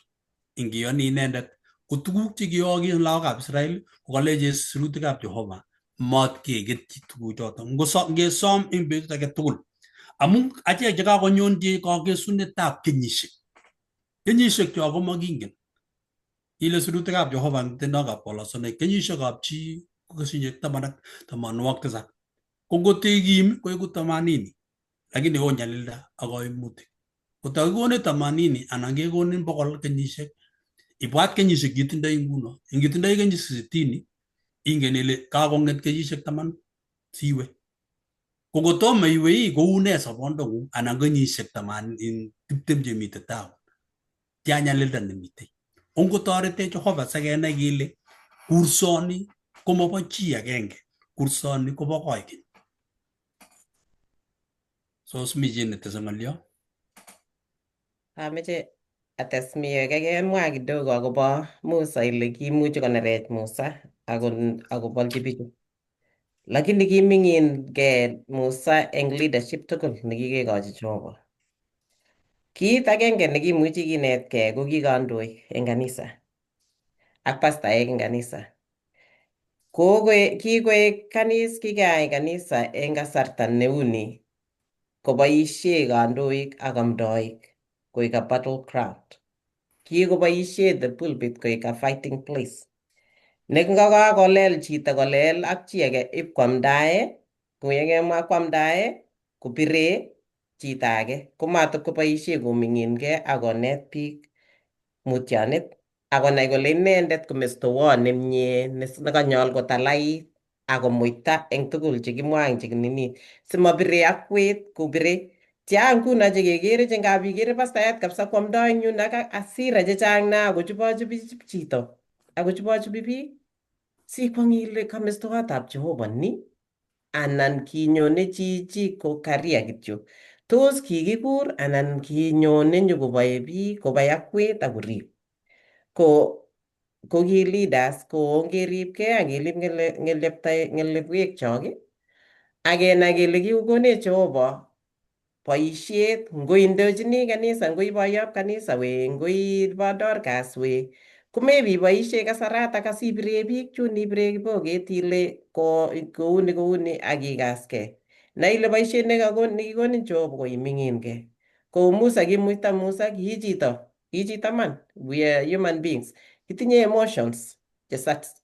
Ingiyoni inendet ko tuguk chekiyookis lagokab Israel ko kalechi sirutikab Jehova mat keketyi tuguchoto. Ngesom ing betut age tugul. Amu achek chekakonyonji kakesunetab kenyisiek. Kenyisiek cho komakingen. Ile sirutikab Jehova tindoi kapolosonek. Kenyisiekab chi ko kenyisiek 87. Ko ngotekim koeku 80. Lakini oo nyalilda ak kaimutik. Kotakikonin 80 anan kekonin 100 kenyisiek. Ibwat kenyisiek kitindoi nguno. Ingitindoi kenyisiek 60, ingen ile kakong'et kenyisiek 10 siwe. Ko kotomo iwe koune sobondong'ung anan kenyisiek 20 chemite taun. Tia nyalilda nemite. Ongotorete Jehova sikenai kele kursoni komobo chi agenge. Kursoni kobo koikeny. So smi chi netese ng'olyo. Ameche ates mie kemwa kidogo akobo Musa ile kimuchi konerech Musa akobolchi bichu. Lakini kiming'in Musa eng leadership tugul nekikekochi Jehova. Kiit agenge nekimuchi kinetkei ko ki kandoik eng kanisa ak pastaek eng kanisa. Kikeyai kanisa eng kasarta neuni koboisie kandoik ak amdoik koek a battle ground. Kikoboisie the pulpit koek a fighting place. Nekakakolel chito kolel ak chi age ipkwamdae, kuyekemwa kwamdae, kopire chito age, komatikoboisie koming'ingei akonet biik mutyonet akonai kole inendet ko mestowot nemie nekanyol kotalait akomuita eng tugul chekimwa eng chekinini simabire akwet kopire. Tia nguno chekekere chengap ikere pastayat kabisa kwamdoi eng yun ak asira chechang na kochubochubi chito akochubochubi biik. Sikwong ile ka mestowotab Jehova ni anan kinyone chichi ko career kityo. Tos kikikur anan kinyone nyokoboe biik, kobai akwet akorib. Ko ki leaders ko ngeribkei akelib ng'elepwekchok akenai kele kikokonech Jehova boisiet, ngoi indochini kanisa, ngoi boyob kanisa we, ngoi bo Dorcas we, Komebi boishe kasaratak asibire biik chun ibire kiboket ile kouni ak ikaskei. Na ile boishet nekikonin Jehova ko iming'inke. Kou Musa kimuita Musa ki chito man. We are human beings. Kitinye emotions che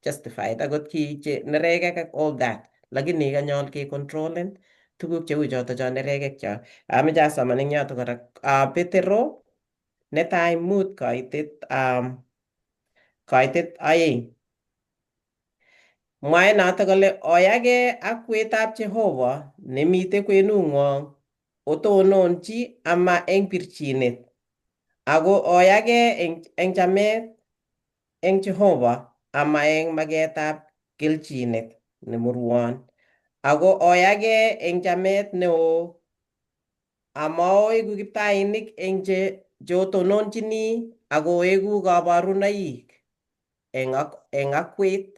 justified akot ki che nerekek ak all that. Lakini kanyol ke controlen tuguk cheu choto cho nerekek cho. Ameche asoman eng yoto kora Petero netai 5 kaitet 2. Mwae noto kole oyage ak kwetab Jehova nemite kwenung'wong otononchi ama eng pirchinet. Ako oyage eng chamet eng Jehova ama eng maketab kelchinet nemurwon. Ako oyage eng chamet neo amaoeku kiptainik eng chotononchini ako oeku kabarunoik eng akwet.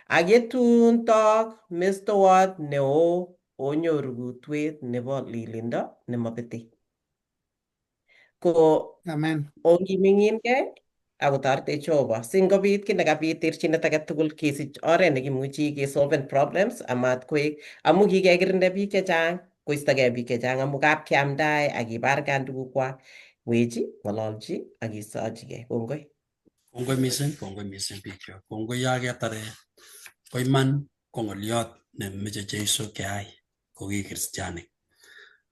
Ak yetun took mestowot neo onyoru kutwet nebo lilindo nemabete. Ko Amen. ongiming'inke akotoretech Jehova. Singobit ki nekabit terchinet age tugul kesich oret nekimuchi kesolven problems amat koek amu kikekirinde biik chechang koistogei biik chechang amu kapkeamdae akibarkan tugukwak. Wechi, ng'ololchi akisochigei. Kongoi. Kongoi mising bikyok. Kongoi ya ketare. Ko iman ko ng'oliot nemeche Jeiso keyai ko ki Kristianik.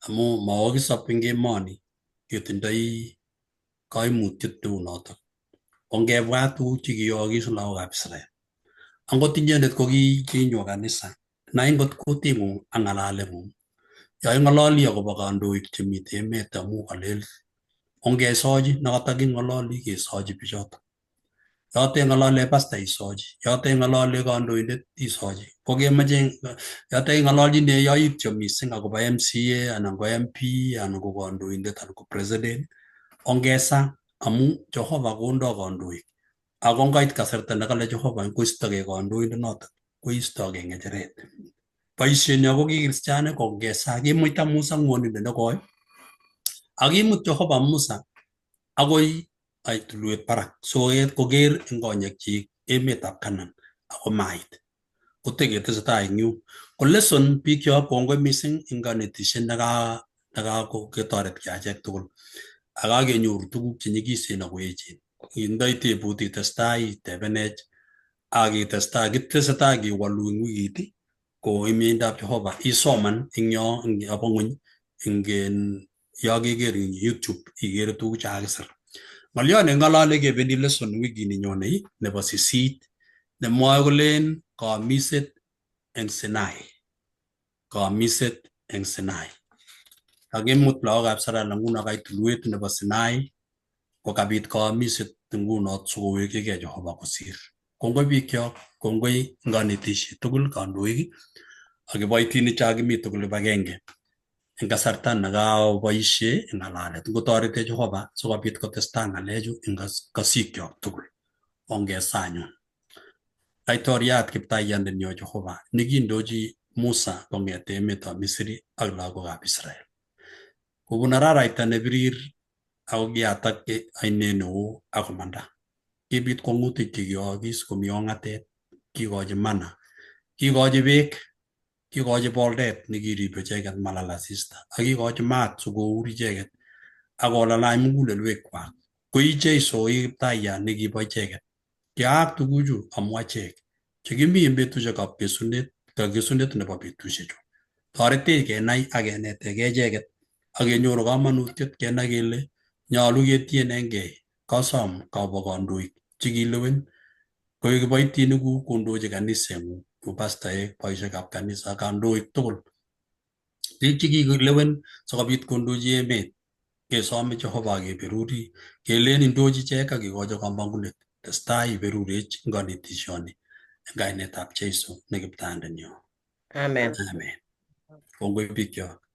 Amu mawokisop eng emoni ketindoi kaimutiet neu notok. Ongebwat tuguk chekiyookis lagokab Israel. Angot inyendet ko kinyo kanisa. Na ingot kuting'ung ak ng'alaleng'ung. Ya ing'ololi akobo kandoik chemite emet amu kalel ongesochi nakatoking'ololi kesochi bichotok. Yote ng'alale pasta isochi, yote ng'alale kandoindet isochi. Kokemeche yote ng'aloljine yoityo mising akobo MCA anan ko MP anan ko kandoindet anan ko president. Ongesa amu Jehova kondoi kandoik. Ako ngait kasarta nekale Jehova koistogei kandoindet notok, koistogei ng'echeret. Boisienyo ko ki Kristianik ko ngesa kimuita Musa ng'wonindet nekoi. Akimut Jehova Musa akoi ait tulwet barak soet koker eng konyekchik emetab Canaan ako mait koteketesetai eng yu ko lesson bikyok. Kongoi mising eng kanetisiet nekaketoretkei achek tugul akakenyoru tuguk chenyikisen ako echen. Indoi tebut itestai itebenech akitestai kitesetai kewalu eng wikit ko imindab Jehova isoman eng yo abo ng'ony eng yo keker eng YouTube ikere tuguk chakakisir. Ng'oliot neng'olole kebendi lesson wikini nyonei nebo 8 nemwoe kolen kaamiset eng Sinai. Kaamiset eng Sinai. Kakimut lagokab Israel nguno kait tulwet nebo Sinai kokabit kaamiset nguno sikowekchigei Jehova kosir. Kongoi bikyok, kongoi eng kanetisiet tugul kandoik ak kiboitinik chakimi tugul kibagenge eng kasarta nekaboisie eng ng'alalet. Ngotoretech Jehova sikobit kotestai ng'alechu eng kasikyok tugul. Ongesa anyun. Laitoriat kiptaiyandenyo Jehova nekindochi Musa kong'ete emetab Misri ak lagokab Israel. Kobun araraita nebirir ako kiyatak ainet neo akomanda. Kibit kwong'utik chekiyookis komi ong'atet, kikochi mana, kikochi beek, kikochi boldet nekiribe icheket malal asista, ak kikochi maat sikour icheket akolalany mugulelwekwak. Ko i Jeiso Kiptaiyat nekibo icheket. Kiyaak tuguchu amu achek chekimi eng betusiekab kesunet nebo betusiechu. Toretech kenai ak kenetegei icheket ak kenyoru kamanutiet kenai kele nyolu ketienengei. Kasom kabo kandoik chekilewen koek kiboitinikuk kondochi kaniseng'ung, ku pastaek, boisiekab kanisa, kandoik tugul. Biik chekikilewen sikobit kondochi emet kesome Jehova keberuri kelen indochi ichek ak kikochi kamang'unet. Testai iberurech eng kanetisioni eng kainetab Jeiso ne Kiptaendenyo. Amen. Amen. Kongoi bikyok.